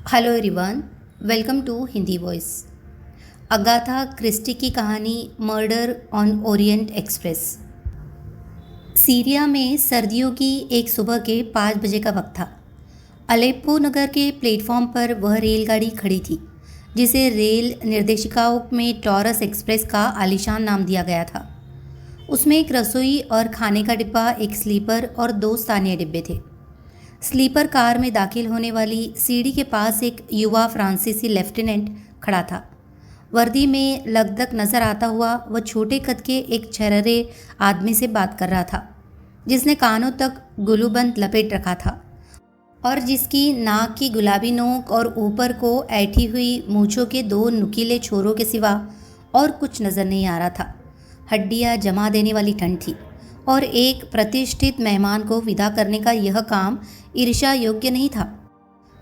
Hello everyone, welcome to Hindi voice. Agatha Christie की कहानी murder on orient express. Syria में सर्दियों की एक सुबह के 5 बजे का वक्त था। अलेप्पो नगर के प्लेटफॉर्म पर वह रेलगाड़ी खड़ी थी जिसे रेल निर्देशिकाओं में टॉरस एक्सप्रेस का आलीशान नाम दिया गया था। उसमें एक रसोई और खाने का डिब्बा, एक स्लीपर और 2 स्थानीय डिब्बे थे। स्लीपर कार में दाखिल होने वाली सीढ़ी के पास एक युवा फ्रांसीसी लेफ्टिनेंट खड़ा था। वर्दी में लकदक नजर आता हुआ वह छोटे कद के एक छर्रे आदमी से बात कर रहा था, जिसने कानों तक गुलूबंद लपेट रखा था और जिसकी नाक की गुलाबी नोक और ऊपर को ऐठी हुई मूंछों के 2 नुकीले छोरों के सिवा और कुछ नजर नहीं आ रहा था। हड्डियां जमा देने वाली ठंड थी और एक प्रतिष्ठित मेहमान को विदा करने का यह काम ईर्ष्या योग्य नहीं था।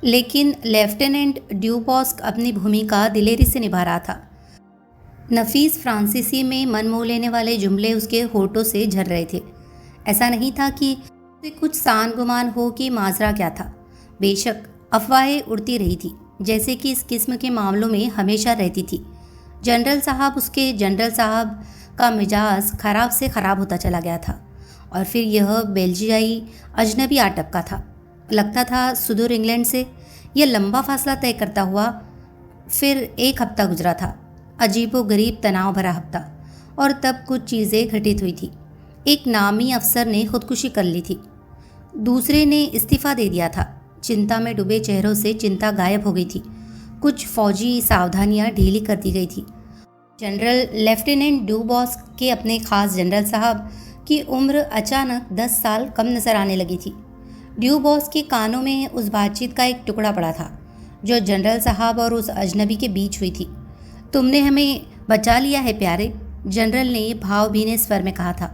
लेकिन लेफ्टिनेंट ड्यूबॉस्क अपनी भूमिका दिलेरी से निभा रहा था। नफीस फ्रांसीसी में मन मोह लेने वाले जुमले उसके होठों से झर रहे थे। ऐसा नहीं था कि उसे कुछ सान गुमान हो कि माजरा क्या था। बेशक अफवाहें उड़ती रही थी, जैसे कि इस किस्म के मामलों में हमेशा रहती थी। उसके जनरल साहब का मिजाज खराब से खराब होता चला गया था और फिर यह बेल्जियाई अजनबी आ टपका था। लगता था सुदूर इंग्लैंड से यह लंबा फासला तय करता हुआ। फिर एक हफ्ता गुजरा था, अजीबो गरीब तनाव भरा हफ्ता, और तब कुछ चीज़ें घटित हुई थी। एक नामी अफसर ने खुदकुशी कर ली थी, दूसरे ने इस्तीफ़ा दे दिया था। चिंता में डूबे चेहरों से चिंता गायब हो गई थी। कुछ फौजी सावधानियां ढीली कर दी गई थी। जनरल लेफ्टिनेंट ड्यूबॉस्क के अपने खास जनरल साहब की उम्र अचानक 10 साल कम नजर आने लगी थी। ड्यूबॉस्क के कानों में उस बातचीत का एक टुकड़ा पड़ा था जो जनरल साहब और उस अजनबी के बीच हुई थी। तुमने हमें बचा लिया है प्यारे, जनरल ने भावभीने स्वर में कहा था।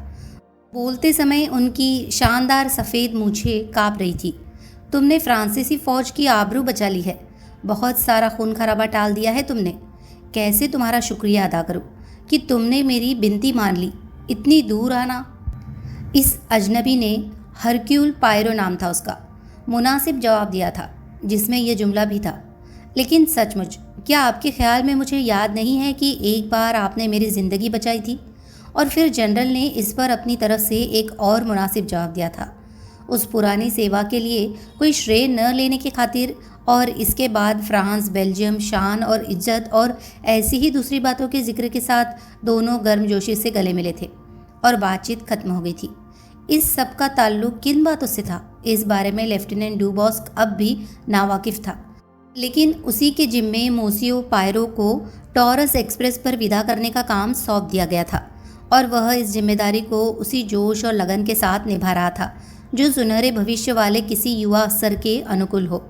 बोलते समय उनकी शानदार सफ़ेद मूछें काँप रही थी। तुमने फ्रांसीसी फौज की आबरू बचा ली है, बहुत सारा खून खराबा टाल दिया है तुमने। कैसे तुम्हारा शुक्रिया अदा करूं कि तुमने मेरी बिनती मान ली, इतनी दूर आना। इस अजनबी ने, हरक्यूल पायरो नाम था उसका, मुनासिब जवाब दिया था, जिसमें यह जुमला भी था। लेकिन सचमुच क्या आपके ख्याल में मुझे याद नहीं है कि एक बार आपने मेरी ज़िंदगी बचाई थी? और फिर जनरल ने इस पर अपनी तरफ से एक और मुनासिब जवाब दिया था, उस पुरानी सेवा के लिए कोई श्रेय न लेने की खातिर। और इसके बाद फ्रांस, बेल्जियम, शान और इज्जत और ऐसी ही दूसरी बातों के जिक्र के साथ दोनों गर्मजोशी से गले मिले थे और बातचीत खत्म हो गई थी। इस सब का ताल्लुक किन बातों से था, इस बारे में लेफ्टिनेंट ड्यूबॉस्क अब भी नावाकिफ था। लेकिन उसी के जिम्मे मोसियो पायरो को टॉरस एक्सप्रेस पर विदा करने का काम सौंप दिया गया था और वह इस जिम्मेदारी को उसी जोश और लगन के साथ निभा रहा था जो सुनहरे भविष्य वाले किसी युवा अफसर के अनुकूल हो।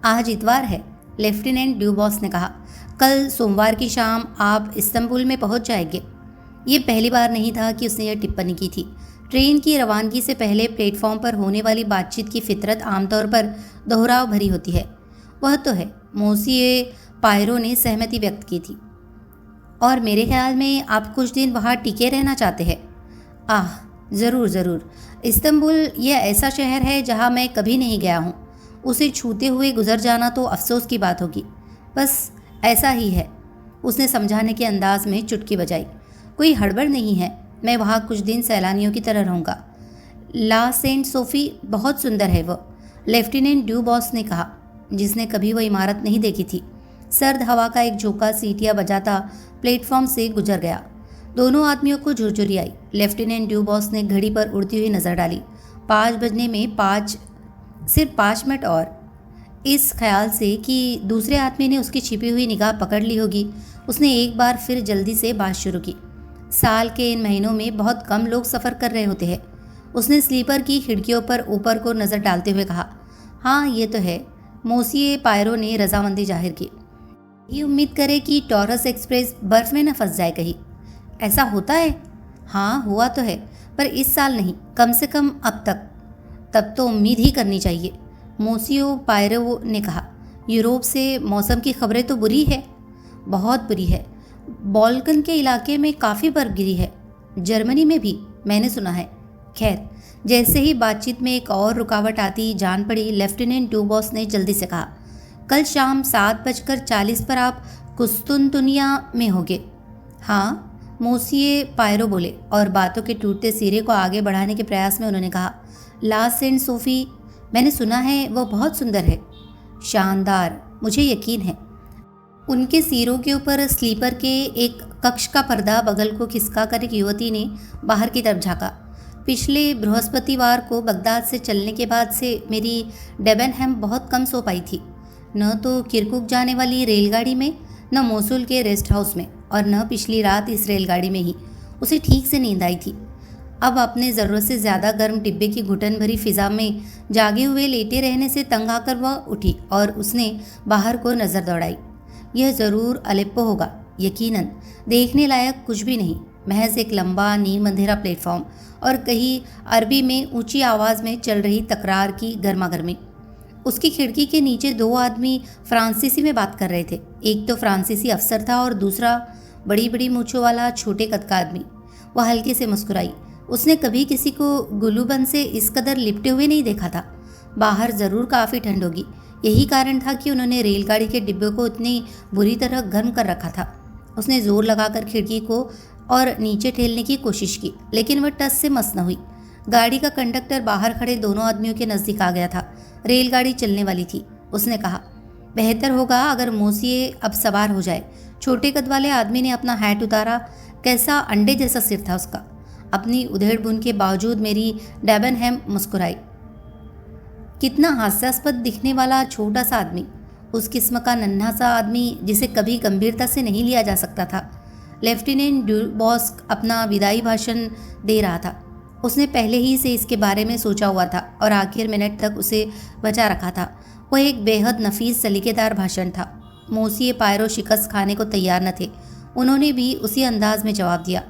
आज इतवार है, लेफ्टिनेंट ड्यूबॉस ने कहा। कल सोमवार की शाम आप इस्तांबुल में पहुंच जाएंगे। ये पहली बार नहीं था कि उसने यह टिप्पणी की थी। ट्रेन की रवानगी से पहले प्लेटफॉर्म पर होने वाली बातचीत की फितरत आमतौर पर दोहराव भरी होती है। वह तो है, मोसिए पायरो ने सहमति व्यक्त की थी। और मेरे ख्याल में आप कुछ दिन वहाँ टिके रहना चाहते हैं। आह, ज़रूर ज़रूर। इस्तांबुल यह ऐसा शहर है जहाँ मैं कभी नहीं गया हूँ। उसे छूते हुए गुजर जाना तो अफसोस की बात होगी। बस ऐसा ही है, उसने समझाने के अंदाज में चुटकी बजाई। कोई हड़बड़ नहीं है, मैं वहाँ कुछ दिन सैलानियों की तरह रहूँगा। ला सेंट सोफी बहुत सुंदर है वो, लेफ्टिनेंट ड्यूबॉस ने कहा, जिसने कभी वह इमारत नहीं देखी थी। सर्द हवा का एक झोंका सीटियाँ बजाता प्लेटफॉर्म से गुजर गया। दोनों आदमियों को झुरझुरी आई। लेफ्टिनेंट ड्यूबॉस ने घड़ी पर उड़ती हुई नज़र डाली। 5 बजने में सिर्फ 5 मिनट और। इस ख्याल से कि दूसरे आदमी ने उसकी छिपी हुई निगाह पकड़ ली होगी, उसने एक बार फिर जल्दी से बात शुरू की। साल के इन महीनों में बहुत कम लोग सफ़र कर रहे होते हैं। उसने स्लीपर की खिड़कियों पर ऊपर को नज़र डालते हुए कहा। हाँ, ये तो है, मोसिए पायरो ने रजामंदी जाहिर की। ये उम्मीद करे कि टॉरस एक्सप्रेस बर्फ़ में न फंस जाए कहीं। ऐसा होता है? हाँ, हुआ तो है, पर इस साल नहीं, कम से कम अब तक। तब तो उम्मीद ही करनी चाहिए, मोसियो पायरो ने कहा। यूरोप से मौसम की खबरें तो बुरी है, बहुत बुरी है। बाल्कन के इलाके में काफ़ी बर्फ गिरी है, जर्मनी में भी मैंने सुना है। खैर, जैसे ही बातचीत में एक और रुकावट आती जान पड़ी, लेफ्टिनेंट ड्यूबॉस ने जल्दी से कहा, कल शाम 7:40 पर आप कुस्तुनतुनिया में होगे। हाँ, मोसिए पायरो बोले और बातों के टूटते सिरे को आगे बढ़ाने के प्रयास में उन्होंने कहा, ला सेंट सोफी, मैंने सुना है वह बहुत सुंदर है। शानदार, मुझे यकीन है। उनके सिरों के ऊपर स्लीपर के एक कक्ष का पर्दा बगल को खिसका कर एक युवती ने बाहर की तरफ झाँका। पिछले बृहस्पतिवार को बगदाद से चलने के बाद से मेरी डेबनहैम बहुत कम सो पाई थी। न तो किरकुक जाने वाली रेलगाड़ी में, न मोसुल के रेस्ट हाउस में, और न पिछली रात इस रेलगाड़ी में ही उसे ठीक से नींद आई थी। अब अपने ज़रूरत से ज़्यादा गर्म डिब्बे की घुटन भरी फिजा में जागे हुए लेटे रहने से तंग आकर वह उठी और उसने बाहर को नज़र दौड़ाई। यह ज़रूर अलेप्पो होगा, यकीनन। देखने लायक कुछ भी नहीं, महज एक लंबा नीम अंधेरा प्लेटफॉर्म और कहीं अरबी में ऊंची आवाज़ में चल रही तकरार की गर्मागर्मी। उसकी खिड़की के नीचे 2 आदमी फ्रांसीसी में बात कर रहे थे। एक तो फ्रांसीसी अफसर था और दूसरा बड़ी बड़ी मूँछों वाला छोटे कद का आदमी। वह हल्के से मुस्कुराई। उसने कभी किसी को गुलूबन से इस कदर लिपटे हुए नहीं देखा था। बाहर ज़रूर काफ़ी ठंड होगी, यही कारण था कि उन्होंने रेलगाड़ी के डिब्बे को इतनी बुरी तरह गर्म कर रखा था। उसने जोर लगाकर खिड़की को और नीचे ठेलने की कोशिश की, लेकिन वह टस से मस न हुई। गाड़ी का कंडक्टर बाहर खड़े दोनों आदमियों के नज़दीक आ गया था। रेलगाड़ी चलने वाली थी। उसने कहा, बेहतर होगा अगर मोसिए अब सवार हो जाए। छोटे कद वाले आदमी ने अपना हैट उतारा। कैसा अंडे जैसा सिर था उसका। अपनी उधेड़ बुन के बावजूद मेरी डेबनहैम मुस्कुराई। कितना हास्यास्पद दिखने वाला छोटा सा आदमी, उस किस्म का नन्हा सा आदमी जिसे कभी गंभीरता से नहीं लिया जा सकता था। लेफ्टिनेंट ड्यूबॉस्क अपना विदाई भाषण दे रहा था। उसने पहले ही से इसके बारे में सोचा हुआ था और आखिर मिनट तक उसे बचा रखा था। वह एक बेहद नफीस सलीकेदार भाषण था। मोसिए पायरो शिकस्त खाने को तैयार न थे। उन्होंने भी उसी अंदाज में जवाब दिया।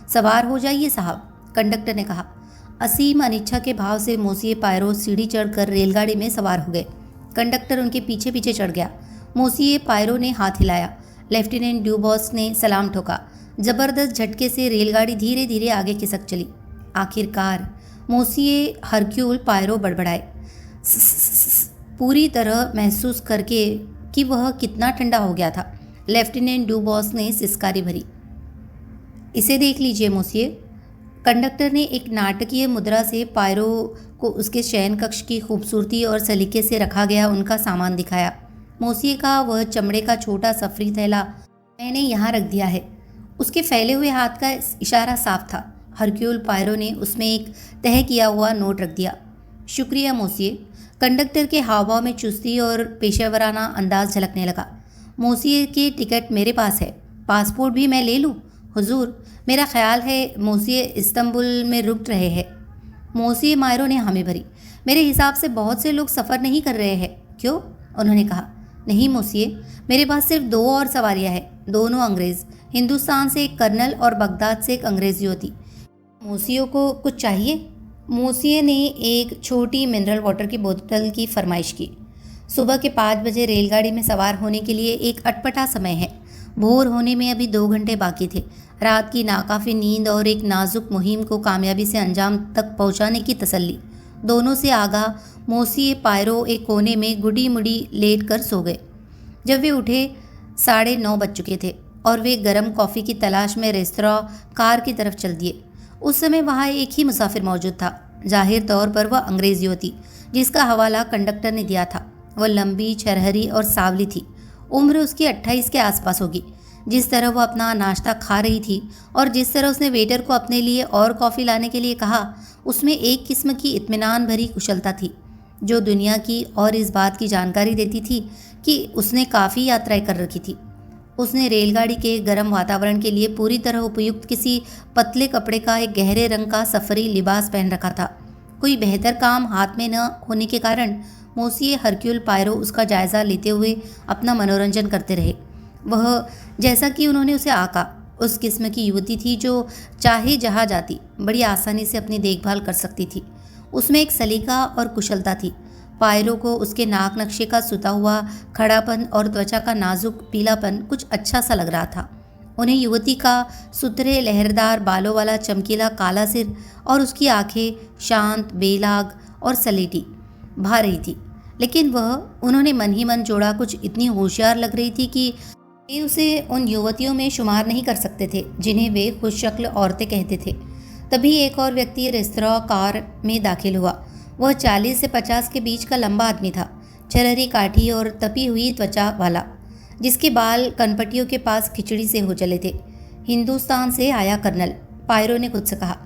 सवार हो जाइए साहब, कंडक्टर ने कहा। असीम अनिच्छा के भाव से मोसिए पायरो सीढ़ी चढ़कर रेलगाड़ी में सवार हो गए। कंडक्टर उनके पीछे पीछे चढ़ गया। मोसिए पायरो ने हाथ हिलाया। लेफ्टिनेंट ड्यूबॉस ने सलाम ठोका। जबरदस्त झटके से रेलगाड़ी धीरे धीरे आगे खिसक चली। आखिरकार मोसिए हरक्यूल पायरो बड़बड़ाए, पूरी तरह महसूस करके कि वह कितना ठंडा हो गया था। लेफ्टिनेंट ड्यूबॉस ने सिसकारी भरी। इसे देख लीजिए मोसिए। कंडक्टर ने एक नाटकीय मुद्रा से पायरो को उसके शयन कक्ष की खूबसूरती और सलीके से रखा गया उनका सामान दिखाया। मोसिए का वह चमड़े का छोटा सफरी थैला मैंने यहाँ रख दिया है। उसके फैले हुए हाथ का इशारा साफ था। हरक्यूल पायरो ने उसमें एक तय किया हुआ नोट रख दिया। शुक्रिया मोसिए। कंडक्टर के हाव भाव में चुस्ती और पेशेवराना अंदाज झलकने लगा। मोसिए की टिकट मेरे पास है। पासपोर्ट भी मैं ले लूँ हुजूर? मेरा ख्याल है मोसिए इस्तंबुल में रुक रहे हैं। मोसिए मायरो ने हामी भरी। मेरे हिसाब से बहुत से लोग सफ़र नहीं कर रहे हैं। क्यों? उन्होंने कहा। नहीं मोसिए, मेरे पास सिर्फ 2 और सवारियां हैं, दोनों अंग्रेज़। हिंदुस्तान से एक कर्नल और बगदाद से एक अंग्रेज़ी होती। मोसियो को कुछ चाहिए? मोसिए ने एक छोटी मिनरल वाटर की बोतल की फरमाइश की। सुबह के 5 बजे रेलगाड़ी में सवार होने के लिए एक अटपटा समय है। भोर होने में अभी 2 घंटे बाकी थे। रात की नाकाफी नींद और एक नाजुक मुहिम को कामयाबी से अंजाम तक पहुंचाने की तसल्ली, दोनों से आगाह मोसिए पायरो एक कोने में गुडी मुड़ी लेट कर सो गए। जब वे उठे 9:30 बज चुके थे और वे गर्म कॉफ़ी की तलाश में रेस्तरां कार की तरफ चल दिए। उस समय वहाँ एक ही मुसाफिर मौजूद था। जाहिर तौर पर वह अंग्रेज़ी होती जिसका हवाला कंडक्टर ने दिया था। वह लंबी, छरहरी और सांवली थी। उम्र उसकी 28 के आसपास होगी। जिस तरह वह अपना नाश्ता खा रही थी और जिस तरह उसने वेटर को अपने लिए और कॉफ़ी लाने के लिए कहा, उसमें एक किस्म की इत्मीनान भरी कुशलता थी जो दुनिया की और इस बात की जानकारी देती थी कि उसने काफ़ी यात्राएं कर रखी थी। उसने रेलगाड़ी के गर्म वातावरण के लिए पूरी तरह उपयुक्त किसी पतले कपड़े का एक गहरे रंग का सफरी लिबास पहन रखा था। कोई बेहतर काम हाथ में न होने के कारण मोसिए हरक्यूल पायरो उसका जायज़ा लेते हुए अपना मनोरंजन करते रहे। वह, जैसा कि उन्होंने उसे आका, उस किस्म की युवती थी जो चाहे जहाँ जाती बड़ी आसानी से अपनी देखभाल कर सकती थी। उसमें एक सलीका और कुशलता थी। पायरो को उसके नाक नक्शे का सुता हुआ खड़ापन और त्वचा का नाजुक पीलापन कुछ अच्छा सा लग रहा था। उन्हें युवती का सुथरे लहरदार बालों वाला चमकीला काला सिर और उसकी आंखें शांत, बेलाग और सलेटी भा रही थी। लेकिन वह उन्होंने मन ही मन जोड़ा कुछ इतनी होशियार लग रही थी कि वे उसे उन युवतियों में शुमार नहीं कर सकते थे जिन्हें वे खुशशक्ल औरतें कहते थे। तभी एक और व्यक्ति रेस्तरां कार में दाखिल हुआ। वह 40 से 50 के बीच का लंबा आदमी था, छरहरी काठी और तपी हुई त्वचा वाला, जिसके बाल कनपटियों के पास खिचड़ी से हो चले थे। हिंदुस्तान से आया कर्नल, पायरो ने खुद से कहा।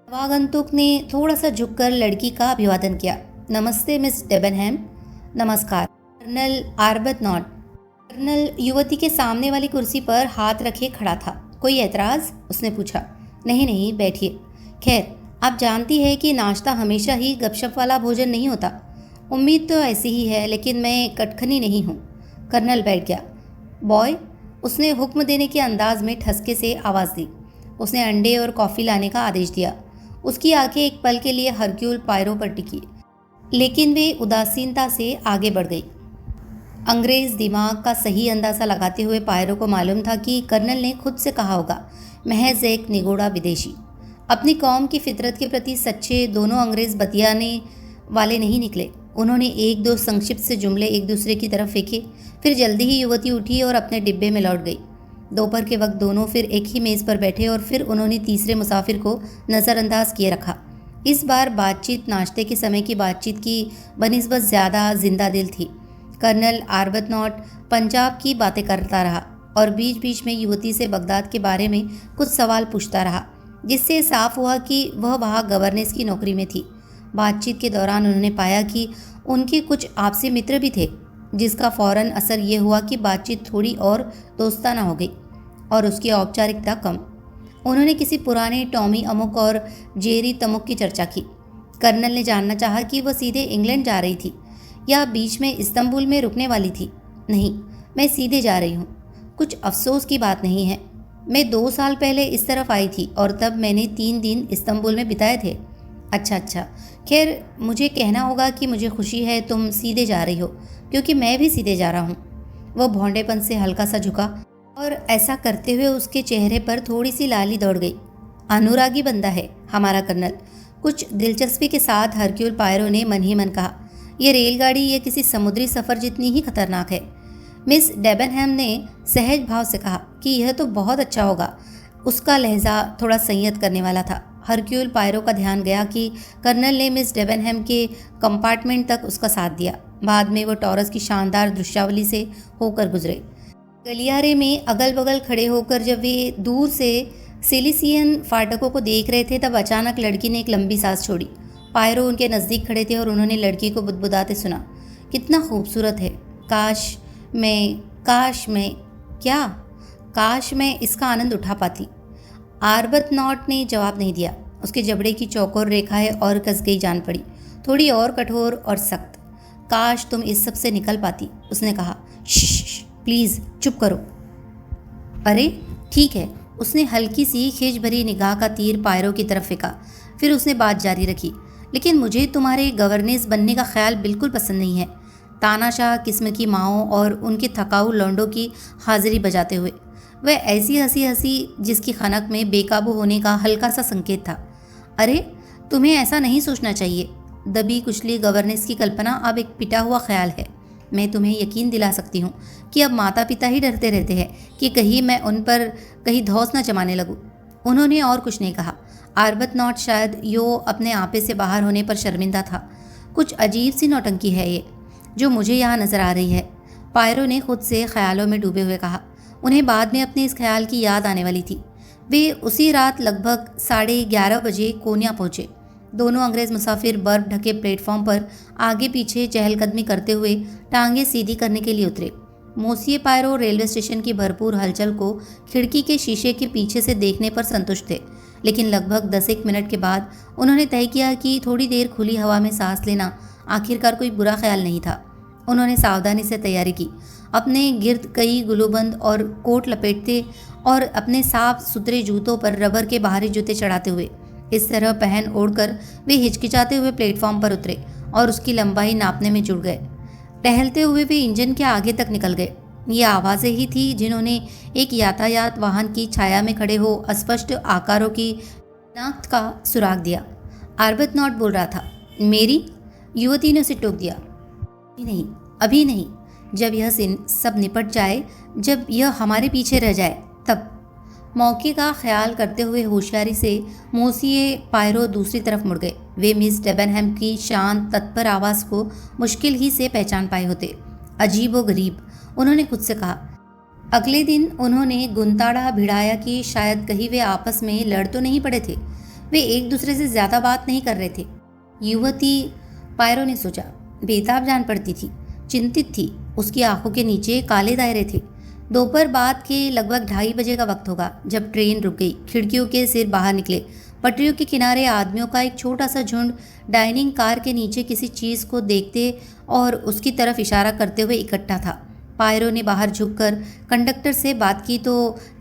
नवागंतुक ने थोड़ा सा झुककर लड़की का अभिवादन किया। नमस्ते मिस डेबनहैम। नमस्कार। कर्नल आर्बतनॉट। कर्नल युवती के सामने वाली कुर्सी पर हाथ रखे खड़ा था। कोई ऐतराज? उसने पूछा। नहीं नहीं, बैठिए। खैर, आप जानती है कि नाश्ता हमेशा ही गपशप वाला भोजन नहीं होता। उम्मीद तो ऐसी ही है, लेकिन मैं कटखनी नहीं हूँ। कर्नल बैठ गया। बॉय, उसने हुक्म देने के अंदाज में ठसके से आवाज़ दी। उसने अंडे और कॉफ़ी लाने का आदेश दिया। उसकी आंखें एक पल के लिए हरक्यूल पायरो पर टिकी, लेकिन वे उदासीनता से आगे बढ़ गई। अंग्रेज़ दिमाग का सही अंदाज़ा लगाते हुए पायरो को मालूम था कि कर्नल ने खुद से कहा होगा, महज एक निगोड़ा विदेशी। अपनी कौम की फितरत के प्रति सच्चे दोनों अंग्रेज़ बतियाने वाले नहीं निकले। उन्होंने एक दो संक्षिप्त से जुमले एक दूसरे की तरफ फेंके, फिर जल्दी ही युवती उठी और अपने डिब्बे में लौट गई। दोपहर के वक्त दोनों फिर एक ही मेज़ पर बैठे और फिर उन्होंने तीसरे मुसाफिर को नज़रअंदाज किए रखा। इस बार बातचीत नाश्ते के समय की बातचीत की बनिस्बत ज़्यादा जिंदा दिल थी। कर्नल आर्बतनॉट पंजाब की बातें करता रहा और बीच बीच में युवती से बगदाद के बारे में कुछ सवाल पूछता रहा, जिससे साफ हुआ कि वह वहाँ गवर्नेंस की नौकरी में थी। बातचीत के दौरान उन्होंने पाया कि उनके कुछ आपसी मित्र भी थे, जिसका फ़ौरन असर ये हुआ कि बातचीत थोड़ी और दोस्ताना हो गई और उसकी औपचारिकता कम। उन्होंने किसी पुराने टॉमी अमुक और जेरी तमुक की चर्चा की। कर्नल ने जानना चाहा कि वह सीधे इंग्लैंड जा रही थी या बीच में इस्तंबुल में रुकने वाली थी। नहीं, मैं सीधे जा रही हूँ। कुछ अफसोस की बात नहीं है। मैं 2 साल पहले इस तरफ आई थी और तब मैंने 3 दिन इस्तंबुल में बिताए थे। अच्छा, खैर, मुझे कहना होगा कि मुझे खुशी है तुम सीधे जा रही हो, क्योंकि मैं भी सीधे जा रहा हूँ। वह भौंडेपन से हल्का सा झुका और ऐसा करते हुए उसके चेहरे पर थोड़ी सी लाली दौड़ गई। अनुरागी बंदा है हमारा कर्नल, कुछ दिलचस्पी के साथ हरक्यूल पायरो ने मन ही मन कहा। यह रेलगाड़ी ये किसी समुद्री सफ़र जितनी ही खतरनाक है। मिस डेबनहैम ने सहज भाव से कहा कि यह तो बहुत अच्छा होगा। उसका लहजा थोड़ा संयत करने वाला था। हरक्यूल पायरो का ध्यान गया कि कर्नल ने मिस डेबनहैम के कंपार्टमेंट तक उसका साथ दिया। बाद में वो टॉरस की शानदार दृश्यावली से होकर गुजरे। गलियारे में अगल बगल खड़े होकर जब वे दूर से सिलिसियन फाटकों को देख रहे थे, तब अचानक लड़की ने एक लंबी सांस छोड़ी। पायरो उनके नज़दीक खड़े थे और उन्होंने लड़की को बुदबुदाते सुना, कितना खूबसूरत है। काश मैं इसका आनंद उठा पाती। आर्बतनॉट ने जवाब नहीं दिया। उसके जबड़े की चौकोर रेखाएं और कस गई जान पड़ी, थोड़ी और कठोर और सख्त। काश तुम इस सब से निकल पाती, उसने कहा। श्श, प्लीज़ चुप करो। अरे ठीक है, उसने हल्की सी खींच भरी निगाह का तीर पायरो की तरफ फेंका। फिर उसने बात जारी रखी, लेकिन मुझे तुम्हारे गवर्नेंस बनने का ख्याल बिल्कुल पसंद नहीं है। तानाशाह किस्म की माओं और उनके थकाऊ लौंडों की हाजिरी बजाते हुए वह ऐसी हंसी जिसकी खनक में बेकाबू होने का हल्का सा संकेत था। अरे तुम्हें ऐसा नहीं सोचना चाहिए। दबी कुचली गवर्नेंस की कल्पना अब एक पिटा हुआ ख्याल है। मैं तुम्हें यकीन दिला सकती हूँ कि अब माता पिता ही डरते रहते हैं कि कहीं मैं उन पर कहीं धौंस न जमाने लगूँ। उन्होंने और कुछ नहीं कहा। आर्बतनॉट शायद यो अपने आपे से बाहर होने पर शर्मिंदा था। कुछ अजीब सी नौटंकी है ये जो मुझे यहाँ नज़र आ रही है, पायरो ने खुद से ख्यालों में डूबे हुए कहा। उन्हें बाद में अपने इस ख्याल की याद आने वाली थी। वे उसी रात लगभग 11:30 बजे कोन्या पहुँचे। दोनों अंग्रेज़ मुसाफिर बर्फ ढके प्लेटफॉर्म पर आगे पीछे चहलकदमी करते हुए टांगें सीधी करने के लिए उतरे। मोसिए पायरो रेलवे स्टेशन की भरपूर हलचल को खिड़की के शीशे के पीछे से देखने पर संतुष्ट थे, लेकिन लगभग 10-1 मिनट के बाद उन्होंने तय किया कि थोड़ी देर खुली हवा में सांस लेना आखिरकार कोई बुरा ख्याल नहीं था। उन्होंने सावधानी से तैयारी की, अपने गिर्द कई गुलूबंद और कोट लपेटते और अपने साफ सुथरे जूतों पर रबर के बाहरी जूते चढ़ाते हुए इस तरह पहन ओढ़कर वे हिचकिचाते हुए प्लेटफॉर्म पर उतरे और उसकी लंबाई नापने में जुड़ गए। टहलते हुए वे इंजन के आगे तक निकल गए। ये आवाज़ें ही थी जिन्होंने एक यातायात वाहन की छाया में खड़े हो अस्पष्ट आकारों की नाक का सुराग दिया। आर्बतनॉट बोल रहा था। मेरी? युवती ने उसे टोक दिया। अभी नहीं, अभी नहीं। जब यह सीन सब निपट जाए, जब यह हमारे पीछे रह जाए, तब। मौके का ख्याल करते हुए होशियारी से मोसिए पायरो दूसरी तरफ मुड़ गए। वे मिस डेबनहैम की शांत तत्पर आवाज़ को मुश्किल ही से पहचान पाए होते। अजीब व गरीब, उन्होंने खुद से कहा। अगले दिन उन्होंने गुनताड़ा भिड़ाया कि शायद कहीं वे आपस में लड़ तो नहीं पड़े थे। वे एक दूसरे से ज़्यादा बात नहीं कर रहे थे। युवती, पायरो ने सोचा, बेताब जान पड़ती थी, चिंतित थी। उसकी आंखों के नीचे काले दायरे थे। दोपहर बाद के लगभग 2:30 बजे का वक्त होगा जब ट्रेन रुक गई। खिड़कियों के सिर बाहर निकले। पटरियों के किनारे आदमियों का एक छोटा सा झुंड डाइनिंग कार के नीचे किसी चीज़ को देखते और उसकी तरफ इशारा करते हुए इकट्ठा था। पायरो ने बाहर झुककर कंडक्टर से बात की तो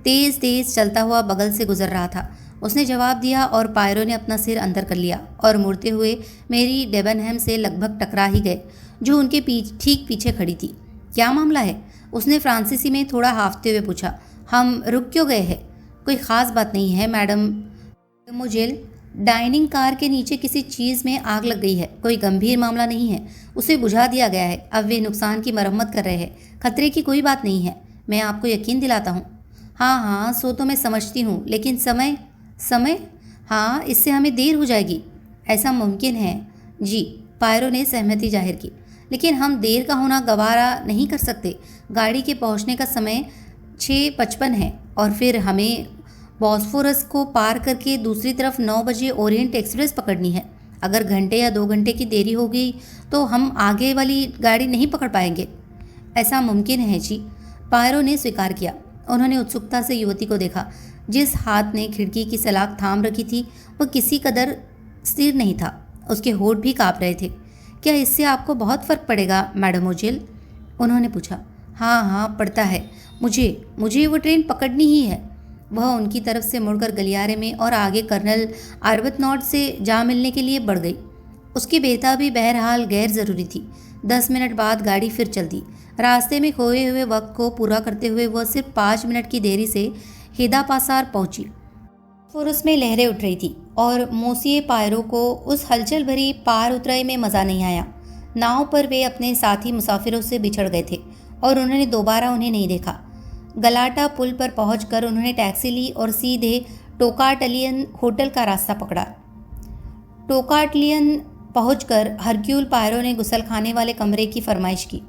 तेज़ तेज़ चलता हुआ बगल से गुजर रहा था। उसने जवाब दिया और पायरो ने अपना सिर अंदर कर लिया और मुड़ते हुए मेरी डेबनहैम से लगभग टकरा ही गए, जो उनके ठीक पीछे खड़ी थी। क्या मामला है? उसने फ्रांसीसी में थोड़ा हांफते हुए पूछा। हम रुक क्यों गए हैं? कोई ख़ास बात नहीं है मैडम मुजेल। डाइनिंग कार के नीचे किसी चीज़ में आग लग गई है। कोई गंभीर मामला नहीं है, उसे बुझा दिया गया है। अब वे नुकसान की मरम्मत कर रहे हैं। खतरे की कोई बात नहीं है, मैं आपको यकीन दिलाता हूँ। हाँ हाँ, सो तो मैं समझती हूँ, लेकिन समय समय हाँ, इससे हमें देर हो जाएगी। ऐसा मुमकिन है जी, पायरो ने सहमति जाहिर की, लेकिन हम देर का होना गवारा नहीं कर सकते। गाड़ी के पहुंचने का समय 6:55 है और फिर हमें बॉस्फोरस को पार करके दूसरी तरफ 9 बजे ओरिएंट एक्सप्रेस पकड़नी है। अगर घंटे या 2 घंटे की देरी हो गई तो हम आगे वाली गाड़ी नहीं पकड़ पाएंगे। ऐसा मुमकिन है जी, पायरो ने स्वीकार किया। उन्होंने उत्सुकता से युवती को देखा। जिस हाथ ने खिड़की की सलाख थाम रखी थी वह किसी कदर स्थिर नहीं था। उसके होठ भी काँप रहे थे। क्या इससे आपको बहुत फ़र्क पड़ेगा मैडम ओजेल? उन्होंने पूछा। हाँ हाँ, पड़ता है। मुझे वो ट्रेन पकड़नी ही है। वह उनकी तरफ से मुड़कर गलियारे में और आगे कर्नल आर्बतनॉट से जा मिलने के लिए बढ़ गई। उसकी बेताबी बहरहाल गैर ज़रूरी थी। 10 मिनट बाद गाड़ी फिर चल दी। रास्ते में खोए हुए वक्त को पूरा करते हुए वह सिर्फ 5 मिनट की देरी से हेदा पासार पहुंची। और उसमें लहरें उठ रही थी और मोसिए पायरो को उस हलचल भरी पार उतराई में मज़ा नहीं आया। नाव पर वे अपने साथी मुसाफिरों से बिछड़ गए थे और उन्होंने दोबारा उन्हें नहीं देखा। गलाटा पुल पर पहुंचकर उन्होंने टैक्सी ली और सीधे टोकाटलियन होटल का रास्ता पकड़ा। टोकाटलियन पहुंचकर हरक्यूल पायरो ने गुसलखाने वाले कमरे की फरमाइश की।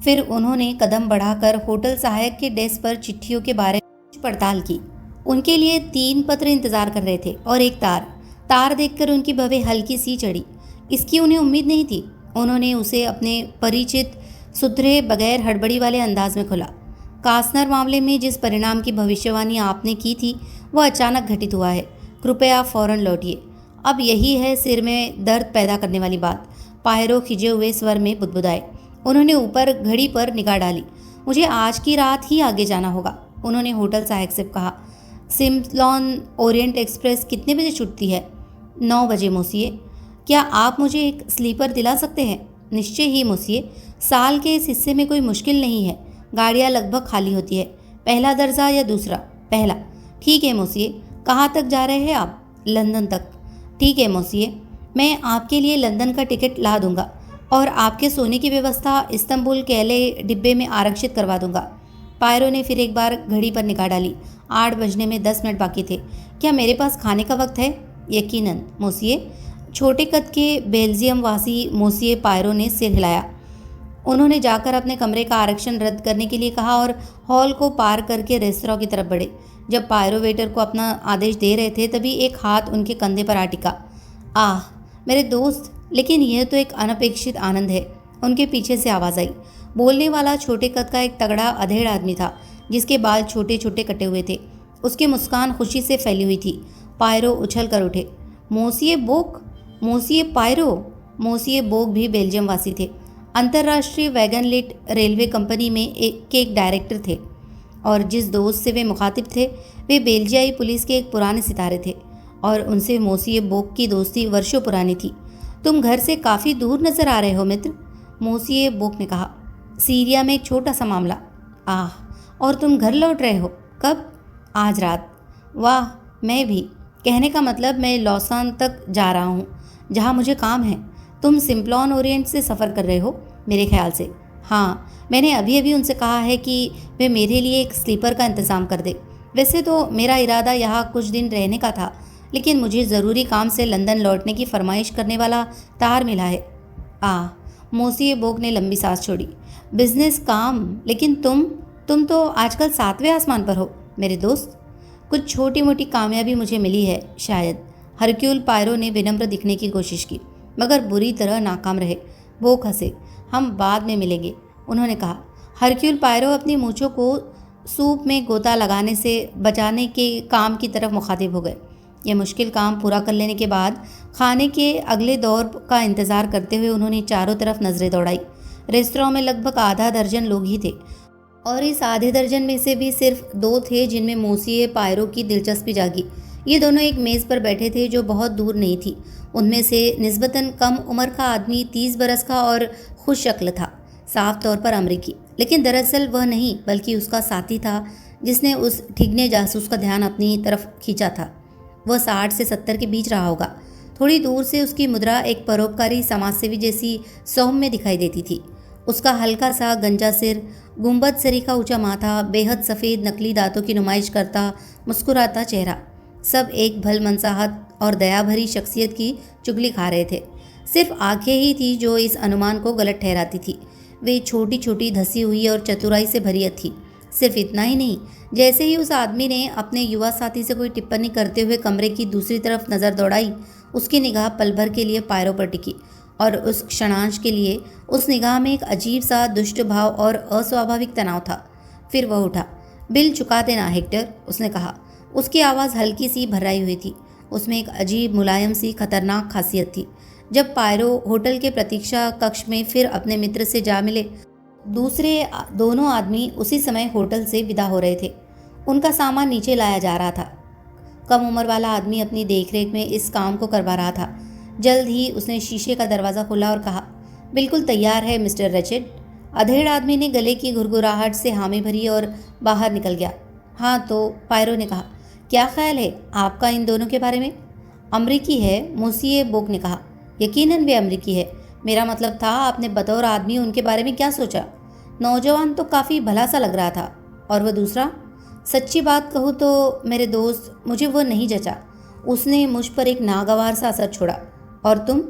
फिर उन्होंने कदम बढ़ाकर होटल सहायक के डेस्क पर चिट्ठियों के बारे में पड़ताल की। उनके लिए 3 पत्र इंतजार कर रहे थे और एक तार देखकर उनकी भवें हल्की सी चढ़ी। इसकी उन्हें उम्मीद नहीं थी। उन्होंने उसे अपने परिचित सुधरे बगैर हड़बड़ी वाले अंदाज में खोला। कासनर मामले में जिस परिणाम की भविष्यवाणी आपने की थी वह अचानक घटित हुआ है। कृपया आप फौरन लौटिए। अब यही है सिर में दर्द पैदा करने वाली बात। पायरो खिजे हुए स्वर में बुदबुदाए। उन्होंने ऊपर घड़ी पर निगाह डाली। मुझे आज की रात ही आगे जाना होगा। उन्होंने होटल सहायक से कहा। सिम्प्लॉन ओरिएंट एक्सप्रेस कितने बजे छूटती है? 9 बजे मोसिए। क्या आप मुझे एक स्लीपर दिला सकते हैं? निश्चय ही मोसिए। साल के इस हिस्से में कोई मुश्किल नहीं है। गाड़ियाँ लगभग खाली होती है। पहला दर्जा या दूसरा? पहला। ठीक है मोसिए। कहाँ तक जा रहे हैं आप? लंदन तक। ठीक है मोसिए, मैं आपके लिए लंदन का टिकट ला दूंगा और आपके सोने की व्यवस्था इस्तंबुल केले डिब्बे में आरक्षित करवा दूंगा। पायरो ने फिर एक बार घड़ी पर निगाह डाली। 8 बजने में 10 मिनट बाकी थे। क्या मेरे पास खाने का वक्त है? यकीनन मोसिए। छोटे कद के बेल्जियम वासी मोसिए पायरो ने सिर हिलाया। उन्होंने जाकर अपने कमरे का आरक्षण रद्द करने के लिए कहा और हॉल को पार करके रेस्तरां की तरफ बढ़े। जब पायरो वेटर को अपना आदेश दे रहे थे तभी एक हाथ उनके कंधे पर आ टिका। आह मेरे दोस्त, लेकिन यह तो एक अनपेक्षित आनंद है। उनके पीछे से आवाज़ आई। बोलने वाला छोटे कद का एक तगड़ा अधेड़ आदमी था जिसके बाल छोटे छोटे कटे हुए थे। उसकी मुस्कान खुशी से फैली हुई थी। पायरो उछल कर उठे। मोसिए बोक, मोसिए पायरो। मोसिए बोक भी बेल्जियम वासी थे। अंतर्राष्ट्रीय वैगन लिट रेलवे कंपनी में एक डायरेक्टर थे और जिस दोस्त से वे मुखातिब थे वे बेल्जियाई पुलिस के एक पुराने सितारे थे और उनसे मोसिए बोक की दोस्ती वर्षों पुरानी थी। तुम घर से काफ़ी दूर नज़र आ रहे हो मित्र, मोसिए बोक ने कहा। सीरिया में एक छोटा सा मामला। आह, और तुम घर लौट रहे हो? कब? आज रात। वाह, मैं भी। कहने का मतलब मैं लौसान तक जा रहा हूँ जहाँ मुझे काम है। तुम सिम्प्लॉन ओरिएंट से सफ़र कर रहे हो मेरे ख्याल से। हाँ, मैंने अभी अभी उनसे कहा है कि वे मेरे लिए एक स्लीपर का इंतज़ाम कर दे। वैसे तो मेरा इरादा यहाँ कुछ दिन रहने का था, लेकिन मुझे ज़रूरी काम से लंदन लौटने की फरमाइश करने वाला तार मिला है। मोसिए बोक ने लंबी सांस छोड़ी। बिजनेस काम, लेकिन तुम तो आजकल 7वें आसमान पर हो मेरे दोस्त। कुछ छोटी मोटी कामयाबी मुझे मिली है शायद। हरक्यूल पायरो ने विनम्र दिखने की कोशिश की, मगर बुरी तरह नाकाम रहे। बोक हंसे। हम बाद में मिलेंगे, उन्होंने कहा। हरक्यूल पायरो अपनी मूंछों को सूप में गोता लगाने से बचाने के काम की तरफ मुखातिब हो गए। यह मुश्किल काम पूरा कर लेने के बाद खाने के अगले दौर का इंतज़ार करते हुए उन्होंने चारों तरफ नज़रें दौड़ाई। रेस्तरां में लगभग आधा दर्जन लोग ही थे, और इस आधे दर्जन में से भी सिर्फ 2 थे जिनमें मोसिए पायरो की दिलचस्पी जागी। ये दोनों एक मेज़ पर बैठे थे जो बहुत दूर नहीं थी। उनमें से निस्बतन कम उम्र का आदमी 30 बरस का और खुश शक्ल था, साफ तौर पर अमरीकी। लेकिन दरअसल वह नहीं, बल्कि उसका साथी था जिसने उस ठिगने जासूस का ध्यान अपनी तरफ खींचा था। वह 60 से 70 के बीच रहा होगा। थोड़ी दूर से उसकी मुद्रा एक परोपकारी समाजसेवी जैसी सौम्य दिखाई देती थी। उसका हल्का सा गंजा सिर, गुंबद सरीखा ऊंचा माथा, बेहद सफ़ेद नकली दांतों की नुमाइश करता मुस्कुराता चेहरा, सब एक भलमनसाहत और दया भरी शख्सियत की चुगली खा रहे थे। सिर्फ आंखें ही थी जो इस अनुमान को गलत ठहराती थी। वे छोटी छोटी धसी हुई और चतुराई से भरी थी। सिर्फ इतना ही नहीं, जैसे ही उस आदमी ने अपने युवा साथी से कोई टिप्पणी करते हुए कमरे की दूसरी तरफ नज़र दौड़ाई, उसकी निगाह पल भर के लिए पायरो पर टिकी, और उस क्षणांश के लिए उस निगाह में एक अजीब सा दुष्ट भाव और अस्वाभाविक तनाव था। फिर वह उठा। बिल चुका देना हेक्टर, उसने कहा। उसकी आवाज़ हल्की सी भर्राई हुई थी। उसमें एक अजीब मुलायम सी खतरनाक खासियत थी। जब पायरो होटल के प्रतीक्षा कक्ष में फिर अपने मित्र से जा मिले, दूसरे दोनों आदमी उसी समय होटल से विदा हो रहे थे। उनका सामान नीचे लाया जा रहा था। कम उम्र वाला आदमी अपनी देखरेख में इस काम को करवा रहा था। जल्द ही उसने शीशे का दरवाज़ा खोला और कहा, बिल्कुल तैयार है मिस्टर रचिड। अधेड़ आदमी ने गले की घुरघुराहट से हामी भरी और बाहर निकल गया। हाँ तो, पायरो ने कहा, क्या ख्याल है आपका इन दोनों के बारे में? अमरीकी है, मोसिए बोक ने कहा। यकीनन वे अमरीकी है। मेरा मतलब था, आपने बतौर आदमी उनके बारे में क्या सोचा? नौजवान तो काफ़ी भला सा लग रहा था। और वह दूसरा? सच्ची बात कहूँ तो मेरे दोस्त, मुझे वो नहीं जचा। उसने मुझ पर एक नागवार सा असर छोड़ा। और तुम?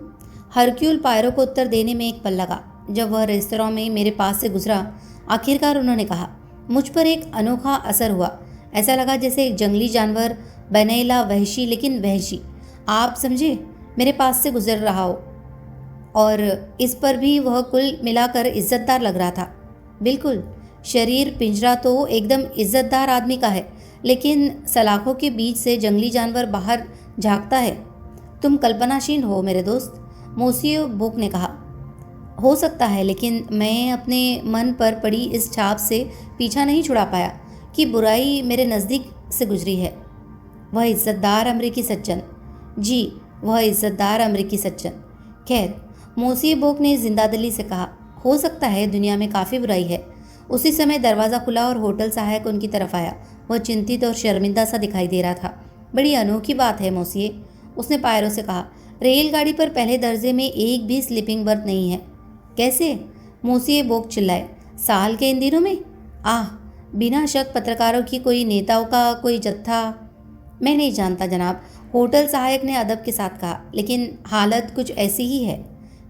हरक्यूल पायरो को उत्तर देने में एक पल लगा। जब वह रेस्तरां में मेरे पास से गुजरा, आखिरकार उन्होंने कहा, मुझ पर एक अनोखा असर हुआ। ऐसा लगा जैसे एक जंगली जानवर, बनैला, वहशी लेकिन वहशी, आप समझे, मेरे पास से गुजर रहा हो। और इस पर भी वह कुल मिलाकर इज्जतदार लग रहा था। बिल्कुल, शरीर पिंजरा तो एकदम इज्जतदार आदमी का है, लेकिन सलाखों के बीच से जंगली जानवर बाहर झांकता है। तुम कल्पनाशील हो मेरे दोस्त, मोसिए बोक ने कहा। हो सकता है, लेकिन मैं अपने मन पर पड़ी इस छाप से पीछा नहीं छुड़ा पाया कि बुराई मेरे नज़दीक से गुजरी है। वह इज्जतदार अमरीकी सज्जन। जी, वह इज्जतदार अमरीकी सज्जन। खैर, मोसिए बोक ने जिंदादिली से कहा, हो सकता है दुनिया में काफ़ी बुराई है। उसी समय दरवाज़ा खुला और होटल सहायक उनकी तरफ आया। वह चिंतित और शर्मिंदा सा दिखाई दे रहा था। बड़ी अनोखी बात है मोसिए, उसने पायरो से कहा। रेलगाड़ी पर पहले दर्जे में एक भी स्लीपिंग बर्थ नहीं है। कैसे? मोसिए बोक चिल्लाए। साल के इन दिनों में? बिना शक पत्रकारों की कोई नेताओं का कोई जत्था। मैं नहीं जानता जनाब, होटल सहायक ने अदब के साथ कहा, लेकिन हालत कुछ ऐसी ही है।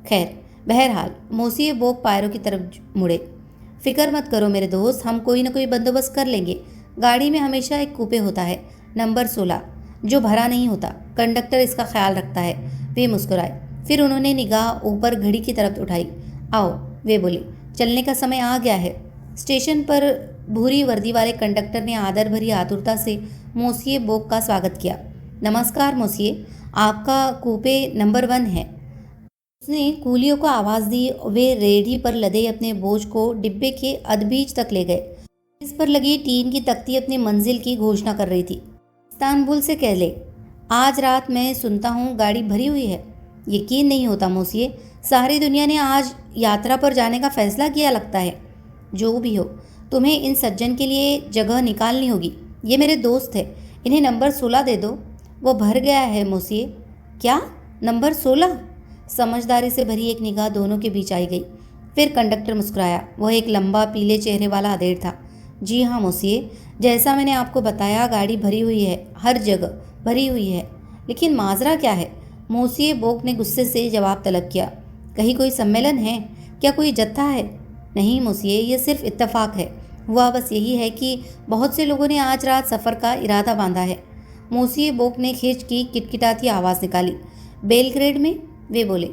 खैर, बहरहाल, मोसिए बोक पायरो की तरफ मुड़े। फिक्र मत करो मेरे दोस्त, हम कोई न कोई बंदोबस्त कर लेंगे। गाड़ी में हमेशा एक कूपे होता है, नंबर 16, जो भरा नहीं होता। कंडक्टर इसका ख्याल रखता है। वे मुस्कुराए। फिर उन्होंने निगाह ऊपर घड़ी की तरफ उठाई। आओ, वे बोले, चलने का समय आ गया है। स्टेशन पर भूरी वर्दी वाले कंडक्टर ने आदर भरी आतुरता से मोसिए बोक का स्वागत किया। नमस्कार मोसिए, आपका कूपे नंबर 1 है। उसने कूलियों को आवाज़ दी। वे रेडी पर लदे अपने बोझ को डिब्बे के अधबीच तक ले गए। इस पर लगी टीन की तख्ती अपनी मंजिल की घोषणा कर रही थी। इस्तांबुल से कह ले, आज रात मैं सुनता हूँ गाड़ी भरी हुई है। यकीन नहीं होता मोसिए, सारी दुनिया ने आज यात्रा पर जाने का फैसला किया लगता है। जो भी हो, तुम्हें इन सज्जन के लिए जगह निकालनी होगी। ये मेरे दोस्त है, इन्हें नंबर 16 दे दो। वो भर गया है मोसिए। क्या? नंबर 16? समझदारी से भरी एक निगाह दोनों के बीच आई गई। फिर कंडक्टर मुस्कुराया। वह एक लंबा पीले चेहरे वाला अधेड़ था। जी हाँ मोसिए, जैसा मैंने आपको बताया गाड़ी भरी हुई है, हर जगह भरी हुई है। लेकिन माजरा क्या है? मोसिए बोक ने गुस्से से जवाब तलब किया। कहीं कोई सम्मेलन है? क्या कोई जत्था है? नहीं मोसिए, ये सिर्फ इत्तेफाक है। हुआ बस यही है कि बहुत से लोगों ने आज रात सफ़र का इरादा बांधा है। मोसिए बोक ने खींच की किटकिटाती आवाज़ निकाली। बेलग्रेड में? वे बोले।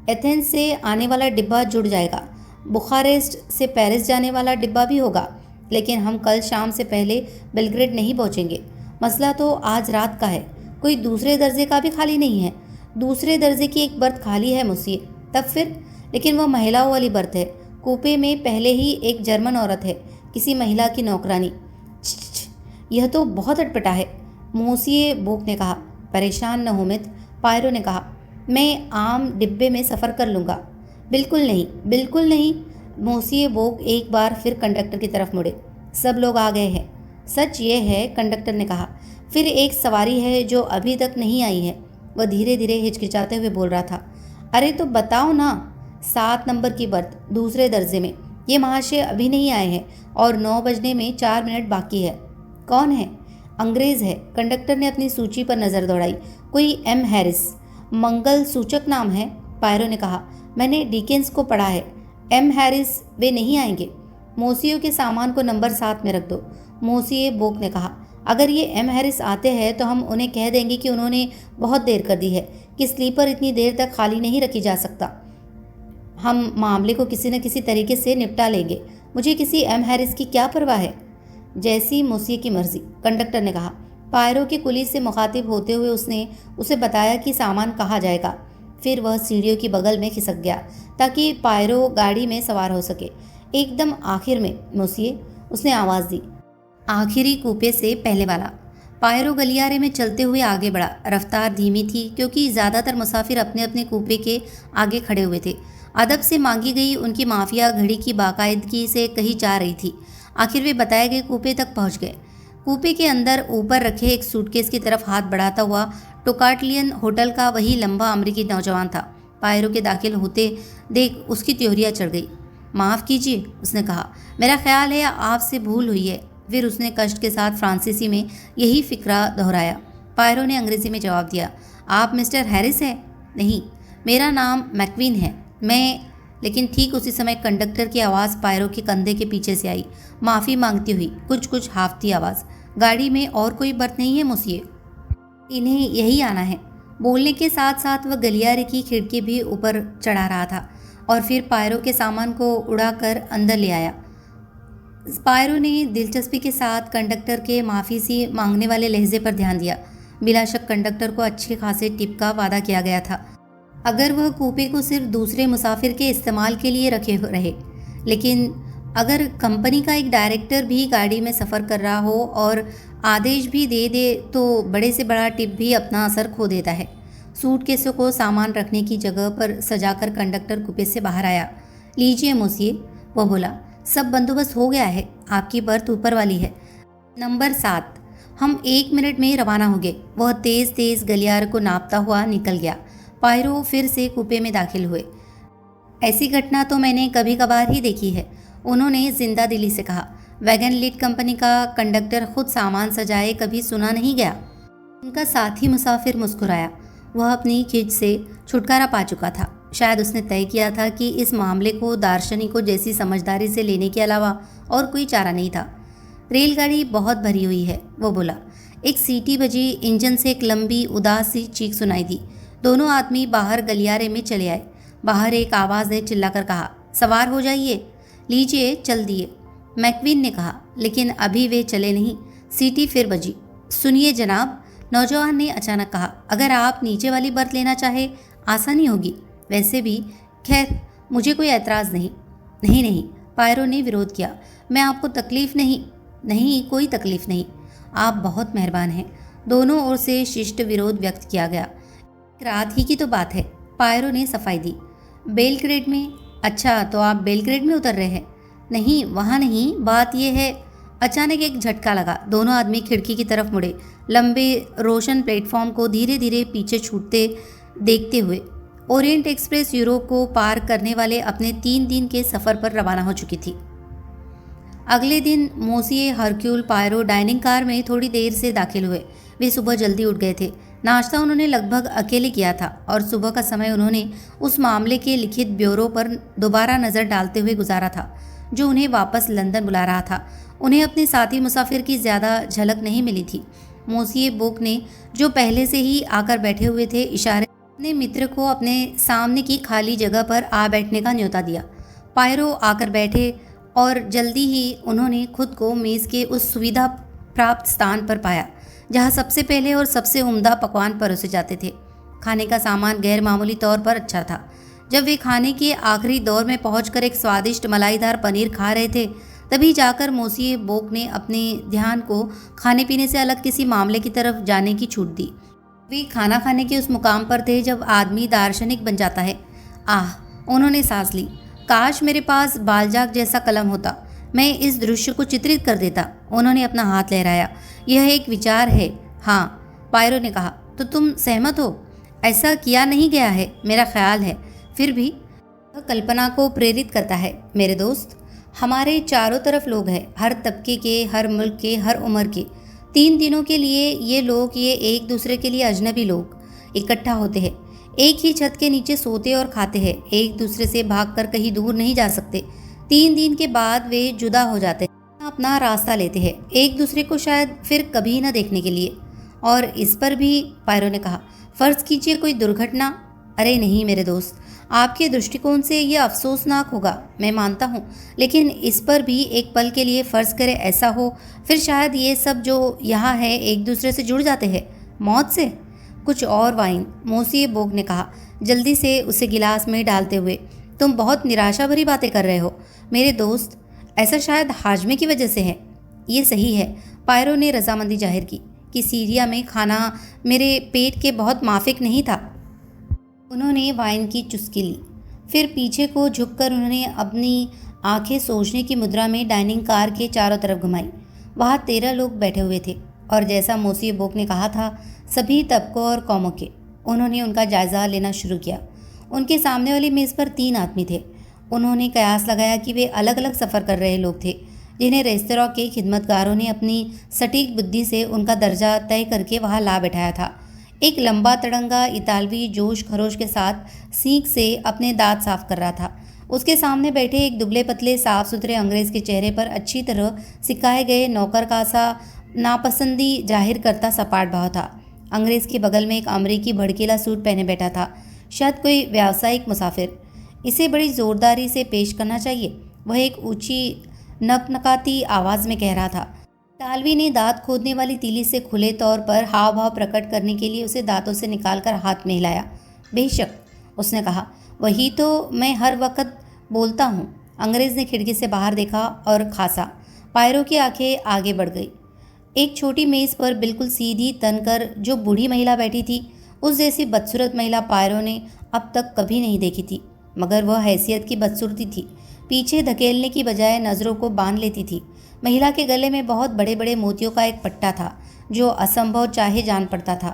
एथेंस से आने वाला डिब्बा जुड़ जाएगा, बुखारेस्ट से पेरिस जाने वाला डिब्बा भी होगा, लेकिन हम कल शाम से पहले बेलग्रेड नहीं पहुंचेंगे। मसला तो आज रात का है। कोई दूसरे दर्जे का भी खाली नहीं है। दूसरे दर्जे की एक बर्थ खाली है मुझसे। तब फिर? लेकिन वह महिलाओं वाली बर्थ है। कूपे में पहले ही एक जर्मन औरत है, किसी महिला की नौकरानी। यह तो बहुत अटपटा है, मोसिए बोक ने कहा। परेशान न हो मित, पायरो ने कहा। मैं आम डिब्बे में सफ़र कर लूँगा। बिल्कुल नहीं, बिल्कुल नहीं। मोसिए बोक एक बार फिर कंडक्टर की तरफ मुड़े। सब लोग आ गए हैं। सच ये है, कंडक्टर ने कहा। फिर एक सवारी है जो अभी तक नहीं आई है। वह धीरे धीरे हिचकिचाते हुए बोल रहा था। अरे तो बताओ ना। 7 नंबर की बर्थ, दूसरे दर्जे में। ये महाशय अभी नहीं आए हैं और 9 बजने में 4 मिनट बाकी है। कौन है? अंग्रेज़ है। कंडक्टर ने अपनी सूची पर नज़र दौड़ाई। कोई एम हैरिस, मंगल सूचक नाम है, पायरो ने कहा। मैंने डिकेंस को पढ़ा है। एम हैरिस वे नहीं आएंगे। मोसियो के सामान को नंबर 7 में रख दो, मोसिए बोक ने कहा। अगर ये एम हैरिस आते हैं तो हम उन्हें कह देंगे कि उन्होंने बहुत देर कर दी है, कि स्लीपर इतनी देर तक खाली नहीं रखी जा सकता। हम मामले को किसी न किसी तरीके से निपटा लेंगे। मुझे किसी एम हैरिस की क्या परवाह है? जैसी मोसिए की मर्जी, कंडक्टर ने कहा। पायरो के कुली से मुखातिब होते हुए उसने उसे बताया कि सामान कहाँ जाएगा। फिर वह सीढ़ियों की बगल में खिसक गया ताकि पायरो गाड़ी में सवार हो सके। एकदम आखिर में मोसिए, उसने आवाज़ दी। आखिरी कूपे से पहले वाला। पायरो गलियारे में चलते हुए आगे बढ़ा। रफ्तार धीमी थी क्योंकि ज़्यादातर मुसाफिर अपने अपने कूपे के आगे खड़े हुए थे। अदब से मांगी गई उनकी माफिया घड़ी की बाकायदगी से कही जा रही थी। आखिर वे बताए गए कूपे तक पहुंच गए। कूपे के अंदर ऊपर रखे एक सूटकेस की तरफ हाथ बढ़ाता हुआ टोकाटलियन होटल का वही लंबा अमरीकी नौजवान था। पायरो के दाखिल होते देख उसकी त्योरियाँ चढ़ गई। माफ़ कीजिए, उसने कहा। मेरा ख्याल है आपसे भूल हुई है। फिर उसने कष्ट के साथ फ्रांसीसी में यही फिक्रा दोहराया। पायरो ने अंग्रेज़ी में जवाब दिया। आप मिस्टर हैरिस हैं? नहीं, मेरा नाम मैक्वीन है। मैं। लेकिन ठीक उसी समय कंडक्टर की आवाज़ पायरो के कंधे के पीछे से आई, माफ़ी मांगती हुई, कुछ हाफती आवाज़। गाड़ी में और कोई बर्थ नहीं है मुसिए, इन्हें यही आना है। बोलने के साथ साथ वह गलियारे की खिड़की भी ऊपर चढ़ा रहा था और फिर पायरो के सामान को उड़ाकर अंदर ले आया। पायरो ने दिलचस्पी के साथ कंडक्टर के माफ़ी सी मांगने वाले लहजे पर ध्यान दिया। बिला शक कंडक्टर को अच्छे खासे टिप का वादा किया गया था अगर वह कूपे को सिर्फ दूसरे मुसाफिर के इस्तेमाल के लिए रखे रहे। लेकिन अगर कंपनी का एक डायरेक्टर भी गाड़ी में सफ़र कर रहा हो और आदेश भी दे दे तो बड़े से बड़ा टिप भी अपना असर खो देता है। सूटकेसों को सामान रखने की जगह पर सजाकर कंडक्टर कूपे से बाहर आया। लीजिए मोसिए, वह बोला। सब बंदोबस्त हो गया है। आपकी बर्थ ऊपर वाली है, नंबर 7। हम 1 मिनट में रवाना हो गए। वह तेज़ तेज़ गलियारे को नापता हुआ निकल गया। पायरो फिर से कूपे में दाखिल हुए। ऐसी घटना तो मैंने कभी कभार ही देखी है, उन्होंने जिंदा दिली से कहा। वैगन लीड कंपनी का कंडक्टर खुद सामान सजाए कभी सुना नहीं गया। उनका साथी मुसाफिर मुस्कुराया। वह अपनी खिंच से छुटकारा पा चुका था। शायद उसने तय किया था कि इस मामले को दार्शनिकों जैसी समझदारी से लेने के अलावा और कोई चारा नहीं था। रेलगाड़ी बहुत भरी हुई है, वो बोला। एक सीटी बजी। इंजन से एक लंबी उदास सी चीख सुनाई दी। दोनों आदमी बाहर गलियारे में चले आए। बाहर एक आवाज़ ने चिल्लाकर कहा, सवार हो जाइए। लीजिए, चल दिए, मैक्वीन ने कहा। लेकिन अभी वे चले नहीं। सीटी फिर बजी। सुनिए जनाब, नौजवान ने अचानक कहा, अगर आप नीचे वाली बर्थ लेना चाहे आसानी होगी। वैसे भी खैर मुझे कोई एतराज़ नहीं। नहीं, पायरो ने विरोध किया। मैं आपको तकलीफ़ नहीं, कोई तकलीफ़ नहीं। आप बहुत मेहरबान हैं। दोनों ओर से शिष्ट विरोध व्यक्त किया गया। रात ही की तो बात है, पायरो ने सफाई दी। बेलग्रेड में? अच्छा, तो आप बेलग्रेड में उतर रहे हैं? नहीं, वहाँ नहीं, बात यह है। अचानक एक झटका लगा। दोनों आदमी खिड़की की तरफ मुड़े। लंबे रोशन प्लेटफॉर्म को धीरे धीरे पीछे छूटते देखते हुए ओरिएंट एक्सप्रेस यूरोप को पार करने वाले अपने 3 दिन के सफ़र पर रवाना हो चुकी थी। अगले दिन मोसिए, हरक्यूल, पायरो डाइनिंग कार में थोड़ी देर से दाखिल हुए। वे सुबह जल्दी उठ गए थे। नाश्ता उन्होंने लगभग अकेले किया था और सुबह का समय उन्होंने उस मामले के लिखित ब्योरो पर दोबारा नज़र डालते हुए गुजारा था जो उन्हें वापस लंदन बुला रहा था। उन्हें अपने साथी मुसाफिर की ज़्यादा झलक नहीं मिली थी। मोसिए बोक ने, जो पहले से ही आकर बैठे हुए थे, इशारे अपने मित्र को अपने सामने की खाली जगह पर आ बैठने का न्योता दिया। पायरो आकर बैठे और जल्दी ही उन्होंने खुद को मेज़ के उस सुविधा प्राप्त स्थान पर पाया जहां सबसे पहले और सबसे उम्दा पकवान परोसे जाते थे। खाने का सामान गैर मामूली तौर पर अच्छा था। जब वे खाने के आखिरी दौर में पहुंचकर एक स्वादिष्ट मलाईदार पनीर खा रहे थे, तभी जाकर मोसिए बोक ने अपने ध्यान को खाने पीने से अलग किसी मामले की तरफ जाने की छूट दी। वे खाना खाने के उस मुकाम पर थे जब आदमी दार्शनिक बन जाता है। आह, उन्होंने सांस ली। काश मेरे पास बालजाक जैसा कलम होता, मैं इस दृश्य को चित्रित कर देता। उन्होंने अपना हाथ लहराया। यह एक विचार है। हाँ, पायरो ने कहा। तो तुम सहमत हो? ऐसा किया नहीं गया है, मेरा ख्याल है। फिर भी यह कल्पना को प्रेरित करता है मेरे दोस्त। हमारे चारों तरफ लोग हैं, हर तबके के, हर मुल्क के, हर उम्र के। 3 दिनों के लिए ये एक दूसरे के लिए अजनबी लोग इकट्ठा होते हैं, एक ही छत के नीचे सोते और खाते हैं, एक दूसरे से भागकर कहीं दूर नहीं जा सकते। 3 दिन के बाद वे जुदा हो जाते हैं, अपना रास्ता लेते हैं, एक दूसरे को शायद फिर कभी न देखने के लिए। और इस पर भी, पायरो ने कहा, फ़र्ज़ कीजिए कोई दुर्घटना। अरे नहीं मेरे दोस्त, आपके दृष्टिकोण से यह अफसोसनाक होगा, मैं मानता हूँ, लेकिन इस पर भी एक पल के लिए फ़र्ज़ करें ऐसा हो, फिर शायद ये सब जो यहाँ है एक दूसरे से जुड़ जाते हैं, मौत से। कुछ और वाइन, मोसिए बोक ने कहा, जल्दी से उसे गिलास में डालते हुए। तुम बहुत निराशा भरी बातें कर रहे हो मेरे दोस्त। ऐसा शायद हाजमे की वजह से है। ये सही है, पायरो ने रजामंदी जाहिर की, कि सीरिया में खाना मेरे पेट के बहुत माफिक नहीं था। उन्होंने वाइन की चुस्की ली, फिर पीछे को झुककर उन्होंने अपनी आंखें सोचने की मुद्रा में डाइनिंग कार के चारों तरफ घुमाई। वहाँ 13 लोग बैठे हुए थे और जैसा मोसिए बोक ने कहा था, सभी तबकों और कौमों के। उन्होंने उनका जायज़ा लेना शुरू किया। उनके सामने वाली मेज़ पर 3 आदमी थे। उन्होंने कयास लगाया कि वे अलग अलग सफ़र कर रहे लोग थे, जिन्हें रेस्तरां के खिदमतगारों ने अपनी सटीक बुद्धि से उनका दर्जा तय करके वहां ला बैठाया था। एक लंबा तड़ंगा इतालवी जोश खरोश के साथ सींक से अपने दांत साफ कर रहा था। उसके सामने बैठे एक दुबले पतले साफ सुथरे अंग्रेज़ के चेहरे पर अच्छी तरह सिखाए गए नौकर का सा नापसंदी जाहिर करता सपाट भाव था। अंग्रेज़ के बगल में एक अमरीकी भड़कीला सूट पहने बैठा था, शायद कोई व्यावसायिक मुसाफिर। इसे बड़ी ज़ोरदारी से पेश करना चाहिए, वह एक ऊंची नकनकाती आवाज़ में कह रहा था। तालवी ने दांत खोदने वाली तीली से खुले तौर पर हाव भाव प्रकट करने के लिए उसे दांतों से निकालकर हाथ में हिलाया। बेशक, उसने कहा, वही तो मैं हर वक्त बोलता हूँ। अंग्रेज़ ने खिड़की से बाहर देखा और खासा। पायरो की आंखें आगे बढ़ गई। एक छोटी मेज़ पर बिल्कुल सीधी तनकर जो बूढ़ी महिला बैठी थी, उस जैसी बदसूरत महिला पायरो ने अब तक कभी नहीं देखी थी, मगर वह हैसियत की बदसूरती थी। पीछे धकेलने की बजाय नज़रों को बांध लेती थी। महिला के गले में बहुत बड़े बड़े मोतियों का एक पट्टा था, जो असंभव चाहे जान पड़ता था,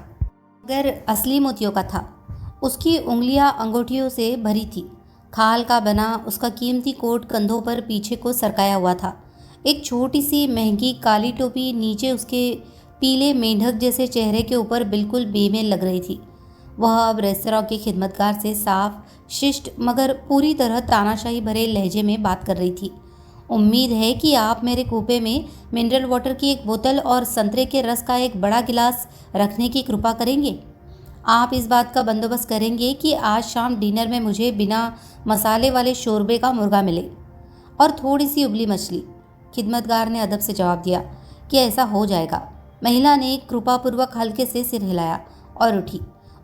मगर असली मोतियों का था। उसकी उंगलियां अंगूठियों से भरी थी। खाल का बना उसका कीमती कोट कंधों पर पीछे को सरकाया हुआ था। एक छोटी सी महंगी काली टोपी नीचे उसके पीले मेंढक जैसे चेहरे के ऊपर बिल्कुल बेमेल लग रही थी। वह अब रेस्तरां के खिदमतगार से साफ, शिष्ट मगर पूरी तरह तानाशाही भरे लहजे में बात कर रही थी। उम्मीद है कि आप मेरे कूपे में मिनरल वाटर की एक बोतल और संतरे के रस का एक बड़ा गिलास रखने की कृपा करेंगे। आप इस बात का बंदोबस्त करेंगे कि आज शाम डिनर में मुझे बिना मसाले वाले शोरबे का मुर्गा मिले और थोड़ी सी उबली मछली। खिदमतगार ने अदब से जवाब दिया कि ऐसा हो जाएगा। महिला ने कृपापूर्वक हल्के से सिर हिलाया और उठी।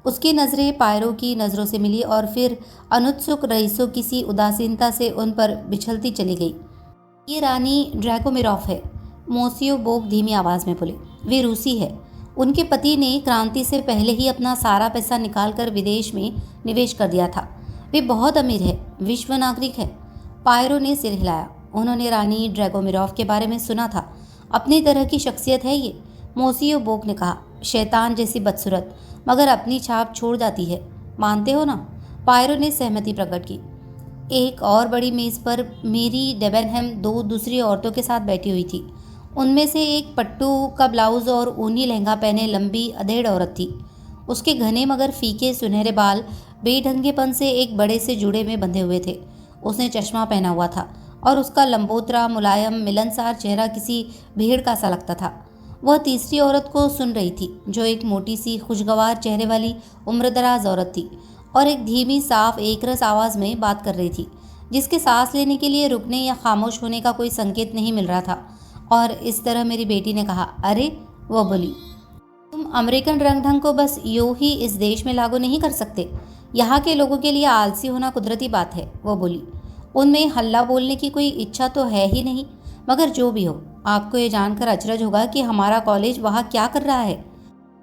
उसकी नज़रें पायरो की नज़रों से मिली और फिर अनुत्सुक रईसों की सी उदासीनता से उन पर बिछलती चली गई। ये रानी ड्रैगोमिरॉफ है, मोसियो बोक धीमी आवाज़ में बोले। वे रूसी है। उनके पति ने क्रांति से पहले ही अपना सारा पैसा निकालकर विदेश में निवेश कर दिया था। वे बहुत अमीर है, विश्व नागरिक है। पायरो ने सिर हिलाया। उन्होंने रानी ड्रैगोमिरॉफ के बारे में सुना था। अपनी तरह की शख्सियत है ये, मोसियो बोक ने कहा। शैतान जैसी बदसूरत, मगर अपनी छाप छोड़ जाती है, मानते हो ना? पायरो ने सहमति प्रकट की। एक और बड़ी मेज़ पर मेरी डेबनहम दो दूसरी औरतों के साथ बैठी हुई थी। उनमें से एक पट्टू का ब्लाउज और ऊनी लहंगा पहने लंबी अधेड़ औरत थी। उसके घने मगर फीके सुनहरे बाल बेढंगेपन से एक बड़े से जूड़े में बंधे हुए थे। उसने चश्मा पहना हुआ था और उसका लंबोतरा मुलायम मिलनसार चेहरा किसी भीड़ का सा लगता था। वह तीसरी औरत को सुन रही थी, जो एक मोटी सी खुशगवार चेहरे वाली उम्रदराज औरत थी और एक धीमी साफ एकरस आवाज़ में बात कर रही थी, जिसके सांस लेने के लिए रुकने या खामोश होने का कोई संकेत नहीं मिल रहा था। और इस तरह मेरी बेटी ने कहा, अरे, वह बोली, तुम अमेरिकन रंग ढंग को बस यूं ही इस देश में लागू नहीं कर सकते। यहाँ के लोगों के लिए आलसी होना कुदरती बात है, वह बोली। उनमें हल्ला बोलने की कोई इच्छा तो है ही नहीं, मगर जो भी हो, आपको ये जानकर अचरज होगा कि हमारा कॉलेज वहाँ क्या कर रहा है।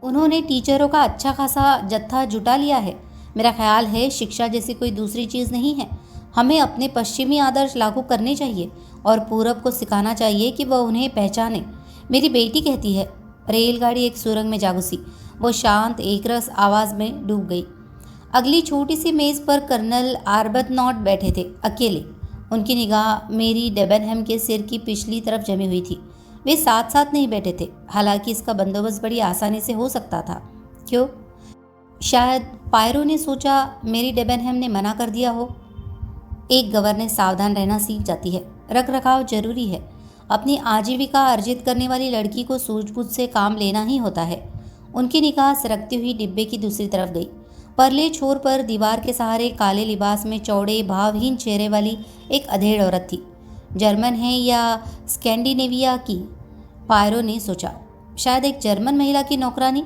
उन्होंने टीचरों का अच्छा खासा जत्था जुटा लिया है। मेरा ख्याल है शिक्षा जैसी कोई दूसरी चीज़ नहीं है। हमें अपने पश्चिमी आदर्श लागू करने चाहिए और पूरब को सिखाना चाहिए कि वह उन्हें पहचाने। मेरी बेटी कहती है। रेलगाड़ी एक सुरंग में जा घुसी। वो शांत एकरस आवाज़ में डूब गई। अगली छोटी सी मेज़ पर कर्नल आर्बतनॉट बैठे थे, अकेले। उनकी निगाह मेरी डेबनहम के सिर की पिछली तरफ जमी हुई थी। वे साथ साथ नहीं बैठे थे, हालांकि इसका बंदोबस्त बड़ी आसानी से हो सकता था। क्यों? शायद पायरो ने सोचा मेरी डेबनहम ने मना कर दिया हो। एक गवर्नेस सावधान रहना सीख जाती है। रख रखाव जरूरी है। अपनी आजीविका अर्जित करने वाली लड़की को सूझबूझ से काम लेना ही होता है। उनकी निगाह सरकती हुई डिब्बे की दूसरी तरफ गई। परले छोर पर दीवार के सहारे काले लिबास में चौड़े भावहीन चेहरे वाली एक अधेड़ औरत थी। जर्मन है या स्कैंडिनेविया की? पायरो ने सोचा। शायद एक जर्मन महिला की नौकरानी।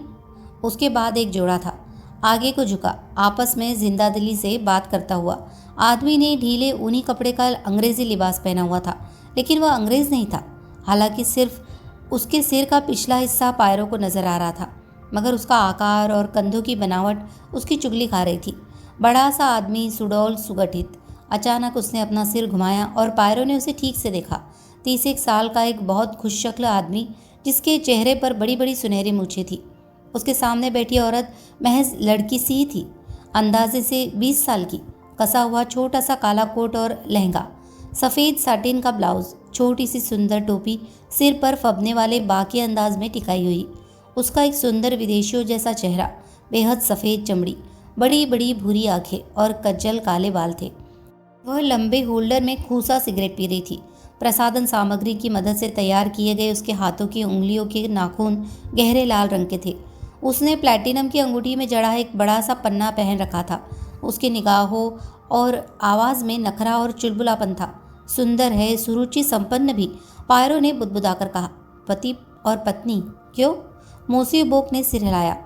उसके बाद एक जोड़ा था, आगे को झुका, आपस में जिंदादिली से बात करता हुआ। आदमी ने ढीले ऊनी कपड़े का अंग्रेजी लिबास पहना हुआ था, लेकिन वह अंग्रेज नहीं था। हालांकि सिर्फ उसके सिर का पिछला हिस्सा पायरो को नजर आ रहा था, मगर उसका आकार और कंधों की बनावट उसकी चुगली खा रही थी। बड़ा सा आदमी, सुडौल सुगठित। अचानक उसने अपना सिर घुमाया और पायरो ने उसे ठीक से देखा। 30 साल का एक बहुत खुशशक्ल आदमी, जिसके चेहरे पर बड़ी बड़ी सुनहरी मूछें थी। उसके सामने बैठी औरत महज लड़की सी ही थी, अंदाजे से 20 साल की। कसा हुआ छोटा सा काला कोट और लहंगा, सफ़ेद साटिन का ब्लाउज, छोटी सी सुंदर टोपी, सिर पर फबने वाले बाकी अंदाज में टिकाई हुई। उसका एक सुंदर विदेशियों जैसा चेहरा, बेहद सफ़ेद चमड़ी, बड़ी बड़ी भूरी आंखें और कज्जल काले बाल थे। वह लंबे होल्डर में खूसा सिगरेट पी रही थी। प्रसाधन सामग्री की मदद से तैयार किए गए उसके हाथों की उंगलियों के नाखून गहरे लाल रंग के थे। उसने प्लैटिनम की अंगूठी में जड़ा एक बड़ा सा पन्ना पहन रखा था। उसकी निगाहों और आवाज़ में नखरा और चुलबुलापन था। सुंदर है, सुरुचि संपन्न भी, पायरो ने बुदबुदाकर कहा। पति और पत्नी? क्यों? मोसियो बोक ने सिर हिलाया।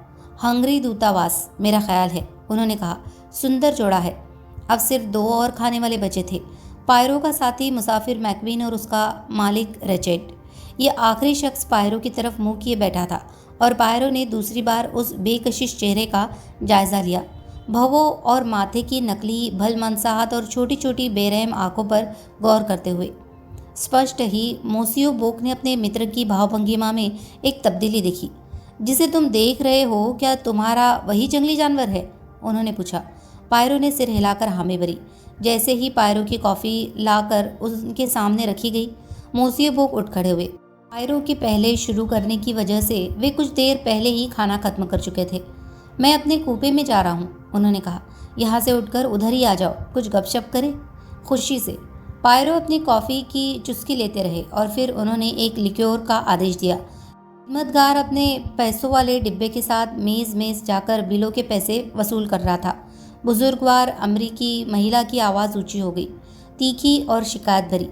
हंगरी दूतावास, मेरा ख्याल है, उन्होंने कहा। सुंदर जोड़ा है। अब सिर्फ 2 और खाने वाले बचे थे, पायरो का साथी मुसाफिर मैक्वीन और उसका मालिक रेचेट। ये आखिरी शख्स पायरो की तरफ मुंह किए बैठा था और पायरो ने दूसरी बार उस बेकशिश चेहरे का जायजा लिया। भवों और माथे की नकली भलमनसाहत और छोटी छोटी बेरहम आंखों पर गौर करते हुए स्पष्ट ही मोसियो बोक ने अपने मित्र की भावभंगिमा में एक तब्दीली देखी। जिसे तुम देख रहे हो, क्या तुम्हारा वही जंगली जानवर है? उन्होंने पूछा। पायरो ने सिर हिलाकर हामी भरी। जैसे ही पायरो की कॉफ़ी लाकर उनके सामने रखी गई, मोसियो बोक उठ खड़े हुए। पायरो के पहले शुरू करने की वजह से वे कुछ देर पहले ही खाना खत्म कर चुके थे। मैं अपने कूपे में जा रहा हूँ, उन्होंने कहा। यहाँ से उठकर उधर ही आ जाओ, कुछ गपशप करें। खुशी से पायरो अपनी कॉफ़ी की चुस्की लेते रहे और फिर उन्होंने एक लिक्योर का आदेश दिया। खिदमतगार अपने पैसों वाले डिब्बे के साथ मेज़ जाकर बिलों के पैसे वसूल कर रहा था। बुजुर्गवार अमरीकी महिला की आवाज़ ऊंची हो गई, तीखी और शिकायत भरी।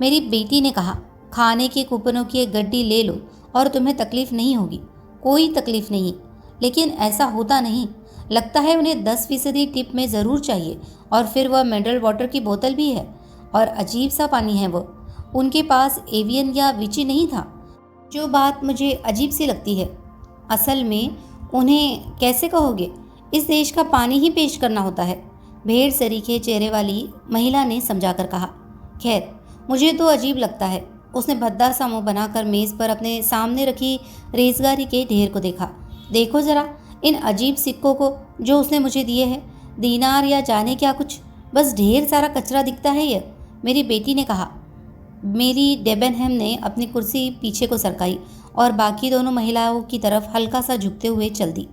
मेरी बेटी ने कहा, खाने के कूपनों की एक गड्डी ले लो और तुम्हें तकलीफ़ नहीं होगी। कोई तकलीफ़ नहीं, लेकिन ऐसा होता नहीं। लगता है उन्हें 10% टिप में ज़रूर चाहिए, और फिर वह मिनरल वाटर की बोतल भी है, और अजीब सा पानी है वो। उनके पास एवियन या विची नहीं था, जो बात मुझे अजीब सी लगती है। असल में उन्हें कैसे कहोगे, इस देश का पानी ही पेश करना होता है, भेड़ सरीखे चेहरे वाली महिला ने समझाकर कहा। खैर, मुझे तो अजीब लगता है। उसने भद्दा सा मुँह बनाकर मेज़ पर अपने सामने रखी रेजगारी के ढेर को देखा। देखो ज़रा इन अजीब सिक्कों को जो उसने मुझे दिए हैं। दीनार या जाने क्या कुछ, बस ढेर सारा कचरा दिखता है ये, मेरी बेटी ने कहा। मेरी डेबनहम ने अपनी कुर्सी पीछे को सरकाई और बाकी दोनों महिलाओं की तरफ हल्का सा झुकते हुए चल दी।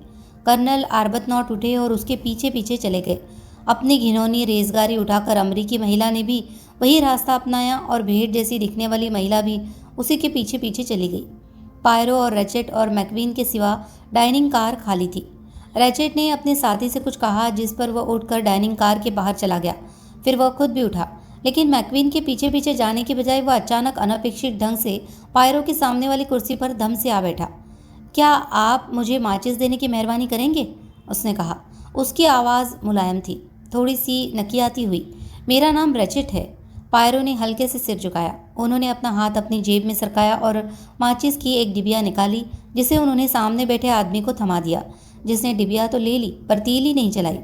कर्नल आर्बतनॉट उठे और उसके पीछे पीछे चले गए। अपनी घिनौनी रेजगारी उठाकर अमरीकी महिला ने भी वही रास्ता अपनाया और भेड़ जैसी दिखने वाली महिला भी उसी के पीछे पीछे चली गई। पायरो और रैचेट और मैक्वीन के सिवा डाइनिंग कार खाली थी। रैचेट ने अपने साथी से कुछ कहा, जिस पर वह उठकर डाइनिंग कार के बाहर चला गया। फिर वह खुद भी उठा, लेकिन मैक्वीन के पीछे पीछे जाने के बजाय वह अचानक अनपेक्षित ढंग से पायरो के सामने वाली कुर्सी पर धम से आ बैठा। क्या आप मुझे माचिस देने की मेहरबानी करेंगे? उसने कहा। उसकी आवाज़ मुलायम थी, थोड़ी सी नकियाती हुई। मेरा नाम रैचेट है। पायरो ने हल्के से सिर झुकाया। उन्होंने अपना हाथ अपनी जेब में सरकाया और माचिस की एक डिबिया निकाली, जिसे उन्होंने सामने बैठे आदमी को थमा दिया, जिसने डिबिया तो ले ली पर तीली नहीं चलाई।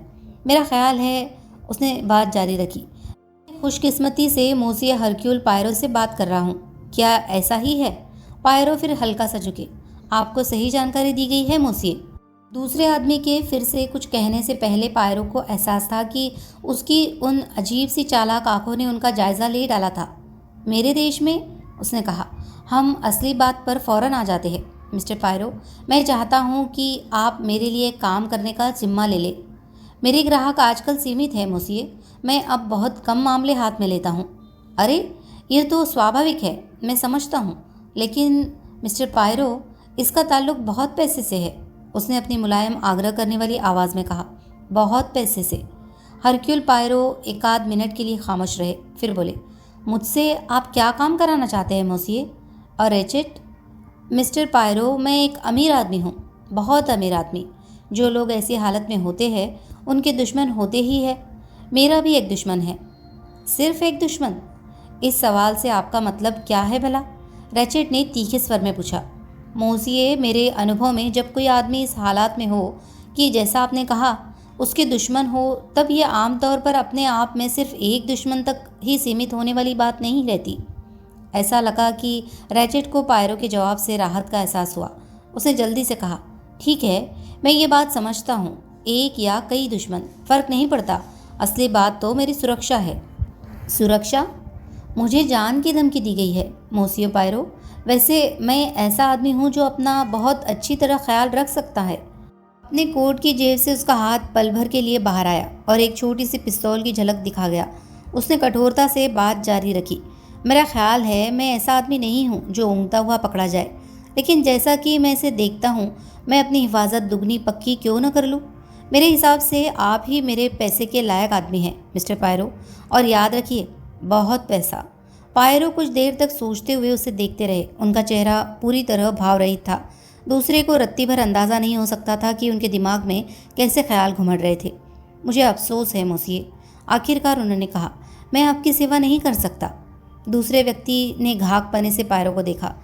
मेरा ख्याल है, उसने बात जारी रखी, खुशकिस्मती से मोसिया हरक्यूल पायरो से बात कर रहा हूँ। क्या ऐसा ही है? पायरो फिर हल्का सा झुके। आपको सही जानकारी दी गई है मोसिए। दूसरे आदमी के फिर से कुछ कहने से पहले पायरो को एहसास था कि उसकी उन अजीब सी चालाक आंखों ने उनका जायजा ले डाला था। मेरे देश में, उसने कहा, हम असली बात पर फौरन आ जाते हैं। मिस्टर पायरो, मैं चाहता हूँ कि आप मेरे लिए काम करने का जिम्मा ले लें। मेरे ग्राहक आजकल सीमित हैं मोसिए, मैं अब बहुत कम मामले हाथ में लेता हूँ। अरे, यह तो स्वाभाविक है, मैं समझता हूँ, लेकिन मिस्टर पायरो, इसका ताल्लुक बहुत पैसे से है, उसने अपनी मुलायम आग्रह करने वाली आवाज़ में कहा। बहुत पैसे से। हरक्यूल पायरो एक आध मिनट के लिए खामोश रहे, फिर बोले, मुझसे आप क्या काम कराना चाहते हैं मोसिए? और रैचेट? मिस्टर पायरो, मैं एक अमीर आदमी हूँ, बहुत अमीर आदमी। जो लोग ऐसी हालत में होते हैं उनके दुश्मन होते ही है। मेरा भी एक दुश्मन है। सिर्फ एक दुश्मन? इस सवाल से आपका मतलब क्या है भला? रैचेट ने तीखे स्वर में पूछा। मोसिए, मेरे अनुभव में जब कोई आदमी इस हालात में हो कि जैसा आपने कहा उसके दुश्मन हो, तब यह आमतौर पर अपने आप में सिर्फ एक दुश्मन तक ही सीमित होने वाली बात नहीं रहती। ऐसा लगा कि रैचेट को पायरो के जवाब से राहत का एहसास हुआ। उसने जल्दी से कहा, ठीक है, मैं ये बात समझता हूँ, एक या कई दुश्मन, फ़र्क नहीं पड़ता। असली बात तो मेरी सुरक्षा है। सुरक्षा? मुझे जान की धमकी दी गई है मोसियो पायरो। वैसे मैं ऐसा आदमी हूँ जो अपना बहुत अच्छी तरह ख्याल रख सकता है। अपने कोट की जेब से उसका हाथ पल भर के लिए बाहर आया और एक छोटी सी पिस्तौल की झलक दिखा गया। उसने कठोरता से बात जारी रखी। मेरा ख्याल है, मैं ऐसा आदमी नहीं हूँ जो ऊँघता हुआ पकड़ा जाए, लेकिन जैसा कि मैं इसे देखता हूँ, मैं अपनी हिफाजत दुगनी पक्की क्यों न कर लूँ। मेरे हिसाब से आप ही मेरे पैसे के लायक आदमी हैं मिस्टर पायरो, और याद रखिए, बहुत पैसा। पायरो कुछ देर तक सोचते हुए उसे देखते रहे। उनका चेहरा पूरी तरह भाव रहित था। दूसरे को रत्ती भर अंदाज़ा नहीं हो सकता था कि उनके दिमाग में कैसे ख्याल घुमड़ रहे थे। मुझे अफसोस है मोसिए, आखिरकार उन्होंने कहा, मैं आपकी सेवा नहीं कर सकता। दूसरे व्यक्ति ने घाघपने से पायरो को देखा।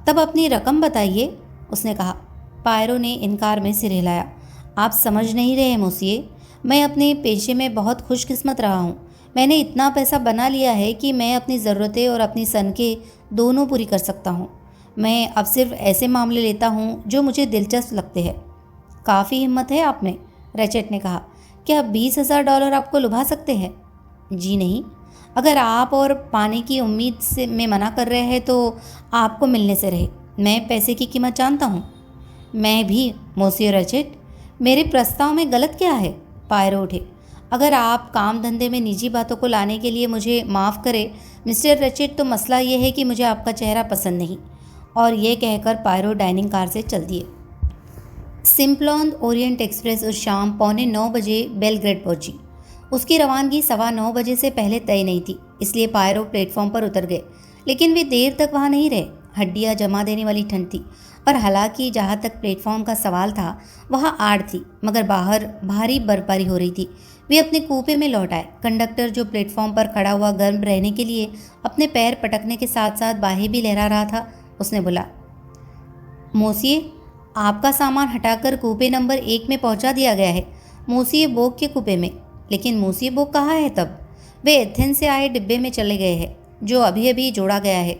तब अपनी रकम बताइए, उसने कहा। पायरो ने इनकार में सिर हिलाया। आप समझ नहीं रहे मोसिए, मैं अपने पेशे में बहुत खुशकिस्मत रहा हूँ। मैंने इतना पैसा बना लिया है कि मैं अपनी ज़रूरतें और अपनी सनकें दोनों पूरी कर सकता हूँ। मैं अब सिर्फ ऐसे मामले लेता हूँ जो मुझे दिलचस्प लगते हैं। काफ़ी हिम्मत है आप में, रैचेट ने कहा। क्या $20,000 आपको लुभा सकते हैं? जी नहीं। अगर आप और पाने की उम्मीद से में मना कर रहे हैं तो आपको मिलने से रहे। मैं पैसे की कीमत जानता हूँ। मैं भी मोसियो रैचेट। मेरे प्रस्ताव में गलत क्या है? पायरो उठे। अगर आप काम धंधे में निजी बातों को लाने के लिए मुझे माफ़ करें मिस्टर रैचेट, तो मसला ये है कि मुझे आपका चेहरा पसंद नहीं। और ये कहकर पायरो डाइनिंग कार से चल दिए। सिम्प्लॉन ओरिएंट एक्सप्रेस उस शाम 8:45 बजे बेलग्रेड पहुंची। उसकी रवानगी 9:15 बजे से पहले तय नहीं थी, इसलिए पायरो प्लेटफॉर्म पर उतर गए। लेकिन वे देर तक वहाँ नहीं रहे। हड्डियाँ जमा देने वाली ठंड थी और हालांकि जहाँ तक प्लेटफॉर्म का सवाल था वहाँ आड़ थी, मगर बाहर भारी बर्फबारी हो रही थी। वे अपने कूपे में लौट आए। कंडक्टर, जो प्लेटफॉर्म पर खड़ा हुआ गर्म रहने के लिए अपने पैर पटकने के साथ साथ बाहें भी लहरा रहा था, उसने बोला, मोसिए, आपका सामान हटाकर कूपे नंबर 1 में पहुंचा दिया गया है, मोसिए बोक के कूपे में। लेकिन मोसिए बोक कहाँ है तब? वे एथेंस से आए डिब्बे में चले गए हैं, जो अभी अभी जोड़ा गया है।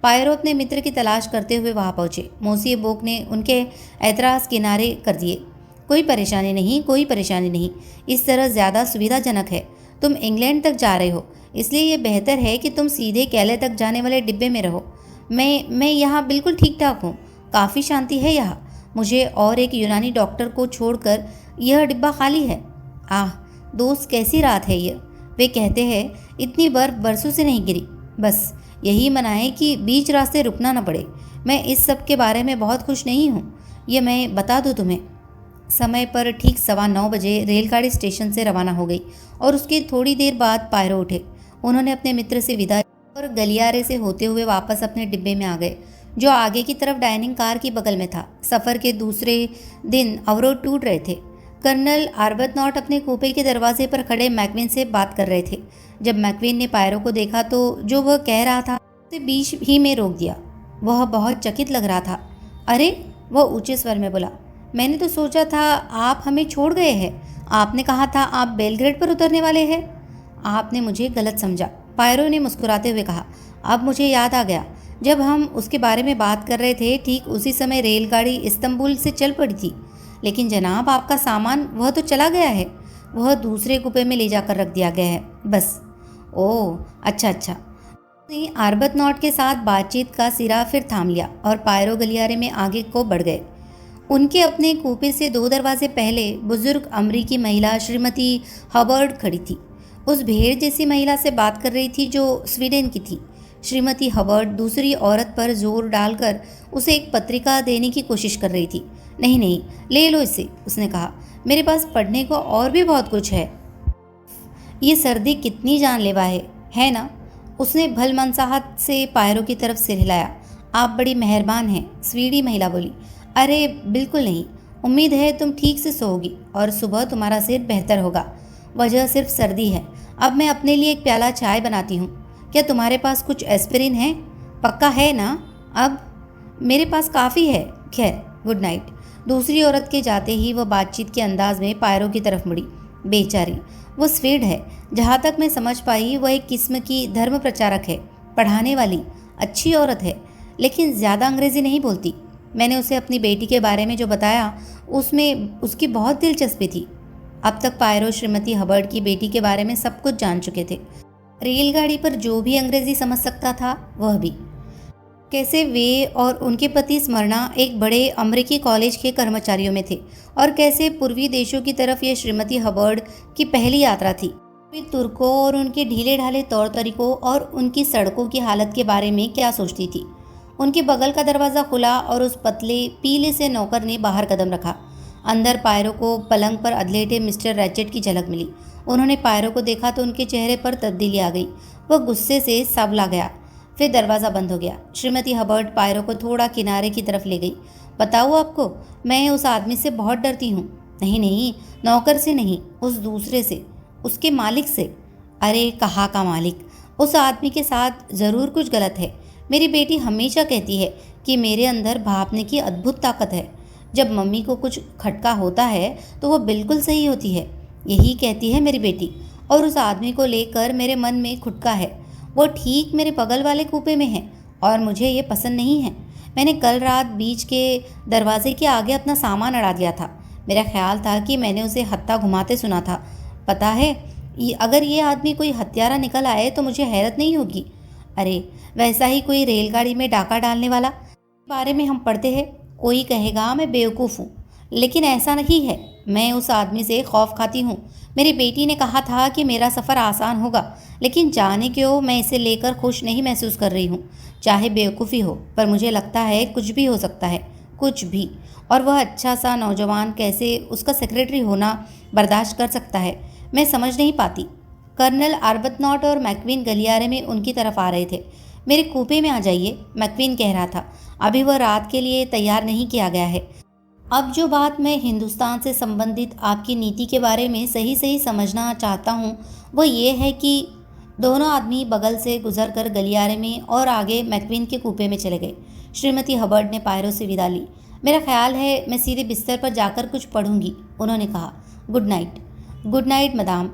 पायरो अपने मित्र की तलाश करते हुए वहां पहुंचे। मोसिए बोक ने उनके ऐतराज़ किनारे कर दिए। कोई परेशानी नहीं, कोई परेशानी नहीं। इस तरह ज़्यादा सुविधाजनक है। तुम इंग्लैंड तक जा रहे हो, इसलिए ये बेहतर है कि तुम सीधे कैले तक जाने वाले डिब्बे में रहो। मैं यहाँ बिल्कुल ठीक ठाक हूँ। काफ़ी शांति है यहाँ। मुझे और एक यूनानी डॉक्टर को छोड़कर यह डिब्बा खाली है। आह दोस्त, कैसी रात है ये। वे कहते हैं इतनी बर्फ बरसों से नहीं गिरी। बस यही मनाएं कि बीच रास्ते रुकना न पड़े। मैं इस सब के बारे में बहुत खुश नहीं हूँ, ये मैं बता दूँ तुम्हें। समय पर ठीक 9:15 बजे रेलगाड़ी स्टेशन से रवाना हो गई और उसके थोड़ी देर बाद पायरो उठे। उन्होंने अपने मित्र से विदा और गलियारे से होते हुए वापस अपने डिब्बे में आ गए, जो आगे की तरफ डाइनिंग कार की बगल में था। सफ़र के दूसरे दिन अवरोध टूट रहे थे। कर्नल आर्बतनॉट अपने कूपे के दरवाजे पर खड़े मैक्विन से बात कर रहे थे। जब मैक्विन ने पायरो को देखा तो जो वह कह रहा था उसे बीच ही में रोक दिया। वह बहुत चकित लग रहा था। अरे, वह ऊंचे स्वर में बोला, मैंने तो सोचा था आप हमें छोड़ गए हैं। आपने कहा था आप बेलग्रेड पर उतरने वाले हैं। आपने मुझे गलत समझा, पायरो ने मुस्कुराते हुए कहा। अब मुझे याद आ गया, जब हम उसके बारे में बात कर रहे थे ठीक उसी समय रेलगाड़ी इस्तांबुल से चल पड़ी थी। लेकिन जनाब, आपका सामान वह तो चला गया है। वह दूसरे कुपे में ले जाकर रख दिया गया है बस। ओह, अच्छा। उसने आर्बतनॉट के साथ बातचीत का सिरा फिर थाम लिया और पायरो गलियारे में आगे को बढ़ गए। उनके अपने कूपे से 2 दरवाजे पहले बुजुर्ग अमरीकी महिला श्रीमती हबर्ड खड़ी थी। उस भेड़ जैसी महिला से बात कर रही थी जो स्वीडन की थी। श्रीमती हबर्ड दूसरी औरत पर जोर डालकर उसे एक पत्रिका देने की कोशिश कर रही थी। नहीं, ले लो इसे, उसने कहा। मेरे पास पढ़ने को और भी बहुत कुछ है। ये सर्दी कितनी जानलेवा है ना? उसने भलमनसाहत से पायरो की तरफ सिर हिलाया। आप बड़ी मेहरबान हैं, स्वीडी महिला बोली। अरे बिल्कुल नहीं, उम्मीद है तुम ठीक से सोओगी और सुबह तुम्हारा सिर बेहतर होगा। वजह सिर्फ सर्दी है। अब मैं अपने लिए एक प्याला चाय बनाती हूँ। क्या तुम्हारे पास कुछ एस्पिरिन है? पक्का है ना? अब मेरे पास काफ़ी है। खैर, गुड नाइट। दूसरी औरत के जाते ही वह बातचीत के अंदाज में पायरो की तरफ मुड़ी। बेचारी, वो स्वीड है। जहाँ तक मैं समझ पाई वह एक किस्म की धर्म प्रचारक है, पढ़ाने वाली, अच्छी औरत है, लेकिन ज़्यादा अंग्रेज़ी नहीं बोलती। मैंने उसे अपनी बेटी के बारे में जो बताया उसमें उसकी बहुत दिलचस्पी थी। अब तक पायरो श्रीमती हबर्ड की बेटी के बारे में सब कुछ जान चुके थे। रेलगाड़ी पर जो भी अंग्रेज़ी समझ सकता था वह भी। कैसे वे और उनके पति स्मरणा एक बड़े अमेरिकी कॉलेज के कर्मचारियों में थे और कैसे पूर्वी देशों की तरफ यह श्रीमती हबर्ड की पहली यात्रा थी। वे तुर्कों और उनके ढीले ढाले तौर तरीकों और उनकी सड़कों की हालत के बारे में क्या सोचती थी। उनके बगल का दरवाज़ा खुला और उस पतले पीले से नौकर ने बाहर कदम रखा। अंदर पायरो को पलंग पर अधलेटे मिस्टर रैचेट की झलक मिली। उन्होंने पायरो को देखा तो उनके चेहरे पर तब्दीली आ गई। वह गुस्से से सबला गया। फिर दरवाज़ा बंद हो गया। श्रीमती हबर्ड पायरो को थोड़ा किनारे की तरफ ले गई। बताऊँ आपको, मैं उस आदमी से बहुत डरती हूँ। नहीं, नौकर से नहीं, उस दूसरे से, उसके मालिक से। अरे कहाँ का मालिक? उस आदमी के साथ ज़रूर कुछ गलत है। मेरी बेटी हमेशा कहती है कि मेरे अंदर भापने की अद्भुत ताकत है। जब मम्मी को कुछ खटका होता है तो वह बिल्कुल सही होती है, यही कहती है मेरी बेटी। और उस आदमी को लेकर मेरे मन में खुटका है। वो ठीक मेरे बगल वाले कूपे में है और मुझे ये पसंद नहीं है। मैंने कल रात बीच के दरवाजे के आगे अपना सामान अड़ा दिया था। मेरा ख्याल था कि मैंने उसे हत्था घुमाते सुना था। पता है, अगर ये आदमी कोई हत्यारा निकल आए तो मुझे हैरत नहीं होगी। अरे वैसा ही कोई रेलगाड़ी में डाका डालने वाला बारे में हम पढ़ते हैं। कोई कहेगा मैं बेवकूफ़ हूँ, लेकिन ऐसा नहीं है। मैं उस आदमी से खौफ खाती हूँ। मेरी बेटी ने कहा था कि मेरा सफ़र आसान होगा, लेकिन जाने क्यों मैं इसे लेकर खुश नहीं महसूस कर रही हूँ। चाहे बेवकूफ़ी हो, पर मुझे लगता है कुछ भी हो सकता है, कुछ भी। और वह अच्छा सा नौजवान कैसे उसका सेक्रेटरी होना बर्दाश्त कर सकता है, मैं समझ नहीं पाती। कर्नल आर्बतनॉट और मैक्विन गलियारे में उनकी तरफ आ रहे थे। मेरे कूपे में आ जाइए, मैक्विन कह रहा था। अभी वह रात के लिए तैयार नहीं किया गया है। अब जो बात मैं हिंदुस्तान से संबंधित आपकी नीति के बारे में सही समझना चाहता हूँ वो ये है कि दोनों आदमी बगल से गुजरकर गलियारे में और आगे मैक्विन के कूपे में चले गए। श्रीमती हबर्ड ने पायरो से विदा ली। मेरा ख्याल है मैं सीधे बिस्तर पर जाकर कुछ पढ़ूंगी, उन्होंने कहा। Good night. Good night madame.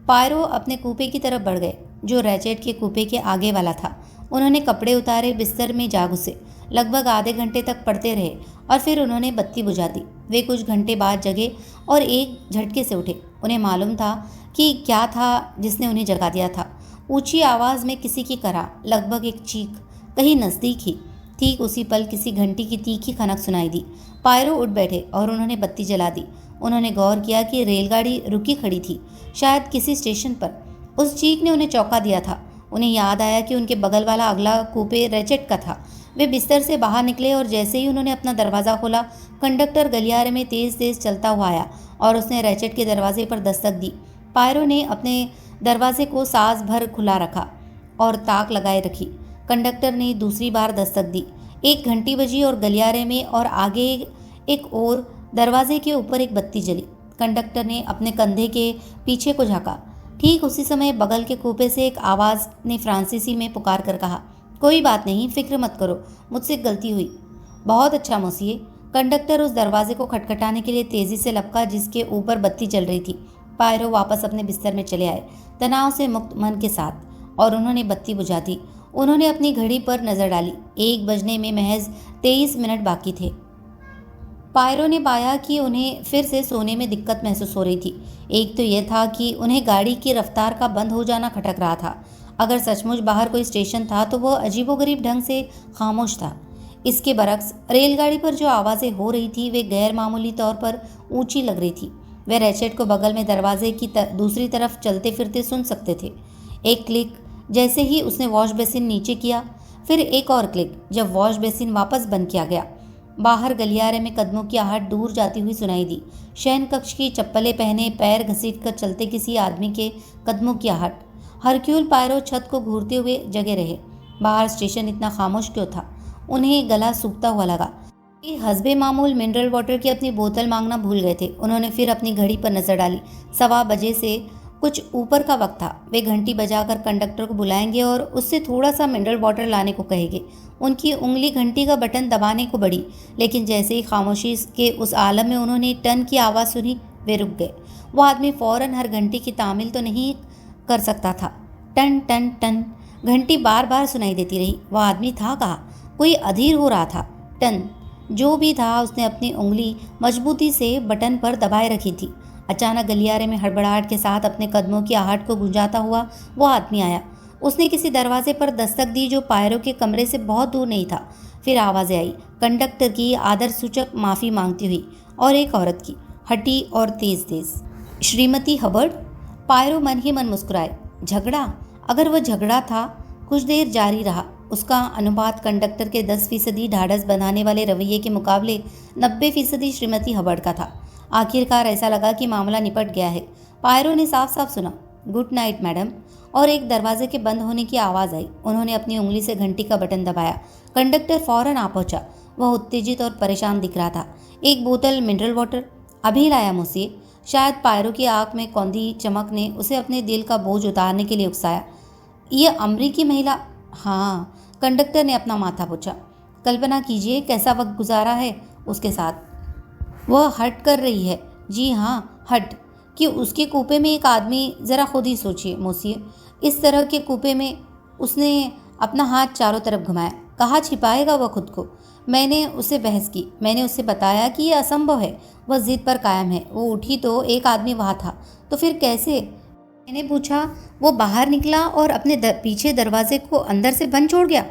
Poirot अपने कूपे की तरफ बढ़ गए, जो रैचेट के कूपे के आगे वाला था। उन्होंने कपड़े उतारे बिस्तर में जा घुसे। लगभग आधे घंटे तक पढ़ते रहे और फिर उन्होंने बत्ती बुझा दी। वे कुछ घंटे बाद जगे और एक झटके से उठे। उन्हें मालूम था कि क्या था जिसने उन्हें जगा दिया था। ऊंची आवाज़ में किसी की कराह, लगभग एक चीख, कहीं नज़दीक ही। ठीक उसी पल किसी घंटी की तीखी खनक सुनाई दी। पायरो उठ बैठे और उन्होंने बत्ती जला दी। उन्होंने गौर किया कि रेलगाड़ी रुकी खड़ी थी, शायद किसी स्टेशन पर। उस चीख ने उन्हें चौंका दिया था। उन्हें याद आया कि उनके बगल वाला अगला कूपे रैचेट का था। वे बिस्तर से बाहर निकले और जैसे ही उन्होंने अपना दरवाज़ा खोला, कंडक्टर गलियारे में तेज़ तेज़ चलता हुआ आया और उसने रैचेट के दरवाजे पर दस्तक दी। पायरो ने अपने दरवाजे को साज भर खुला रखा और ताक लगाए रखी। कंडक्टर ने दूसरी बार दस्तक दी। एक घंटी बजी और गलियारे में और आगे एक और दरवाजे के ऊपर एक बत्ती जली। कंडक्टर ने अपने कंधे के पीछे को झाँका। ठीक उसी समय बगल के कूपे से एक आवाज़ ने फ्रांसीसी में पुकार कर कहा, कोई बात नहीं, फिक्र मत करो, मुझसे गलती हुई। बहुत अच्छा मोसिए। कंडक्टर उस दरवाजे को खटखटाने के लिए तेज़ी से लपका जिसके ऊपर बत्ती जल रही थी। पायरो वापस अपने बिस्तर में चले आए, तनाव से मुक्त मन के साथ, और उन्होंने बत्ती बुझा दी। उन्होंने अपनी घड़ी पर नज़र डाली। 1 बजने में महज 23 मिनट बाकी थे। पायरो ने पाया कि उन्हें फिर से सोने में दिक्कत महसूस हो रही थी। एक तो यह था कि उन्हें गाड़ी की रफ्तार का बंद हो जाना खटक रहा था। अगर सचमुच बाहर कोई स्टेशन था तो वह अजीबोगरीब ढंग से खामोश था। इसके बरक्स रेलगाड़ी पर जो आवाज़ें हो रही थी वे गैर मामूली तौर पर ऊंची लग रही थी। वे रैचेट को बगल में दरवाजे की दूसरी तरफ चलते फिरते सुन सकते थे। एक क्लिक जैसे ही उसने वॉश बेसिन नीचे किया, फिर एक और क्लिक जब वॉश बेसिन वापस बंद किया गया। बाहर गलियारे में कदमों की आहट दूर जाती हुई सुनाई दी। शयन कक्ष की चप्पलें पहने पैर घसीट कर चलते किसी आदमी के कदमों की आहट। हरक्यूल पायरो छत को घूरते हुए जगे रहे। बाहर स्टेशन इतना खामोश क्यों था? उन्हें गला सूखता हुआ लगा। हस्बे मामूल मिनरल वाटर की अपनी बोतल मांगना भूल गए थे। उन्होंने फिर अपनी घड़ी पर नजर डाली। 1:15 बजे से कुछ ऊपर का वक्त था। वे घंटी बजाकर कंडक्टर को बुलाएंगे और उससे थोड़ा सा मिनरल वाटर लाने को कहेंगे। उनकी उंगली घंटी का बटन दबाने को बढ़ी, लेकिन जैसे ही खामोशी के उस आलम में उन्होंने टन की आवाज़ सुनी, वे रुक गए। वो आदमी फौरन हर घंटी की तामील तो नहीं कर सकता था। टन टन टन घंटी बार बार सुनाई देती रही। वह आदमी था कहाँ? कोई अधीर हो रहा था। टन जो भी था, उसने अपनी उंगली मजबूती से बटन पर दबाए रखी थी। अचानक गलियारे में हड़बड़ाहट के साथ अपने कदमों की आहट को गूंजाता हुआ वो आदमी आया। उसने किसी दरवाजे पर दस्तक दी जो पायरो के कमरे से बहुत दूर नहीं था। फिर आवाज़ें आई, कंडक्टर की आदर सूचक माफ़ी मांगती हुई और एक औरत की, हटी और तेज तेज, श्रीमती हबर्ड। पायरो मन ही मन मुस्कुराए। झगड़ा? अगर वह झगड़ा था। कुछ देर जारी रहा। उसका अनुपात कंडक्टर के 10% ढाढ़स बनाने वाले रवैये के मुकाबले 90% श्रीमती हबर्ड का था। आखिरकार ऐसा लगा कि मामला निपट गया है। पायरो ने साफ साफ सुना, गुड नाइट मैडम, और एक दरवाजे के बंद होने की आवाज़ आई। उन्होंने अपनी उंगली से घंटी का बटन दबाया। कंडक्टर फौरन आ पहुंचा। वह उत्तेजित और परेशान दिख रहा था। एक बोतल मिनरल वाटर? अभी लाया मुझसे। शायद पायरो की आंख में कौंधी चमक ने उसे अपने दिल का बोझ उतारने के लिए उकसाया। यह अमरीकी महिला? हाँ, कंडक्टर ने अपना माथा पूछा। कल्पना कीजिए कैसा वक्त गुजारा है उसके साथ। वह हट कर रही है। जी हाँ, हट। कि उसके कूपे में एक आदमी, ज़रा खुद ही सोचिए मोसिए, इस तरह के कूपे में उसने अपना हाथ चारों तरफ घुमाया। कहाँ छिपाएगा वह खुद को? मैंने उससे बहस की। मैंने उससे बताया कि यह असंभव है। वह जिद पर कायम है। वो उठी तो एक आदमी वहाँ था। तो फिर कैसे? मैंने पूछा। वो बाहर निकला और अपने पीछे दरवाजे को अंदर से बंद छोड़ गया।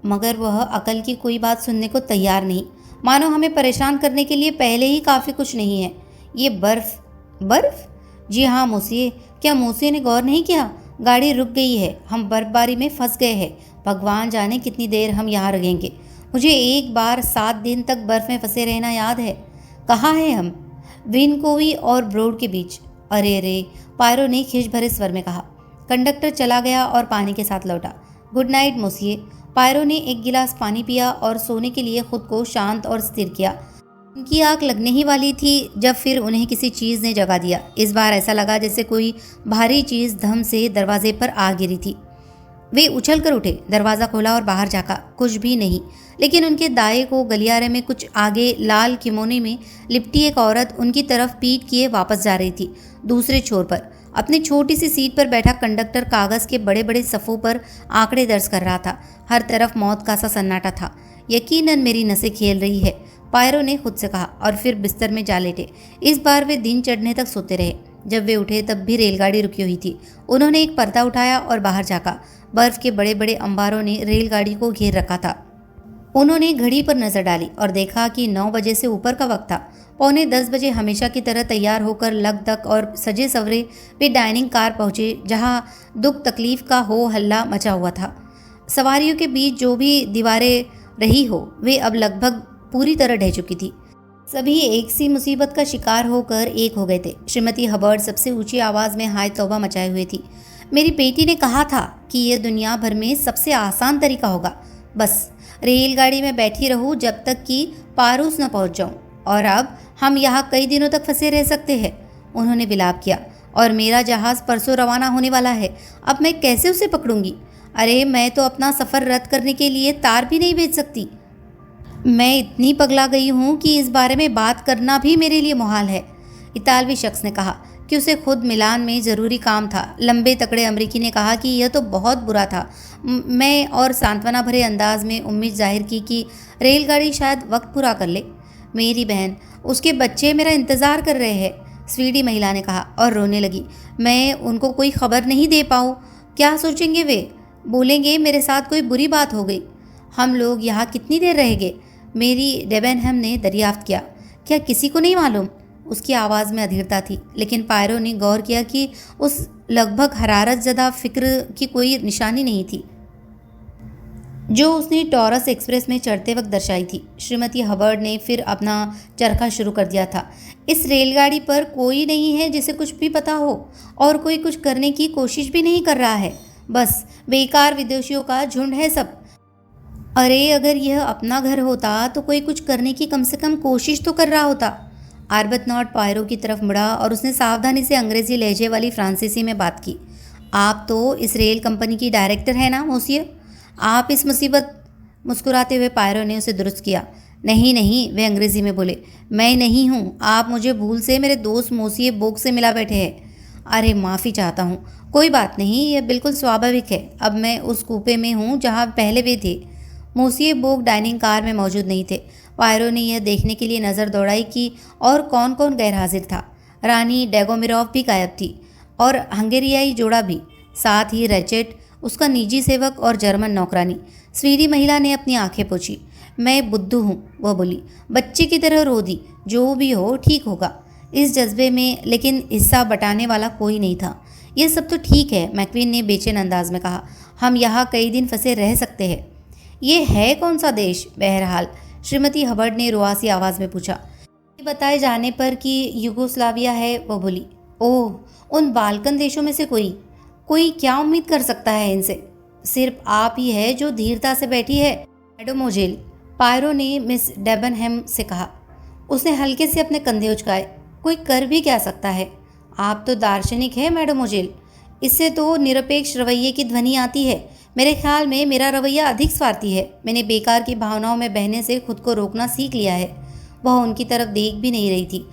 मगर वह अकल की कोई बात सुनने को तैयार नहीं, मानो हमें परेशान करने के लिए पहले ही काफ़ी कुछ नहीं है। ये बर्फ? बर्फ? जी हाँ मोसिए। क्या मोसिए ने गौर नहीं किया? गाड़ी रुक गई है। हम बर्फबारी में फंस गए हैं। भगवान जाने कितनी देर हम यहाँ रहेंगे। मुझे एक बार 7 दिन तक बर्फ में फंसे रहना याद है। कहाँ हैं हम? विनकोवी और ब्रोड के बीच। अरे रे, पायरो ने खिज भरे स्वर में कहा। कंडक्टर चला गया और पानी के साथ लौटा। Good night मोसिए। पायरो ने एक गिलास पानी पिया और सोने के लिए खुद को शांत और स्थिर किया। उनकी आँख लगने ही वाली थी जब फिर उन्हें किसी चीज़ ने जगा दिया। इस बार ऐसा लगा जैसे कोई भारी चीज़ धम से दरवाजे पर आ गिरी थी। वे उछल कर उठे, दरवाज़ा खोला और बाहर झाँका। कुछ भी नहीं, लेकिन उनके दाएं को गलियारे में कुछ आगे लाल किमोने में लिपटी एक औरत उनकी तरफ पीठ किए वापस जा रही थी। दूसरे छोर पर अपनी छोटी सी सीट पर बैठा कंडक्टर कागज़ के बड़े बड़े सफ़ों पर आंकड़े दर्ज कर रहा था। हर तरफ मौत का सा सन्नाटा था। यकीनन मेरी नसें खेल रही है। पायरो ने खुद से कहा और फिर बिस्तर में जा लेटे। इस बार वे दिन चढ़ने तक सोते रहे। जब वे उठे तब भी रेलगाड़ी रुकी हुई थी। उन्होंने एक पर्दा उठाया और बाहर झाँका। बर्फ के बड़े बड़े अंबारों ने रेलगाड़ी को घेर रखा था। उन्होंने घड़ी पर नजर डाली और देखा कि 9 बजे से ऊपर का वक्त था। 9:45 बजे हमेशा की तरह तैयार होकर लगधक और सजे सवरे वे डाइनिंग कार पहुंचे, जहां दुख तकलीफ का हो हल्ला मचा हुआ था। सवारियों के बीच जो भी दीवारें रही हो वे अब लगभग पूरी तरह ढह चुकी थी। सभी एक सी मुसीबत का शिकार होकर एक हो गए थे। श्रीमती हबर्ड सबसे ऊंची आवाज़ में हाय तौबा मचाए हुए थी। मेरी बेटी ने कहा था कि यह दुनिया भर में सबसे आसान तरीका होगा। बस रेलगाड़ी में बैठी रहूं जब तक कि पारूस न पहुंच जाऊं, और अब हम यहाँ कई दिनों तक फंसे रह सकते हैं। उन्होंने विलाप किया। और मेरा जहाज़ परसों रवाना होने वाला है। अब मैं कैसे उसे पकड़ूंगी? अरे मैं तो अपना सफ़र रद्द करने के लिए तार भी नहीं भेज सकती। मैं इतनी पगला गई हूँ कि इस बारे में बात करना भी मेरे लिए मुहाल है। इतालवी शख्स ने कहा कि उसे खुद मिलान में ज़रूरी काम था। लंबे तकड़े अमरीकी ने कहा कि यह तो बहुत बुरा था। मैं और सांत्वना भरे अंदाज में उम्मीद जाहिर की कि रेलगाड़ी शायद वक्त पूरा कर ले। मेरी बहन, उसके बच्चे मेरा इंतज़ार कर रहे हैं, स्वीडी महिला ने कहा और रोने लगी। मैं उनको कोई खबर नहीं दे पाऊँ, क्या सोचेंगे वे? बोलेंगे मेरे साथ कोई बुरी बात हो गई। हम लोग यहाँ कितनी देर रहेंगे? मेरी डेबनहम ने दरियाफ्त किया। क्या किसी को नहीं मालूम? उसकी आवाज़ में अधीरता थी, लेकिन पायरो ने गौर किया कि उस लगभग हरारत ज़दा फिक्र की कोई निशानी नहीं थी जो उसने टॉरस एक्सप्रेस में चढ़ते वक्त दर्शाई थी। श्रीमती हबर्ड ने फिर अपना चरखा शुरू कर दिया था। इस रेलगाड़ी पर कोई नहीं है जिसे कुछ भी पता हो, और कोई कुछ करने की कोशिश भी नहीं कर रहा है। बस बेकार विदेशियों का झुंड है सब। अरे अगर यह अपना घर होता तो कोई कुछ करने की कम से कम कोशिश तो कर रहा होता। आर्बतनॉट पायरो की तरफ मुड़ा और उसने सावधानी से अंग्रेजी लहजे वाली फ्रांसीसी में बात की। आप तो इस रेल कंपनी की डायरेक्टर है ना मोसिए? आप इस मुसीबत। मुस्कुराते हुए पायरो ने उसे दुरुस्त किया। नहीं नहीं, वे अंग्रेजी में बोले, मैं नहीं हूँ। आप मुझे भूल से मेरे दोस्त मोसिए बोक से मिला बैठे हैं। अरे माफ़ी चाहता हूँ। कोई बात नहीं, यह बिल्कुल स्वाभाविक है। अब मैं उस कूपे में हूँ जहाँ पहले वे थे। मोसिए बोक डाइनिंग कार में मौजूद नहीं थे। पायरो ने यह देखने के लिए नज़र दौड़ाई कि और कौन कौन गैर हाजिर था। रानी डेगोमिरोव भी गायब थी, और हंगेरियाई जोड़ा भी, साथ ही रेचेट, उसका निजी सेवक और जर्मन नौकरानी। स्वीडी महिला ने अपनी आंखें पोंछी। मैं बुद्धू हूँ, वह बोली, बच्चे की तरह रो दी। जो भी हो ठीक होगा। इस जज्बे में लेकिन हिस्सा बटाने वाला कोई नहीं था। यह सब तो ठीक है, मैक्वीन ने बेचैन अंदाज में कहा। हम यहाँ कई दिन फंसे रह सकते हैं। ये है कौन सा देश? बहरहाल, श्रीमती हबर्ड ने रुआसी आवाज़ में पूछा। ये बताए जाने पर कि यूगोस्लाविया है, वह बोली। ओह, उन बाल्कन देशों में से कोई क्या उम्मीद कर सकता है इनसे? सिर्फ आप ही है जो धीरता से बैठी है, मैडमोजेल, पायरो ने मिस डेबनहम से कहा। उसने हल्के से अपने कंधे उचकाए। कोई कर भी क्या सकता है? आप तो दार्शनिक है मैडमोजेल। इससे तो निरपेक्ष रवैये की ध्वनि आती है। मेरे ख्याल में मेरा रवैया अधिक स्वार्थी है। मैंने बेकार की भावनाओं में बहने से खुद को रोकना सीख लिया है। वह उनकी तरफ देख भी नहीं रही थी।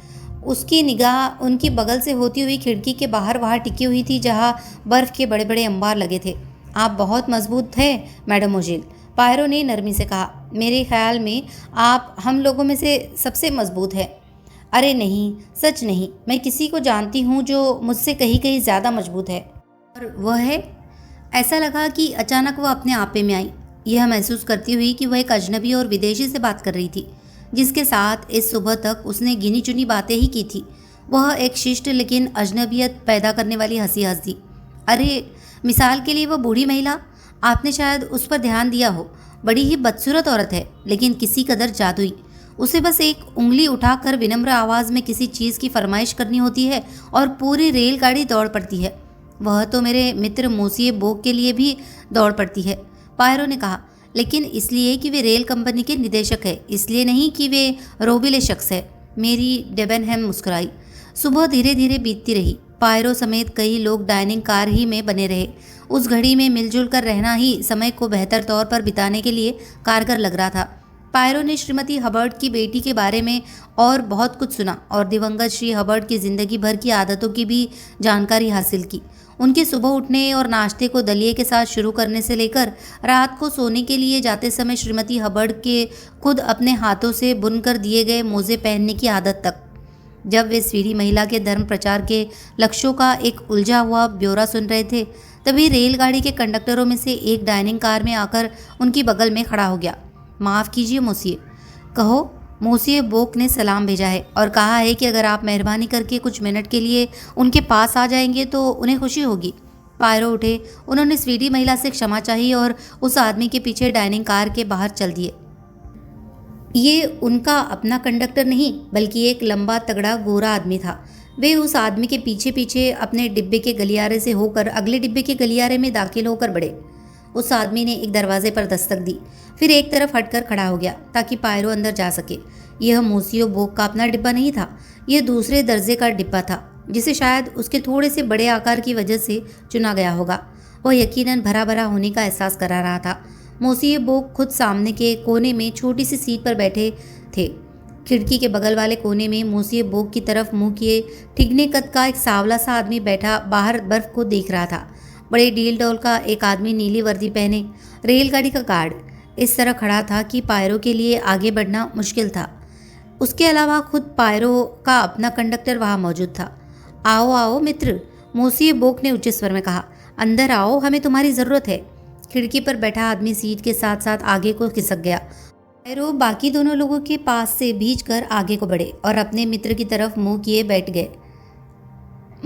उसकी निगाह उनकी बगल से होती हुई खिड़की के बाहर वहाँ टिकी हुई थी जहाँ बर्फ़ के बड़े बड़े अंबार लगे थे। आप बहुत मजबूत हैं मैडमोजेल, पायरो ने नरमी से कहा। मेरे ख्याल में आप हम लोगों में से सबसे मजबूत हैं। अरे नहीं, सच नहीं। मैं किसी को जानती हूँ जो मुझसे कहीं कहीं ज़्यादा मजबूत है। और वह है? ऐसा लगा कि अचानक वह अपने आपे में आई, यह महसूस करती हुई कि वह एक अजनबी और विदेशी से बात कर रही थी, जिसके साथ इस सुबह तक उसने गिनी चुनी बातें ही की थी। वह एक शिष्ट लेकिन अजनबियत पैदा करने वाली हंसी हंस दी। अरे मिसाल के लिए वह बूढ़ी महिला, आपने शायद उस पर ध्यान दिया हो। बड़ी ही बदसूरत औरत है, लेकिन किसी कदर जादुई। उसे बस एक उंगली उठाकर विनम्र आवाज़ में किसी चीज़ की फरमाइश करनी होती है और पूरी रेलगाड़ी दौड़ पड़ती है। वह तो मेरे मित्र मोसिए बोक के लिए भी दौड़ पड़ती है, पायरो ने कहा, लेकिन इसलिए कि वे रेल कंपनी के निदेशक है, इसलिए नहीं कि वे रोबिले शख्स है। मेरी डेबनहम मुस्कुराई। सुबह धीरे धीरे बीतती रही। पायरो समेत कई लोग डाइनिंग कार ही में बने रहे। उस घड़ी में मिलजुल कर रहना ही समय को बेहतर तौर पर बिताने के लिए कारगर लग रहा था। पायरो ने श्रीमती हबर्ड की बेटी के बारे में और बहुत कुछ सुना और दिवंगत श्री हबर्ड की ज़िंदगी भर की आदतों की भी जानकारी हासिल की। उनके सुबह उठने और नाश्ते को दलिए के साथ शुरू करने से लेकर रात को सोने के लिए जाते समय श्रीमती हबर्ड के खुद अपने हाथों से बुनकर दिए गए मोजे पहनने की आदत तक। जब वे स्वीडी महिला के धर्म प्रचार के लक्ष्यों का एक उलझा हुआ ब्यौरा सुन रहे थे, तभी रेलगाड़ी के कंडक्टरों में से एक डाइनिंग कार में आकर उनकी बगल में खड़ा हो गया। माफ़ कीजिए मोसिए, कहो। मोसिए बोक ने सलाम भेजा है और कहा है कि अगर आप मेहरबानी करके कुछ मिनट के लिए उनके पास आ जाएंगे तो उन्हें खुशी होगी। पायरो उठे, उन्होंने स्वीडी महिला से क्षमा चाही और उस आदमी के पीछे डाइनिंग कार के बाहर चल दिए। ये उनका अपना कंडक्टर नहीं बल्कि एक लंबा तगड़ा गोरा आदमी था। वे उस आदमी के पीछे पीछे अपने डिब्बे के गलियारे से होकर अगले डिब्बे के गलियारे में दाखिल होकर बढ़े। उस आदमी ने एक दरवाजे पर दस्तक दी, फिर एक तरफ हटकर खड़ा हो गया ताकि पायरो अंदर जा सके। यह मोसियो बोक का अपना डिब्बा नहीं था, यह दूसरे दर्जे का डिब्बा था जिसे शायद उसके थोड़े से बड़े आकार की वजह से चुना गया होगा। वह यकीनन भरा भरा होने का एहसास करा रहा था। मोसियो बोक खुद सामने के कोने में छोटी सी सीट पर बैठे थे। खिड़की के बगल वाले कोने में मोसियो बोक की तरफ मुंह किए ठिगने कद का एक सांवला सा आदमी बैठा बाहर बर्फ को देख रहा था। बड़े डील डोल का एक आदमी नीली वर्दी पहने, रेलगाड़ी का गार्ड, इस तरह खड़ा था कि पायरो के लिए आगे बढ़ना मुश्किल था। उसके अलावा खुद पायरो का अपना कंडक्टर वहाँ मौजूद था। आओ आओ मित्र, मोसियो बोक ने ऊंचे स्वर में कहा, अंदर आओ, हमें तुम्हारी ज़रूरत है। खिड़की पर बैठा आदमी सीट के साथ साथ आगे को खिसक गया। पायरो बाकी दोनों लोगों के पास से भींचकर आगे को बढ़े और अपने मित्र की तरफ मुंह किए बैठ गए।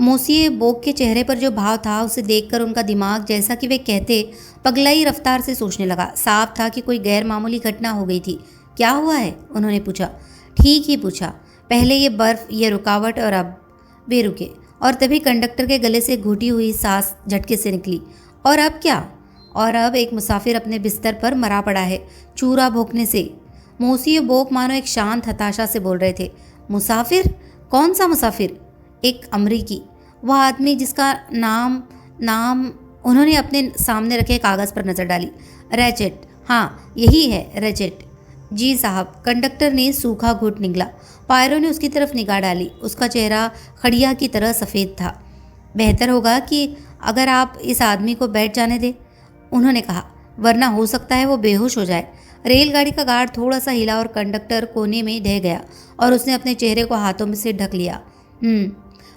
मोसियो बोक के चेहरे पर जो भाव था उसे देखकर उनका दिमाग, जैसा कि वे कहते, पगलाई रफ्तार से सोचने लगा। साफ था कि कोई गैर मामूली घटना हो गई थी। क्या हुआ है? उन्होंने पूछा। ठीक ही पूछा, पहले ये बर्फ, ये रुकावट और अब। वे रुके और तभी कंडक्टर के गले से घुटी हुई सांस झटके से निकली। और अब क्या? और अब एक मुसाफिर अपने बिस्तर पर मरा पड़ा है चूरा भोंकने से। मोसियो बोक मानो एक शांत हताशा से बोल रहे थे। मुसाफिर? कौन सा मुसाफिर? एक अमरीकी, वह आदमी जिसका नाम उन्होंने अपने सामने रखे कागज़ पर नज़र डाली। रैचेट, हाँ यही है रैचेट। जी साहब, कंडक्टर ने सूखा घूंट निगला। पायरो ने उसकी तरफ निगाह डाली। उसका चेहरा खड़िया की तरह सफ़ेद था। बेहतर होगा कि अगर आप इस आदमी को बैठ जाने दें, उन्होंने कहा, वरना हो सकता है वो बेहोश हो जाए। रेलगाड़ी का गार्ड थोड़ा सा हिला और कंडक्टर कोने में ढह गया और उसने अपने चेहरे को हाथों में से ढक लिया।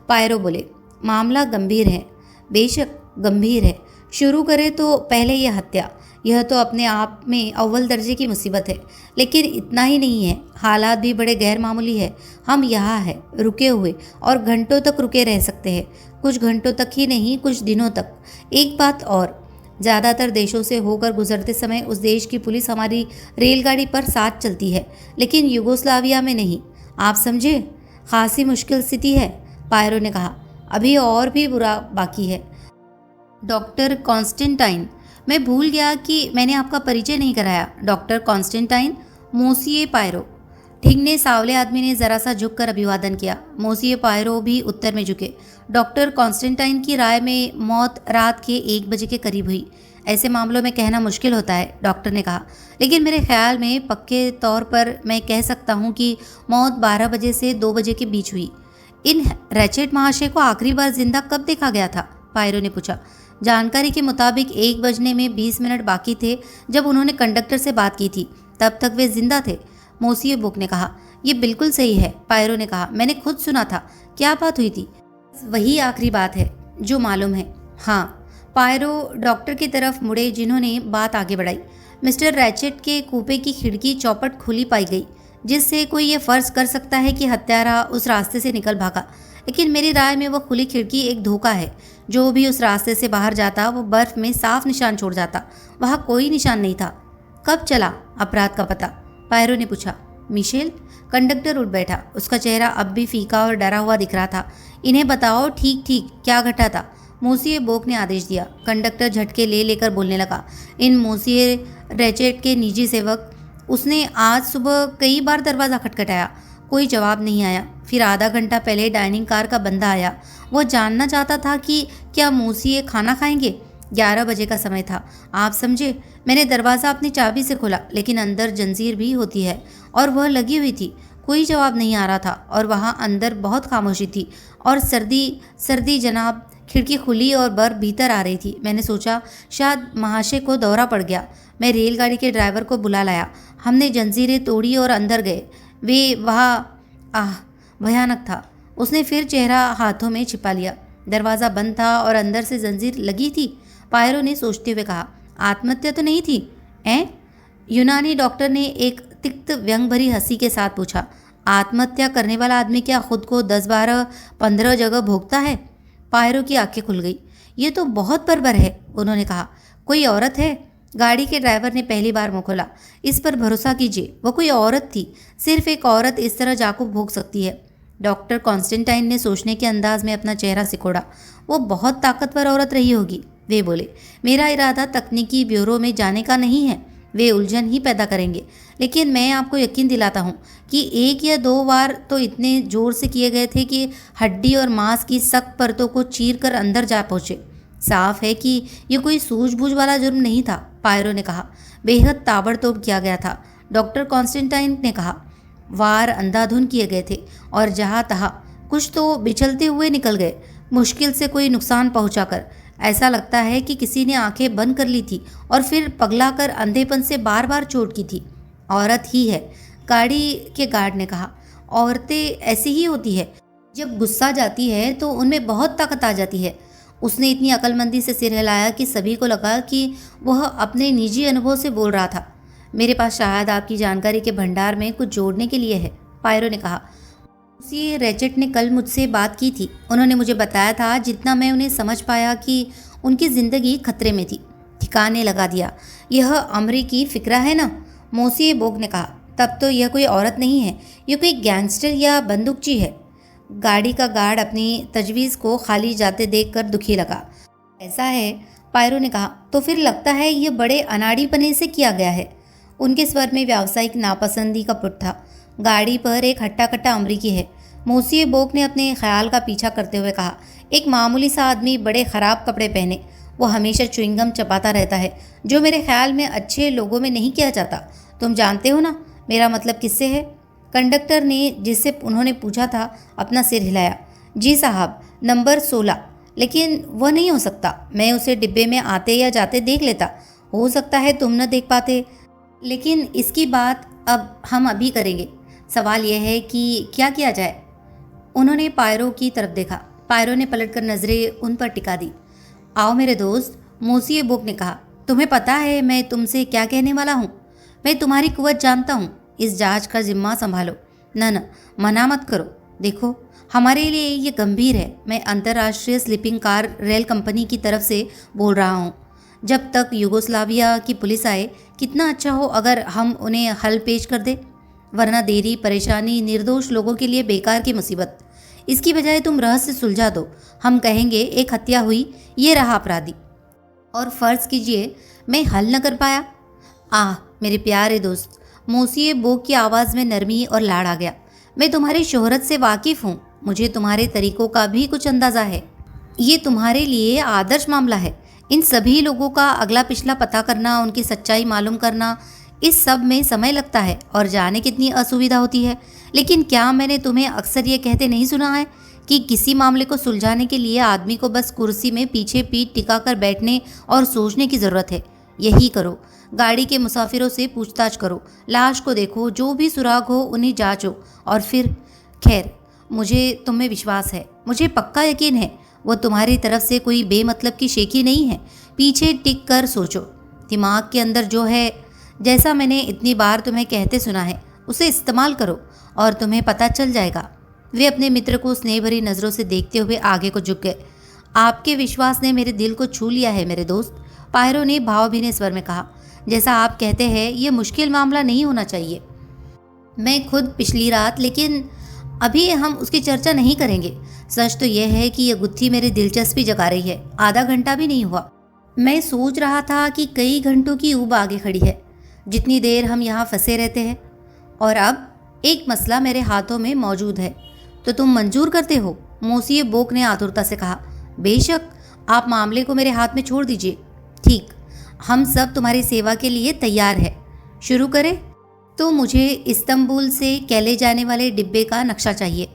पायरो बोले, मामला गंभीर है। बेशक गंभीर है। शुरू करें तो पहले यह हत्या, यह तो अपने आप में अव्वल दर्जे की मुसीबत है। लेकिन इतना ही नहीं है, हालात भी बड़े गैर मामूली है। हम यहाँ हैं, रुके हुए, और घंटों तक रुके रह सकते हैं। कुछ घंटों तक ही नहीं, कुछ दिनों तक। एक बात और, ज़्यादातर देशों से होकर गुजरते समय उस देश की पुलिस हमारी रेलगाड़ी पर साथ चलती है, लेकिन यूगोस्लाविया में नहीं। आप समझे? खासी मुश्किल स्थिति है, पायरो ने कहा। अभी और भी बुरा बाकी है। डॉक्टर कॉन्स्टेंटाइन, मैं भूल गया कि मैंने आपका परिचय नहीं कराया। Doctor Constantine, monsieur Poirot. ठिगने सांवले आदमी ने ज़रा सा झुककर अभिवादन किया। मोसिए पायरो भी उत्तर में झुके। डॉक्टर कॉन्स्टेंटाइन की राय में मौत रात के 1 बजे के करीब हुई। ऐसे मामलों में कहना मुश्किल होता है, डॉक्टर ने कहा, लेकिन मेरे ख्याल में पक्के तौर पर मैं कह सकता हूँ कि मौत 12 बजे से 2 बजे के बीच हुई। इन रैचेट महाशय को आखिरी बार जिंदा कब देखा गया था? पायरो ने पूछा। जानकारी के मुताबिक 1 बजने में 20 मिनट बाकी थे जब उन्होंने कंडक्टर से बात की थी। तब तक वे जिंदा थे, मोसियो बोक ने कहा। यह बिल्कुल सही है, पायरो ने कहा। मैंने खुद सुना था। क्या बात हुई थी? वही आखिरी बात है जो मालूम है। हाँ, पायरो डॉक्टर की तरफ मुड़े जिन्होंने बात आगे बढ़ाई। मिस्टर रैचेट के कूपे की खिड़की चौपट खुली पाई गई, जिससे कोई ये फ़र्ज़ कर सकता है कि हत्यारा उस रास्ते से निकल भागा। लेकिन मेरी राय में वह खुली खिड़की एक धोखा है। जो भी उस रास्ते से बाहर जाता वो बर्फ़ में साफ निशान छोड़ जाता। वहाँ कोई निशान नहीं था। कब चला अपराध का पता? पायरो ने पूछा। मिशेल? कंडक्टर उठ बैठा। उसका चेहरा अब भी फीका और डरा हुआ दिख रहा था। इन्हें बताओ ठीक ठीक क्या घटा था, मोसियो बोक ने आदेश दिया। कंडक्टर झटके ले लेकर बोलने लगा। इन मोसियो रैचेट के निजी सेवक, उसने आज सुबह कई बार दरवाज़ा खटखटाया, कोई जवाब नहीं आया। फिर आधा घंटा पहले डाइनिंग कार का बंदा आया। वह जानना चाहता था कि क्या मोसियो खाना खाएंगे। 11 बजे का समय था, आप समझे। मैंने दरवाज़ा अपनी चाबी से खोला, लेकिन अंदर जंजीर भी होती है और वह लगी हुई थी। कोई जवाब नहीं आ रहा था और वहाँ अंदर बहुत खामोशी थी और सर्दी जनाब। खिड़की खुली और बर्फ भीतर आ रही थी। मैंने सोचा शायद महाशय को दौरा पड़ गया। मैं रेलगाड़ी के ड्राइवर को बुला लाया। हमने जंजीरें तोड़ी और अंदर गए। वे वहाँ भयानक था। उसने फिर चेहरा हाथों में छिपा लिया। दरवाज़ा बंद था और अंदर से जंजीर लगी थी। पायरो ने सोचते हुए कहा, आत्महत्या तो नहीं थी? ऐं? यूनानी डॉक्टर ने एक तिक्त व्यंग भरी हंसी के साथ पूछा। आत्महत्या करने वाला आदमी क्या खुद को 10, 12, 15 जगह भोगता है? पायरो की आंखें खुल गई। ये तो बहुत बर्बर है, उन्होंने कहा। कोई औरत है? गाड़ी के ड्राइवर ने पहली बार मुंह खोला। इस पर भरोसा कीजिए, वो कोई औरत थी। सिर्फ एक औरत इस तरह चाकू भोग सकती है। डॉक्टर कॉन्स्टेंटाइन ने सोचने के अंदाज में अपना चेहरा सिकोड़ा। वो बहुत ताकतवर औरत रही होगी, वे बोले। मेरा इरादा तकनीकी ब्यूरो में जाने का नहीं है, वे उलझन ही पैदा करेंगे। लेकिन मैं आपको यकीन दिलाता हूँ कि 1 या 2 वार तो इतने जोर से किए गए थे कि हड्डी और मांस की सख्त परतों को चीर कर अंदर जा पहुँचे। साफ है कि ये कोई सूझबूझ वाला जुर्म नहीं था, पायरो ने कहा। बेहद ताबड़तोड़ किया गया था, डॉक्टर कॉन्स्टेंटाइन ने कहा। वार अंधाधुन किए गए थे और जहाँ तहाँ कुछ तो बिछलते हुए निकल गए, मुश्किल से कोई नुकसान पहुँचाकर। ऐसा लगता है कि किसी ने आंखें बंद कर ली थी और फिर पगलाकर अंधेपन से बार बार चोट की थी। औरत ही है, गाड़ी के गार्ड ने कहा। औरतें ऐसी ही होती है, जब गुस्सा जाती है तो उनमें बहुत ताकत आ जाती है। उसने इतनी अक्लमंदी से सिर हिलाया कि सभी को लगा कि वह अपने निजी अनुभव से बोल रहा था। मेरे पास शायद आपकी जानकारी के भंडार में कुछ जोड़ने के लिए है, पायरो ने कहा। उसी रेचेट ने कल मुझसे बात की थी। उन्होंने मुझे बताया था, जितना मैं उन्हें समझ पाया, कि उनकी ज़िंदगी खतरे में थी। ठिकाने लगा दिया। यह अमरीकी फिक्रा है ना, मोसिए बोग ने कहा। तब तो यह कोई औरत नहीं है, यह कोई गैंगस्टर या बंदूकची है। गाड़ी का गार्ड अपनी तजवीज़ को खाली जाते देखकर दुखी लगा। ऐसा है, पायरो ने कहा। तो फिर लगता है यह बड़े अनाड़ीपने से किया गया है। उनके स्वर में व्यावसायिक नापसंदी का पुट था। गाड़ी पर एक हट्टा कट्टा अमरीकी है, मोसिए बोक ने अपने ख्याल का पीछा करते हुए कहा। एक मामूली सा आदमी, बड़े ख़राब कपड़े पहने। वो हमेशा च्युइंगम चबाता रहता है, जो मेरे ख्याल में अच्छे लोगों में नहीं किया जाता। तुम जानते हो ना मेरा मतलब किससे है? कंडक्टर ने, जिससे उन्होंने पूछा था, अपना सिर हिलाया। जी साहब, नंबर 16। लेकिन वह नहीं हो सकता। मैं उसे डिब्बे में आते या जाते देख लेता। हो सकता है तुम न देख पाते, लेकिन इसकी बात अब हम अभी करेंगे। सवाल यह है कि क्या किया जाए। उन्होंने पायरो की तरफ देखा। पायरो ने पलटकर नज़रें उन पर टिका दी। आओ मेरे दोस्त, मोसिए बोक ने कहा। तुम्हें पता है मैं तुमसे क्या कहने वाला हूँ? मैं तुम्हारी कुव्वत जानता हूँ। इस जहाज का जिम्मा संभालो। न, मना मत करो। देखो, हमारे लिए ये गंभीर है। मैं अंतर्राष्ट्रीय स्लीपिंग कार रेल कंपनी की तरफ से बोल रहा हूँ। जब तक युगोस्लाविया की पुलिस आए, कितना अच्छा हो अगर हम उन्हें हल पेश कर दे, वरना देरी, परेशानी, निर्दोष लोगों के लिए बेकार की मुसीबत। इसकी बजाय तुम रहस्य सुलझा दो। हम कहेंगे एक हत्या हुई, ये रहा अपराधी, और फ़र्ज़ कीजिए मैं हल न कर पाया। मेरे प्यारे दोस्त, मोसिए बोक की आवाज़ में नरमी और लाड़ आ गया। मैं तुम्हारी शोहरत से वाकिफ़ हूँ। मुझे तुम्हारे तरीक़ों का भी कुछ अंदाज़ा है। ये तुम्हारे लिए आदर्श मामला है। इन सभी लोगों का अगला पिछला पता करना, उनकी सच्चाई मालूम करना, इस सब में समय लगता है और जाने कितनी असुविधा होती है। लेकिन क्या मैंने तुम्हें अक्सर ये कहते नहीं सुना है कि किसी मामले को सुलझाने के लिए आदमी को बस कुर्सी में पीछे पीठ टिकाकर बैठने और सोचने की ज़रूरत है। यही करो। गाड़ी के मुसाफिरों से पूछताछ करो, लाश को देखो, जो भी सुराग हो उन्हें जांचो, और फिर खैर, मुझे तुम में विश्वास है। मुझे पक्का यकीन है वो तुम्हारी तरफ से कोई बेमतलब की शेखी नहीं है। पीछे टिक कर सोचो। दिमाग के अंदर जो है, जैसा मैंने इतनी बार तुम्हें कहते सुना है, उसे इस्तेमाल करो और तुम्हें पता चल जाएगा। वे अपने मित्र को स्नेह भरी नज़रों से देखते हुए आगे को झुक गए। आपके विश्वास ने मेरे दिल को छू लिया है मेरे दोस्त, पायरो ने भावभीने स्वर में कहा। जैसा आप कहते हैं, यह मुश्किल मामला नहीं होना चाहिए। मैं खुद पिछली रात, लेकिन अभी हम उसकी चर्चा नहीं करेंगे। सच तो यह है कि यह गुत्थी मेरी दिलचस्पी जगा रही है। आधा घंटा भी नहीं हुआ, मैं सोच रहा था कि कई घंटों की ऊब आगे खड़ी है, जितनी देर हम यहाँ फंसे रहते हैं। और अब एक मसला मेरे हाथों में मौजूद है, तो तुम मंजूर करते हो? मोसिए बोक ने आतुरता से कहा। बेशक, आप मामले को मेरे हाथ में छोड़ दीजिए। ठीक, हम सब तुम्हारी सेवा के लिए तैयार है। शुरू करें? तो मुझे इस्तंबुल से कैले जाने वाले डिब्बे का नक्शा चाहिए।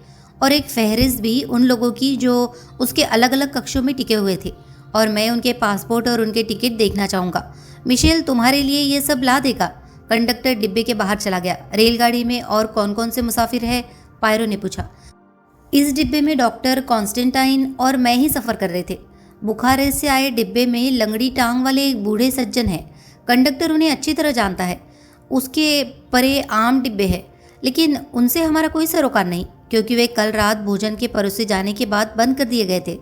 और एक फहरिस्त भी उन लोगों की जो उसके अलग अलग कक्षों में टिके हुए थे, और मैं उनके पासपोर्ट और उनके टिकट देखना चाहूँगा। मिशेल तुम्हारे लिए ये सब ला देगा। कंडक्टर डिब्बे के बाहर चला गया। रेलगाड़ी में और कौन कौन से मुसाफिर है? पायरो ने पूछा। इस डिब्बे में डॉक्टर कॉन्स्टेंटाइन और मैं ही सफ़र कर रहे थे। बुखारेस्ट से आए डिब्बे में लंगड़ी टांग वाले एक बूढ़े सज्जन हैं। कंडक्टर उन्हें अच्छी तरह जानता है। उसके परे आम डिब्बे हैं, लेकिन उनसे हमारा कोई सरोकार नहीं, क्योंकि वे कल रात भोजन के परोसे जाने के बाद बंद कर दिए गए थे।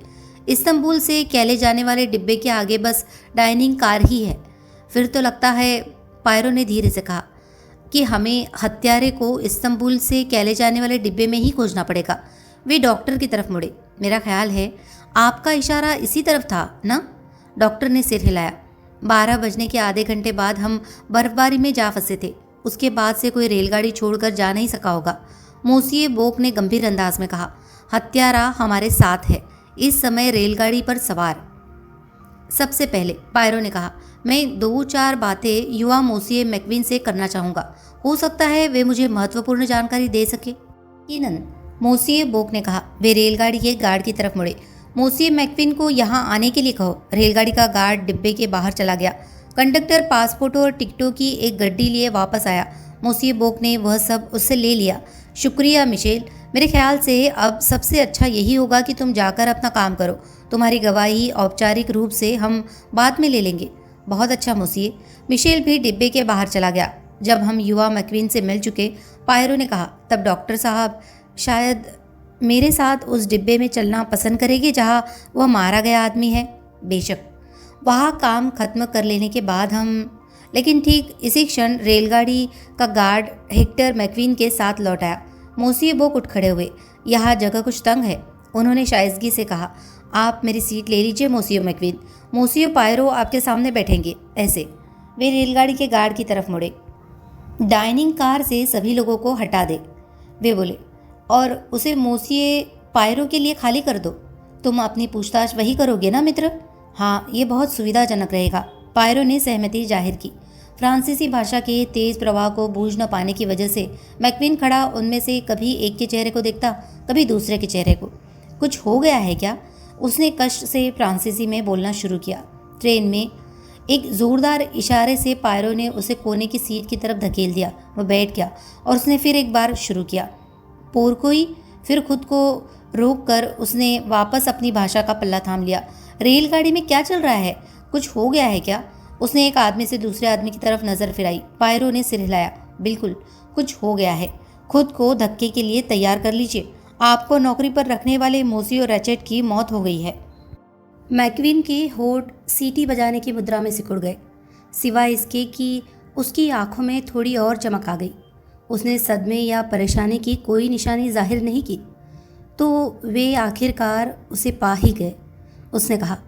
इस्तंबुल से कैले जाने वाले डिब्बे के आगे बस डाइनिंग कार ही है। फिर तो लगता है, पायरो ने धीरे से कहा, कि हमें हत्यारे को इस्तंबुल से कैले जाने वाले डिब्बे में ही खोजना पड़ेगा। वे डॉक्टर की तरफ मुड़े। मेरा ख्याल है आपका इशारा इसी तरफ था ना? डॉक्टर ने सिर हिलाया। 12 बजने के आधे घंटे बाद हम बर्फबारी में जा फंसे थे। उसके बाद से कोई रेलगाड़ी छोड़कर जा नहीं सका होगा। मोसिए बोक ने गंभीर अंदाज में कहा। हत्यारा हमारे साथ है, इस समय रेलगाड़ी पर सवार। सबसे पहले, पायरो ने कहा, मैं 2-4 बातें युवा मोसिए मैक्विन से करना चाहूँगा। हो सकता है वे मुझे महत्वपूर्ण जानकारी दे सके। यकीनन, मोसिए बोक ने कहा। वे रेलगाड़ी के गार्ड की तरफ मुड़े। मोसिए मैक्विन को यहाँ आने के लिए कहो। रेलगाड़ी का गार्ड डिब्बे के बाहर चला गया। कंडक्टर पासपोर्ट और टिकटों की एक गड्डी लिए वापस आया। मोसिए बोक ने वह सब उससे ले लिया। शुक्रिया मिशेल, मेरे ख्याल से अब सबसे अच्छा यही होगा कि तुम जाकर अपना काम करो। तुम्हारी गवाही औपचारिक रूप से हम बाद में ले लेंगे। बहुत अच्छा मोसिए। मिशेल भी डिब्बे के बाहर चला गया। जब हम युवा मैक्विन से मिल चुके, पायरो ने कहा, तब डॉक्टर साहब शायद मेरे साथ उस डिब्बे में चलना पसंद करेंगे जहाँ वह मारा गया आदमी है। बेशक। वहाँ काम खत्म कर लेने के बाद हम। लेकिन ठीक इसी क्षण रेलगाड़ी का गार्ड हेक्टर मैक्विन के साथ लौट आया। मोसिए बोक उठ खड़े हुए। यहाँ जगह कुछ तंग है, उन्होंने शाइजगी से कहा। आप मेरी सीट ले लीजिए मोसिए मैक्विन। मोसिए पायरो आपके सामने बैठेंगे। ऐसे वे रेलगाड़ी के गार्ड की तरफ मुड़े। डाइनिंग कार से सभी लोगों को हटा दे, वे बोले, और उसे मोसिए पायरो के लिए खाली कर दो। तुम अपनी पूछताछ वही करोगे ना मित्र? हाँ, ये बहुत सुविधाजनक रहेगा। पायरो ने सहमति जाहिर की। फ्रांसीसी भाषा के तेज प्रवाह को बूझ न पाने की वजह से मैक्विन खड़ा उनमें से कभी एक के चेहरे को देखता, कभी दूसरे के चेहरे को। कुछ हो गया है क्या? उसने कष्ट से फ्रांसीसी में बोलना शुरू किया। ट्रेन में एक जोरदार इशारे से पायरो ने उसे कोने की सीट की तरफ धकेल दिया। वह बैठ गया और उसने फिर एक बार शुरू किया। पोरकोई। फिर खुद को रोक कर उसने वापस अपनी भाषा का पल्ला थाम लिया। रेलगाड़ी में क्या चल रहा है? कुछ हो गया है क्या? उसने एक आदमी से दूसरे आदमी की तरफ नजर फिराई। पायरो ने सिर हिलाया। बिल्कुल, कुछ हो गया है। खुद को धक्के के लिए तैयार कर लीजिए। आपको नौकरी पर रखने वाले मोसियो रैचेट की मौत हो गई है। मैक्विन के होठ सीटी बजाने की मुद्रा में सिकुड़ गए, सिवाय इसके कि उसकी आंखों में थोड़ी और चमक आ गई। उसने सदमे या परेशानी की कोई निशानी जाहिर नहीं की। तो वे आखिरकार उसे पा ही गए। उसने कहा,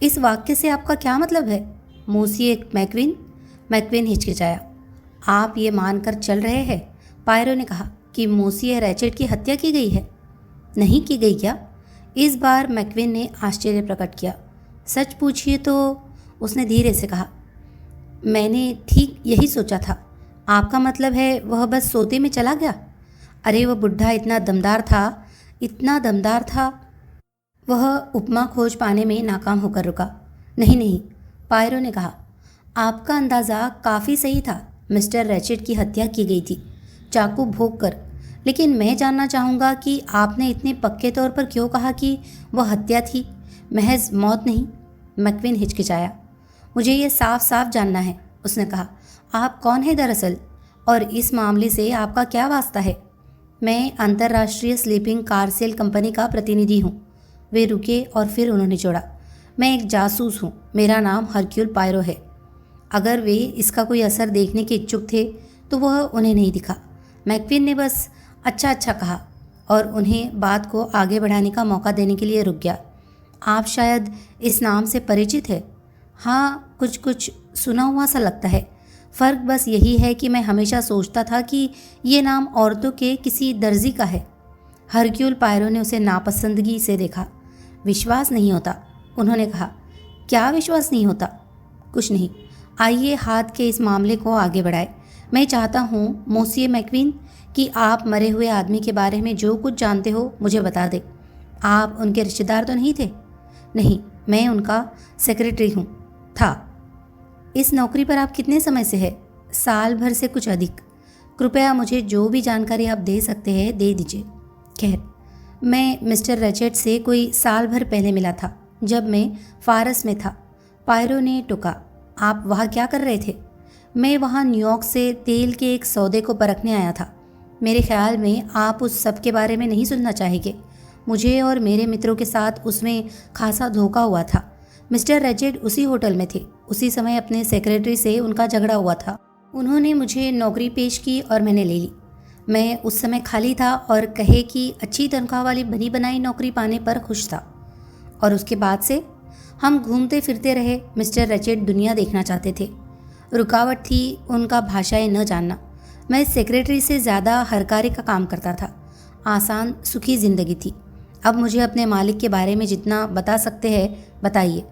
इस वाक्य से आपका क्या मतलब है मोसिए मैक्विन? मैक्विन हिचकिचाया। आप ये मानकर चल रहे हैं, पायरो ने कहा, कि मोसिए रैचेट की हत्या की गई है? नहीं की गई क्या? इस बार मैक्विन ने आश्चर्य प्रकट किया। सच पूछिए तो, उसने धीरे से कहा। मैंने ठीक यही सोचा था। आपका मतलब है वह बस सोते में चला गया? अरे वह बुढ़ा इतना दमदार था, इतना दमदार था। वह उपमा खोज पाने में नाकाम होकर रुका। नहीं नहीं, पायरो ने कहा, आपका अंदाज़ा काफ़ी सही था। मिस्टर रैचेट की हत्या की गई थी, चाकू भोंक कर। लेकिन मैं जानना चाहूँगा कि आपने इतने पक्के तौर पर क्यों कहा कि वह हत्या थी, महज मौत नहीं? मैक्विन हिचकिचाया। मुझे ये साफ साफ जानना है, उसने कहा। आप कौन है दरअसल, और इस मामले से आपका क्या वास्ता है? मैं अंतर्राष्ट्रीय स्लीपिंग कार सेल कंपनी का प्रतिनिधि हूँ। वे रुके और फिर उन्होंने जोड़ा, मैं एक जासूस हूँ। मेरा नाम हरक्यूल पायरो है। अगर वे इसका कोई असर देखने के इच्छुक थे तो वह उन्हें नहीं दिखा। मैक्विन ने बस अच्छा अच्छा कहा और उन्हें बात को आगे बढ़ाने का मौका देने के लिए रुक गया। आप शायद इस नाम से परिचित है? हाँ, कुछ कुछ सुना हुआ सा लगता है। फ़र्क बस यही है कि मैं हमेशा सोचता था कि ये नाम औरतों के किसी दर्जी का है। हरक्यूल पायरो ने उसे नापसंदगी से देखा। विश्वास नहीं होता, उन्होंने कहा। क्या विश्वास नहीं होता? कुछ नहीं, आइए हाथ के इस मामले को आगे बढ़ाए। मैं चाहता हूँ मोसिए मैक्वीन कि आप मरे हुए आदमी के बारे में जो कुछ जानते हो मुझे बता दें। आप उनके रिश्तेदार तो नहीं थे? नहीं, मैं उनका सेक्रेटरी हूँ। था। इस नौकरी पर आप कितने समय से हैं? साल भर से कुछ अधिक। कृपया मुझे जो भी जानकारी आप दे सकते हैं दे दीजिए। खैर, मैं मिस्टर रैचेट से कोई साल भर पहले मिला था, जब मैं फारस में था। पायरो ने टोका। आप वहाँ क्या कर रहे थे? मैं वहाँ न्यूयॉर्क से तेल के एक सौदे को परखने आया था। मेरे ख्याल में आप उस सब के बारे में नहीं सुनना चाहेंगे। मुझे और मेरे मित्रों के साथ उसमें खासा धोखा हुआ था। मिस्टर रैचेट उसी होटल में थे। उसी समय अपने सेक्रेटरी से उनका झगड़ा हुआ था। उन्होंने मुझे नौकरी पेश की और मैंने ले ली। मैं उस समय खाली था और कहे कि अच्छी तनख्वाह वाली बनी बनाई नौकरी पाने पर खुश था। और उसके बाद से हम घूमते फिरते रहे। मिस्टर रैचेट दुनिया देखना चाहते थे। रुकावट थी उनका भाषाएं न जानना। मैं सेक्रेटरी से ज़्यादा हर कार्य का काम करता था। आसान सुखी ज़िंदगी थी। अब मुझे अपने मालिक के बारे में जितना बता सकते हैं बताइए।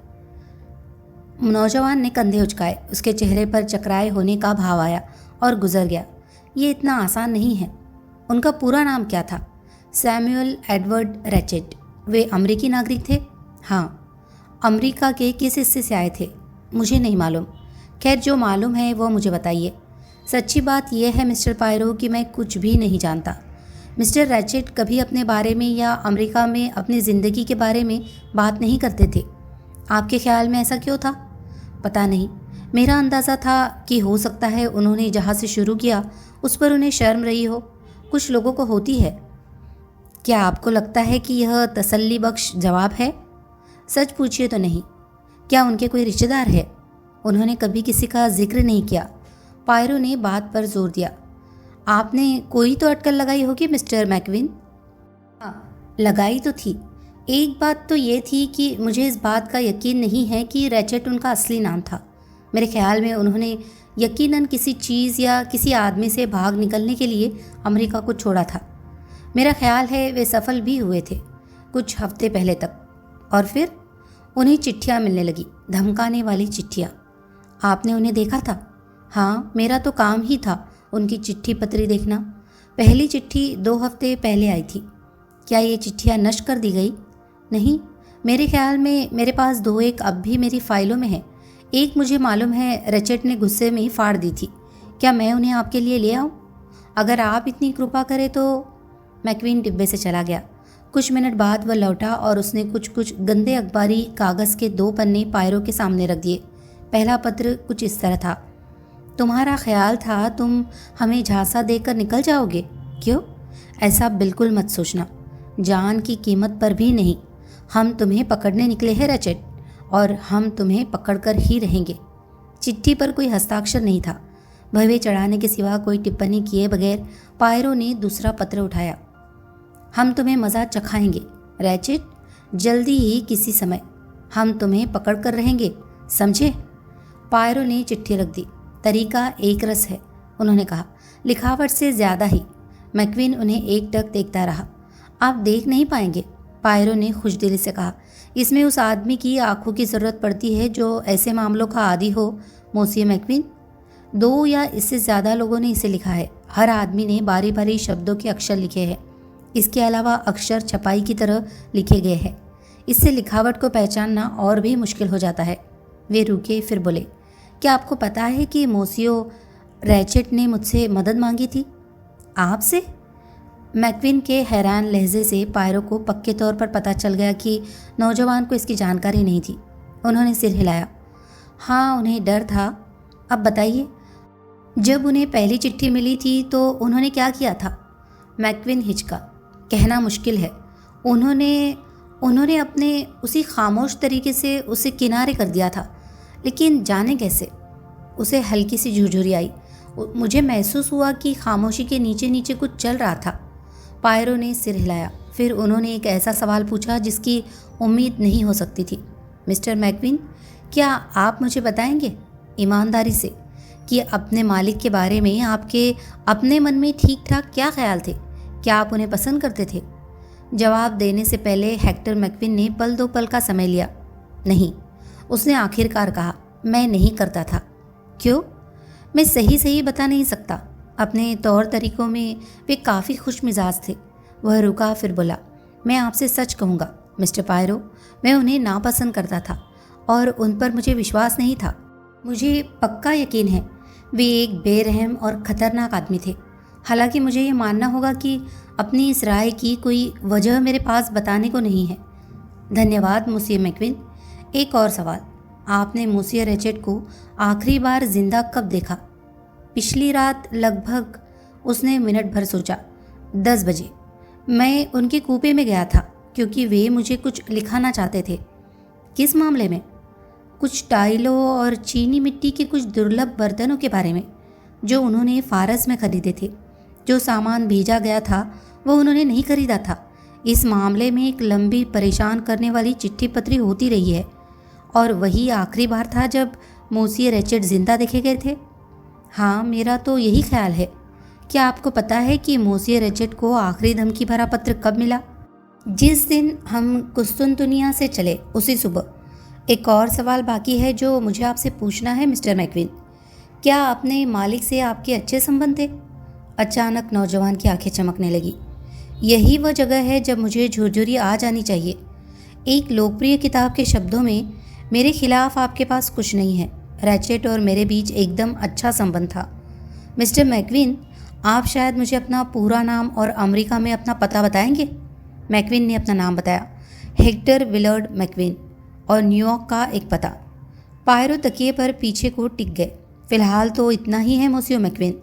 नौजवान ने कंधे उचकाए। उसके चेहरे पर चकराए होने का भाव आया और गुजर गया। ये इतना आसान नहीं है। उनका पूरा नाम क्या था? Samuel Edward ratchet. वे अमेरिकी नागरिक थे? हाँ। अमेरिका के किस हिस्से से आए थे? मुझे नहीं मालूम। खैर, जो मालूम है वो मुझे बताइए। सच्ची बात यह है मिस्टर पायरो कि मैं कुछ भी नहीं जानता। मिस्टर रैचेट कभी अपने बारे में या अमेरिका में अपनी ज़िंदगी के बारे में बात नहीं करते थे। आपके ख्याल में ऐसा क्यों था? पता नहीं। मेरा अंदाज़ा था कि हो सकता है उन्होंने जहाँ से शुरू किया उस पर उन्हें शर्म रही हो। कुछ लोगों को होती है। क्या आपको लगता है कि यह तसल्ली बख्श जवाब है? सच पूछिए तो नहीं। क्या उनके कोई रिश्तेदार है? उन्होंने कभी किसी का जिक्र नहीं किया। पायरो ने बात पर जोर दिया। आपने कोई तो अटकल लगाई होगी मिस्टर मैक्वीन? हाँ, लगाई तो थी। एक बात तो ये थी कि मुझे इस बात का यकीन नहीं है कि रैचेट उनका असली नाम था। मेरे ख्याल में उन्होंने यकीनन किसी चीज़ या किसी आदमी से भाग निकलने के लिए अमेरिका को छोड़ा था। मेरा ख्याल है वे सफल भी हुए थे कुछ हफ्ते पहले तक। और फिर उन्हें चिट्ठियाँ मिलने लगी, धमकाने वाली चिट्ठियाँ। आपने उन्हें देखा था? हाँ, मेरा तो काम ही था उनकी चिट्ठी पत्री देखना। पहली चिट्ठी 2 हफ्ते पहले आई थी। क्या ये चिट्ठियाँ नष्ट कर दी गई? नहीं, मेरे ख्याल में मेरे पास 2-1 अब भी मेरी फाइलों में है। एक मुझे मालूम है रैचेट ने गुस्से में ही फाड़ दी थी। क्या मैं उन्हें आपके लिए ले आऊँ? अगर आप इतनी कृपा करें तो। मैक्वीन डिब्बे से चला गया। कुछ मिनट बाद वह लौटा और उसने कुछ गंदे अखबारी कागज़ के 2 पन्ने पायरो के सामने रख दिए। पहला पत्र कुछ इस तरह था। तुम्हारा ख्याल था तुम हमें झांसा देकर निकल जाओगे? क्यों? ऐसा बिल्कुल मत सोचना। जान की कीमत पर भी नहीं। हम तुम्हें पकड़ने निकले हैं रैचेट, और हम तुम्हें पकड़कर ही रहेंगे। चिट्ठी पर कोई हस्ताक्षर नहीं था। भवे चढ़ाने के सिवा कोई टिप्पणी किए बगैर पायरो ने दूसरा पत्र उठाया। हम तुम्हें मज़ा चखाएंगे रैचेट, जल्दी ही किसी समय हम तुम्हें पकड़ कर रहेंगे, समझे? पायरो ने चिट्ठी रख दी। तरीका एक रस है, उन्होंने कहा, लिखावट से ज़्यादा ही। मैक्वीन उन्हें एकटक देखता रहा। आप देख नहीं पाएंगे, पायरो ने खुशदिली से कहा। इसमें उस आदमी की आंखों की ज़रूरत पड़ती है जो ऐसे मामलों का आदी हो, मोसिए मैक्वीन। 2 या इससे ज़्यादा लोगों ने इसे लिखा है। हर आदमी ने बारी बारी शब्दों के अक्षर लिखे हैं। इसके अलावा अक्षर छपाई की तरह लिखे गए हैं। इससे लिखावट को पहचानना और भी मुश्किल हो जाता है। वे रुके, फिर बोले, क्या आपको पता है कि मोसियो रैचेट ने मुझसे मदद मांगी थी? आपसे? मैक्वीन के हैरान लहजे से पायरो को पक्के तौर पर पता चल गया कि नौजवान को इसकी जानकारी नहीं थी। उन्होंने सिर हिलाया। हाँ, उन्हें डर था। अब बताइए, जब उन्हें पहली चिट्ठी मिली थी तो उन्होंने क्या किया था? मैक्वीन हिचका। कहना मुश्किल है। उन्होंने अपने उसी खामोश तरीके से उसे किनारे कर दिया था, लेकिन जाने कैसे? उसे हल्की सी झुरझुरी आई। मुझे महसूस हुआ कि खामोशी के नीचे नीचे कुछ चल रहा था। पायरो ने सिर हिलाया। फिर उन्होंने एक ऐसा सवाल पूछा जिसकी उम्मीद नहीं हो सकती थी। मिस्टर मैक्वीन, क्या आप मुझे बताएंगे ईमानदारी से कि अपने मालिक के बारे में आपके अपने मन में ठीक ठाक क्या ख्याल थे? क्या आप उन्हें पसंद करते थे? जवाब देने से पहले हेक्टर मैक्वीन ने पल 2 पल का समय लिया। नहीं, उसने आखिरकार कहा, मैं नहीं करता था। क्यों? मैं सही सही बता नहीं सकता। अपने तौर तरीकों में वे काफ़ी खुश मिजाज थे। वह रुका, फिर बोला, मैं आपसे सच कहूँगा मिस्टर पायरो, मैं उन्हें नापसंद करता था और उन पर मुझे विश्वास नहीं था। मुझे पक्का यकीन है वे एक बेरहम और ख़तरनाक आदमी थे। हालांकि मुझे ये मानना होगा कि अपनी इस राय की कोई वजह मेरे पास बताने को नहीं है। धन्यवाद मोसियर मैक्विन। एक और सवाल, आपने मोसियर रेचेट को आखिरी बार जिंदा कब देखा? पिछली रात लगभग, उसने मिनट भर सोचा, 10 बजे। मैं उनके कूपे में गया था क्योंकि वे मुझे कुछ लिखाना चाहते थे। किस मामले में? कुछ टाइलों और चीनी मिट्टी के कुछ दुर्लभ बर्तनों के बारे में जो उन्होंने फारस में खरीदे थे। जो सामान भेजा गया था वो उन्होंने नहीं खरीदा था। इस मामले में एक लंबी परेशान करने वाली चिट्ठी पत्री होती रही है और वही आखिरी बार था जब मोसियर रेचेट जिंदा देखे गए थे। हाँ, मेरा तो यही ख्याल है। क्या आपको पता है कि मोसियर रेचेट को आखिरी धमकी भरा पत्र कब मिला? जिस दिन हम कुस्तुनतुनिया से चले उसी सुबह। एक और सवाल बाकी है जो मुझे आपसे पूछना है मिस्टर मैक्विन। क्या अपने मालिक से आपके अच्छे संबंध थे? अचानक नौजवान की आंखें चमकने लगी। यही वह जगह है जब मुझे झुरझुरी आ जानी चाहिए। एक लोकप्रिय किताब के शब्दों में, मेरे खिलाफ आपके पास कुछ नहीं है। रेचेट और मेरे बीच एकदम अच्छा संबंध था। मिस्टर मैक्विन, आप शायद मुझे अपना पूरा नाम और अमेरिका में अपना पता बताएंगे? मैक्विन ने अपना नाम बताया, हेक्टर विलर्ड मैक्विन, और न्यूयॉर्क का एक पता। पायरो तकिए पर पीछे को टिक गए। फिलहाल तो इतना ही है मोसियर मैक्विन,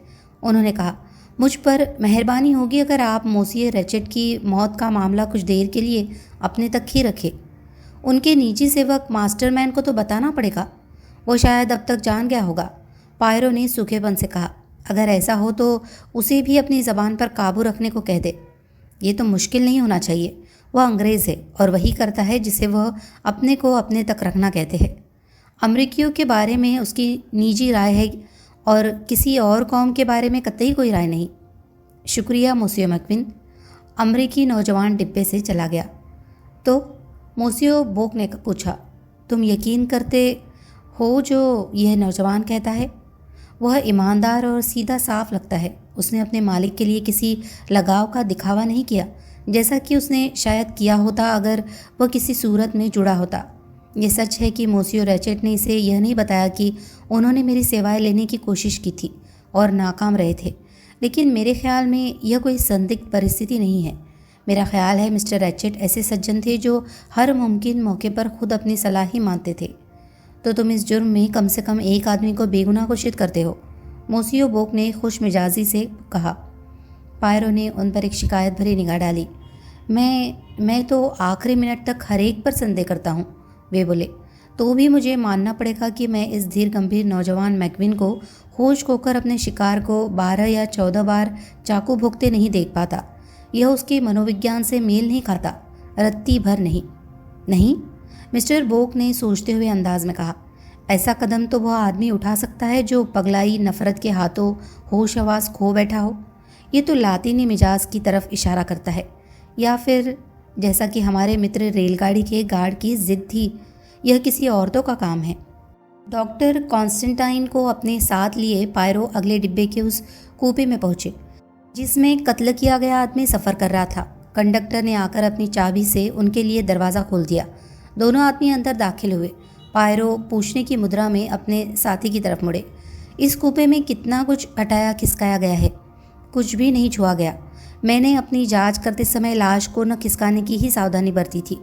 उन्होंने कहा। मुझ पर मेहरबानी होगी अगर आप मोसियर रेचेट की मौत का मामला कुछ देर के लिए अपने तक ही रखें। उनके निजी सेवक मास्टरमैन को तो बताना पड़ेगा। वो शायद अब तक जान गया होगा। पायरो ने सूखेपन से कहा, अगर ऐसा हो तो उसे भी अपनी ज़बान पर काबू रखने को कह दे। ये तो मुश्किल नहीं होना चाहिए। वह अंग्रेज़ है और वही करता है जिसे वह अपने को अपने तक रखना कहते हैं। अमरीकियों के बारे में उसकी निजी राय है और किसी और कौम के बारे में कतई कोई राय नहीं। शुक्रिया मोसियर मैक्विन। अमरीकी नौजवान डिब्बे से चला गया। तो मोसियर बोक ने पूछा, तुम यकीन करते हो जो यह नौजवान कहता है? वह ईमानदार और सीधा साफ लगता है। उसने अपने मालिक के लिए किसी लगाव का दिखावा नहीं किया, जैसा कि उसने शायद किया होता अगर वह किसी सूरत में जुड़ा होता। ये सच है कि मोसियर रेचेट ने इसे यह नहीं बताया कि उन्होंने मेरी सेवाएं लेने की कोशिश की थी और नाकाम रहे थे, लेकिन मेरे ख्याल में यह कोई संदिग्ध परिस्थिति नहीं है। मेरा ख्याल है मिस्टर रेचेट ऐसे सज्जन थे जो हर मुमकिन मौके पर खुद अपनी सलाह ही मानते थे। तो तुम इस जुर्म में कम से कम एक आदमी को बेगुनाह घोषित करते हो, मोसियर बोक ने खुश मिजाजी से कहा। पायरो ने उन पर एक शिकायत भरी निगाह डाली। मैं तो आखिरी मिनट तक हर एक पर संदेह करता हूँ, वे बोले। तो भी मुझे मानना पड़ेगा कि मैं इस धीर गंभीर नौजवान मैक्विन को होश खोकर अपने शिकार को 12 या 14 बार चाकू भोंकते नहीं देख पाता। यह उसके मनोविज्ञान से मेल नहीं खाता, रत्ती भर नहीं। नहीं, मिस्टर बोक ने सोचते हुए अंदाज में कहा, ऐसा कदम तो वह आदमी उठा सकता है जो पगलाई नफरत के हाथों होश हवास खो बैठा हो। ये तो लातीनी मिजाज की तरफ इशारा करता है, या फिर जैसा कि हमारे मित्र रेलगाड़ी के गार्ड की जिद थी, यह किसी औरतों का काम है। डॉक्टर कॉन्स्टेंटाइन को अपने साथ लिए पायरो अगले डिब्बे के उस कूपे में पहुंचे जिसमें कत्ल किया गया आदमी सफ़र कर रहा था। कंडक्टर ने आकर अपनी चाबी से उनके लिए दरवाज़ा खोल दिया। दोनों आदमी अंदर दाखिल हुए। पायरो पूछने की मुद्रा में अपने साथी की तरफ मुड़े। इस कूपे में कितना कुछ हटाया खिसकाया गया है, कुछ भी नहीं छुआ गया। मैंने अपनी जांच करते समय लाश को न खिसकाने की ही सावधानी बरती थी।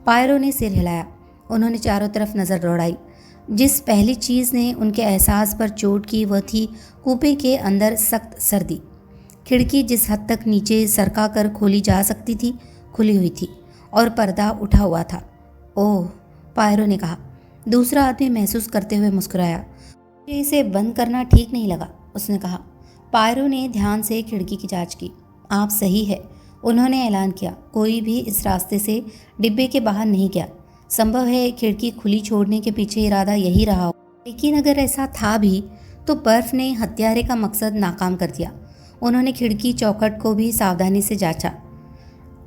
पायरो ने सिर हिलाया। उन्होंने चारों तरफ नज़र दौड़ाई। जिस पहली चीज़ ने उनके एहसास पर चोट की वह थी कूपे के अंदर सख्त सर्दी। खिड़की जिस हद तक नीचे सरका कर खोली जा सकती थी खुली हुई थी और पर्दा उठा हुआ था। ओह, पायरो ने कहा। दूसरा आदमी महसूस करते हुए मुस्कुराया। मुझे इसे बंद करना ठीक नहीं लगा, उसने कहा। पायरो ने ध्यान से खिड़की की जांच की। आप सही है, उन्होंने ऐलान किया। कोई भी इस रास्ते से डिब्बे के बाहर नहीं गया। संभव है खिड़की खुली छोड़ने के पीछे इरादा यही रहा हो, लेकिन अगर ऐसा था भी तो बर्फ ने हत्यारे का मकसद नाकाम कर दिया। उन्होंने खिड़की चौखट को भी सावधानी से जांचा।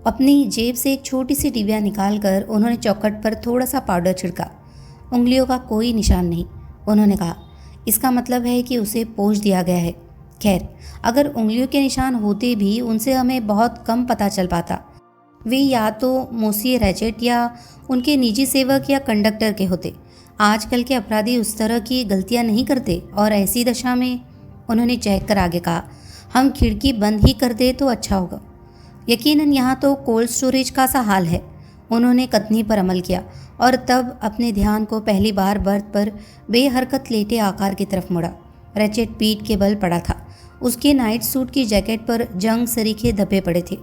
अपनी जेब से एक छोटी सी डिबिया निकालकर उन्होंने चौखट पर थोड़ा सा पाउडर छिड़का। उंगलियों का कोई निशान नहीं, उन्होंने कहा। इसका मतलब है कि उसे पोंछ दिया गया है। खैर, अगर उंगलियों के निशान होते भी उनसे हमें बहुत कम पता चल पाता। वे या तो मोसिए रैचेट या उनके निजी सेवक या कंडक्टर के होते। आजकल के अपराधी उस तरह की गलतियां नहीं करते और ऐसी दशा में, उन्होंने चहक कर आगे कहा, हम खिड़की बंद ही कर दे तो अच्छा होगा। यकीनन यहाँ तो कोल्ड स्टोरेज का सा हाल है। उन्होंने कथनी पर अमल किया और तब अपने ध्यान को पहली बार बर्थ पर बेहरकत लेटे आकार की तरफ मुड़ा। रैचेट पीठ के बल पड़ा था। उसके नाइट सूट की जैकेट पर जंग सरीखे धब्बे पड़े थे।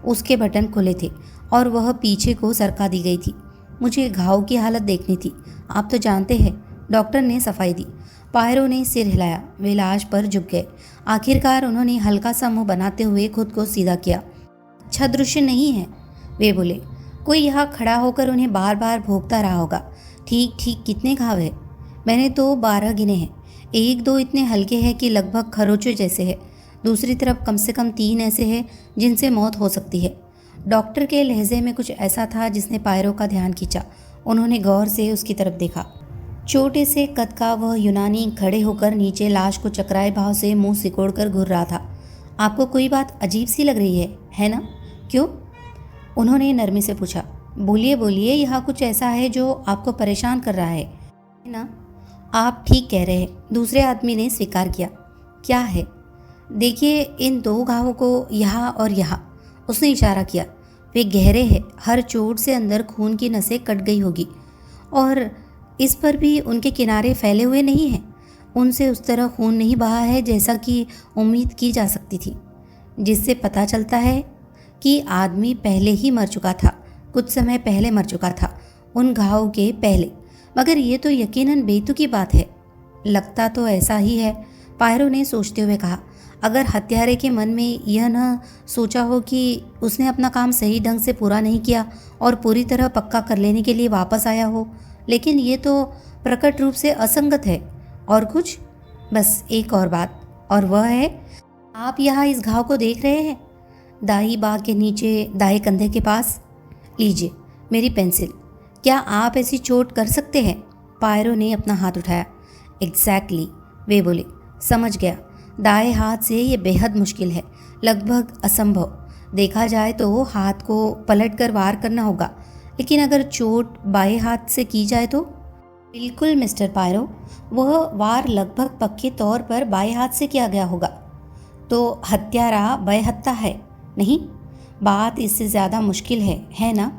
उसके बटन खुले थे और वह पीछे को सरका दी गई थी। मुझे घाव की हालत देखनी थी, आप तो जानते हैं, डॉक्टर ने सफाई दी। पायरो ने सिर हिलाया। वे लाश पर झुक गए। आखिरकार उन्होंने हल्का सा मुंह बनाते हुए खुद को सीधा किया। अच्छा दृश्य नहीं है, वे बोले। कोई यहाँ खड़ा होकर उन्हें बार बार भोंकता रहा होगा। ठीक ठीक कितने घाव है? मैंने तो 12 गिने हैं। एक दो इतने हल्के हैं कि लगभग खरोचों जैसे है। दूसरी तरफ कम से कम 3 ऐसे हैं जिनसे मौत हो सकती है। डॉक्टर के लहजे में कुछ ऐसा था जिसने पायरो का ध्यान खींचा। उन्होंने गौर से उसकी तरफ देखा। छोटे से कद का वह यूनानी खड़े होकर नीचे लाश को चकराए भाव से मुंह सिकोड़कर घूर रहा था। आपको कोई बात अजीब सी लग रही है ना? क्यों? उन्होंने नरमी से पूछा। बोलिए बोलिए, यहाँ कुछ ऐसा है जो आपको परेशान कर रहा है ना? आप ठीक कह रहे हैं, दूसरे आदमी ने स्वीकार किया। क्या है? देखिए इन 2 घावों को, यहाँ और यहाँ। उसने इशारा किया। वे गहरे हैं। हर चोट से अंदर खून की नसें कट गई होगी और इस पर भी उनके किनारे फैले हुए नहीं हैं। उनसे उस तरह खून नहीं बहा है जैसा कि उम्मीद की जा सकती थी, जिससे पता चलता है कि आदमी पहले ही मर चुका था, कुछ समय पहले मर चुका था, उन घावों के पहले। मगर ये तो यकीनन बेतुकी बात है। लगता तो ऐसा ही है, पायरो ने सोचते हुए कहा। अगर हत्यारे के मन में यह न सोचा हो कि उसने अपना काम सही ढंग से पूरा नहीं किया और पूरी तरह पक्का कर लेने के लिए वापस आया हो, लेकिन ये तो प्रकट रूप से असंगत है। और कुछ? बस एक और बात, और वह है, आप यहाँ इस घाव को देख रहे हैं, दाई बाह के नीचे दाएं कंधे के पास। लीजिए मेरी पेंसिल। क्या आप ऐसी चोट कर सकते हैं? पायरो ने अपना हाथ उठाया। एग्जैक्टली, वे बोले। समझ गया। दाएं हाथ से ये बेहद मुश्किल है, लगभग असंभव। देखा जाए तो हाथ को पलट कर वार करना होगा, लेकिन अगर चोट बाएं हाथ से की जाए तो? बिल्कुल मिस्टर पायरो, वह वार लगभग पक्के तौर पर बाएं हाथ से किया गया होगा। तो हत्यारा बेहत्ता है, नहीं? बात इससे ज़्यादा मुश्किल है ना?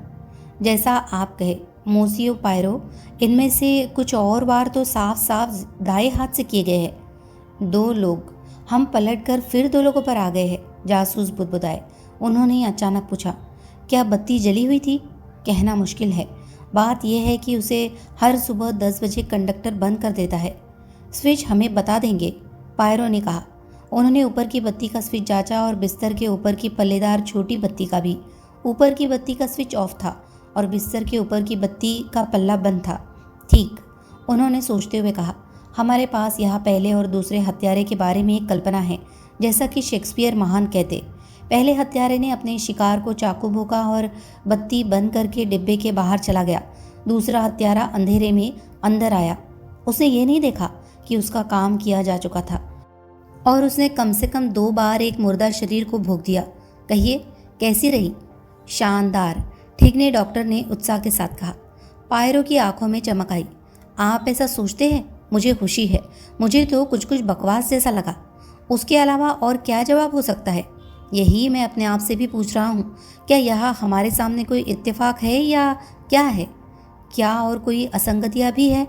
जैसा आप कहे मोसियो पायरो, इनमें से कुछ और वार तो साफ साफ दाएं हाथ से किए गए हैं। 2 लोग। हम पलट कर फिर 2 लोगों पर आ गए हैं, जासूस बुदबुदाए। उन्होंने अचानक पूछा, क्या बत्ती जली हुई थी? कहना मुश्किल है। बात यह है कि उसे हर सुबह 10 बजे कंडक्टर बंद कर देता है। स्विच हमें बता देंगे, पायरो ने कहा। उन्होंने ऊपर की बत्ती का स्विच जांचा और बिस्तर के ऊपर की पल्लेदार छोटी बत्ती का भी। ऊपर की बत्ती का स्विच ऑफ था और बिस्तर के ऊपर की बत्ती का पल्ला बंद था। ठीक, उन्होंने सोचते हुए कहा। हमारे पास यहाँ पहले और दूसरे हत्यारे के बारे में एक कल्पना है, जैसा कि शेक्सपियर महान कहते। पहले हत्यारे ने अपने शिकार को चाकू भोंका और बत्ती बंद करके डिब्बे के बाहर चला गया। दूसरा हत्यारा अंधेरे में अंदर आया। उसने ये नहीं देखा कि उसका काम किया जा चुका था और उसने कम से कम 2 बार एक मुर्दा शरीर को भोंक दिया। कहिए कैसी रही? शानदार, ठीक ने डॉक्टर ने उत्साह के साथ कहा। पायरो की आंखों में चमक आई। आप ऐसा सोचते हैं? मुझे खुशी है। मुझे तो कुछ कुछ बकवास जैसा लगा। उसके अलावा और क्या जवाब हो सकता है? यही मैं अपने आप से भी पूछ रहा हूँ। क्या यहाँ हमारे सामने कोई इत्तेफाक है या क्या है? क्या और कोई असंगतियाँ भी है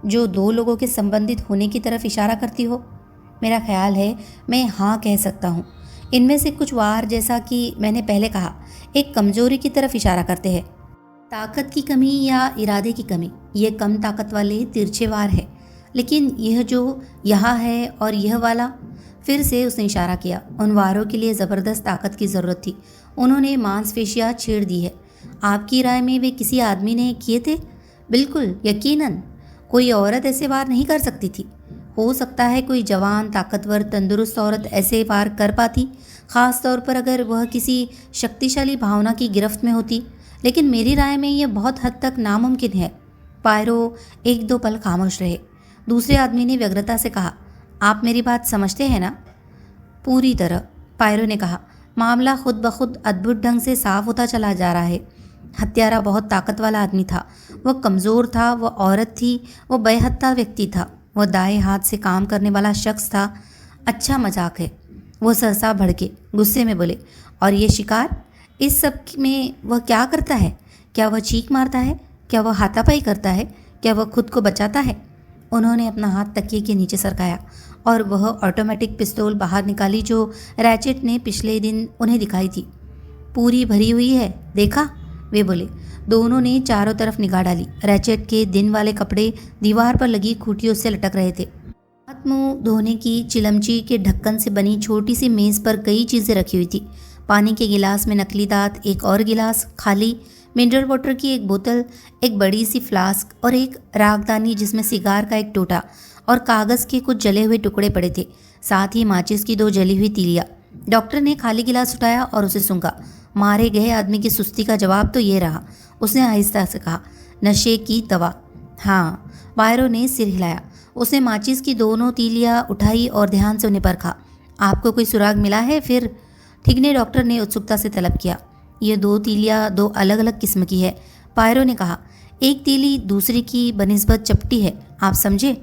जो 2 लोगों के संबंधित होने की तरफ इशारा करती हो? मेरा ख्याल है मैं हाँ कह सकता हूँ। इनमें से कुछ वार, जैसा कि मैंने पहले कहा, एक कमजोरी की तरफ इशारा करते हैं। ताकत की कमी या इरादे की कमी। ये कम ताकत वाले तिरछे वार है, लेकिन यह जो यहाँ है और यह वाला, फिर से उसने इशारा किया। उन वारों के लिए ज़बरदस्त ताकत की ज़रूरत थी। उन्होंने मांसपेशियाँ छेड़ दी है। आपकी राय में वे किसी आदमी ने किए थे? बिल्कुल, यकीनन। कोई औरत ऐसे वार नहीं कर सकती थी। हो सकता है कोई जवान, ताकतवर, तंदुरुस्त औरत ऐसे वार कर पाती, ख़ास तौर पर अगर वह किसी शक्तिशाली भावना की गिरफ्त में होती, लेकिन मेरी राय में यह बहुत हद तक नामुमकिन है। पायरो 1-2 पल खामोश रहे। दूसरे आदमी ने व्यग्रता से कहा, आप मेरी बात समझते हैं ना? पूरी तरह, पायरो ने कहा। मामला खुद ब खुद अद्भुत ढंग से साफ होता चला जा रहा है। हत्यारा बहुत ताकत वाला आदमी था। वह कमज़ोर था, वह औरत थी, वह बेहत्ता व्यक्ति था, वह दाएं हाथ से काम करने वाला शख्स था। अच्छा मजाक है। वो सहसा भड़के, गुस्से में बोले, और ये शिकार? इस सब में वह क्या करता है? क्या वह चीख मारता है? क्या वह हाथापाई करता है? क्या वह खुद को बचाता है? उन्होंने अपना हाथ तकिए के नीचे सरकाया और वह ऑटोमेटिक पिस्तौल बाहर निकाली जो रैचेट ने पिछले दिन उन्हें दिखाई थी। पूरी भरी हुई है, देखा? वे बोले। दोनों ने चारों तरफ निगाह डाली। रैचेट के दिन वाले कपड़े दीवार पर लगी खूंटियों से लटक रहे थे। हाथ मुंह धोने की चिलमची के ढक्कन से बनी छोटी सी मेज़ पर कई चीज़ें रखी हुई थी। पानी के गिलास में नकली दांत, एक और गिलास खाली, मिनरल वाटर की एक बोतल, एक बड़ी सी फ्लास्क और एक रागदानी जिसमें सिगार का एक टोटा और कागज़ के कुछ जले हुए टुकड़े पड़े थे, साथ ही माचिस की 2 जली हुई तीलियाँ। डॉक्टर ने खाली गिलास उठाया और उसे सूंघा। मारे गए आदमी की सुस्ती का जवाब तो ये रहा। उसने आहिस्ता से कहा, नशे की दवा। हाँ, पायरो ने सिर हिलाया। उसने माचिस की दोनों तीलियाँ उठाई और ध्यान से उन्हें परखा। आपको कोई सुराग मिला है फिर? ठीक ने डॉक्टर ने उत्सुकता से तलब किया। ये 2 तीलियाँ 2 अलग अलग किस्म की है, पायरो ने कहा। एक तीली दूसरी की बनिस्बत चपटी है, आप समझे?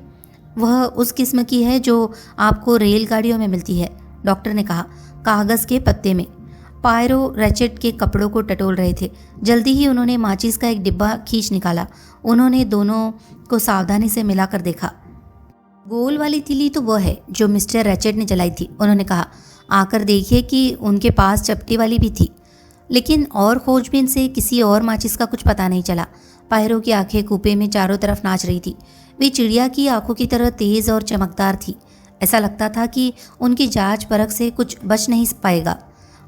वह उस किस्म की है जो आपको रेलगाड़ियों में मिलती है, डॉक्टर ने कहा, कागज़ के पत्ते में। पायरो रैचेट के कपड़ों को टटोल रहे थे। जल्दी ही उन्होंने माचिस का एक डिब्बा खींच निकाला। उन्होंने दोनों को सावधानी से मिलाकर देखा। गोल वाली तीली तो वह है जो मिस्टर रैचेट ने जलाई थी, उन्होंने कहा। आकर देखिए कि उनके पास चपटी वाली भी थी, लेकिन और खोजबीन से किसी और माचिस का कुछ पता नहीं चला। पायरो की आंखें कूपे में चारों तरफ नाच रही थी। वे चिड़िया की आंखों की तरह तेज और चमकदार थी। ऐसा लगता था कि उनकी जांच परख से कुछ बच नहीं पाएगा।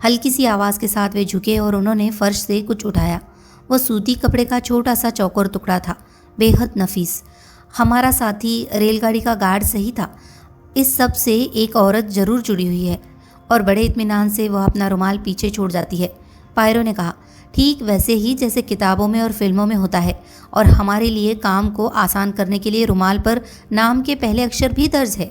हल्की सी आवाज़ के साथ वे झुके और उन्होंने फर्श से कुछ उठाया। वह सूती कपड़े का छोटा सा चौकोर टुकड़ा था, बेहद नफीस। हमारा साथी रेलगाड़ी का गार्ड सही था। इस सब से एक औरत जरूर जुड़ी हुई है और बड़े इत्मीनान से वह अपना रुमाल पीछे छोड़ जाती है, पायरो ने कहा। ठीक वैसे ही जैसे किताबों में और फिल्मों में होता है, और हमारे लिए काम को आसान करने के लिए रुमाल पर नाम के पहले अक्षर भी दर्ज है।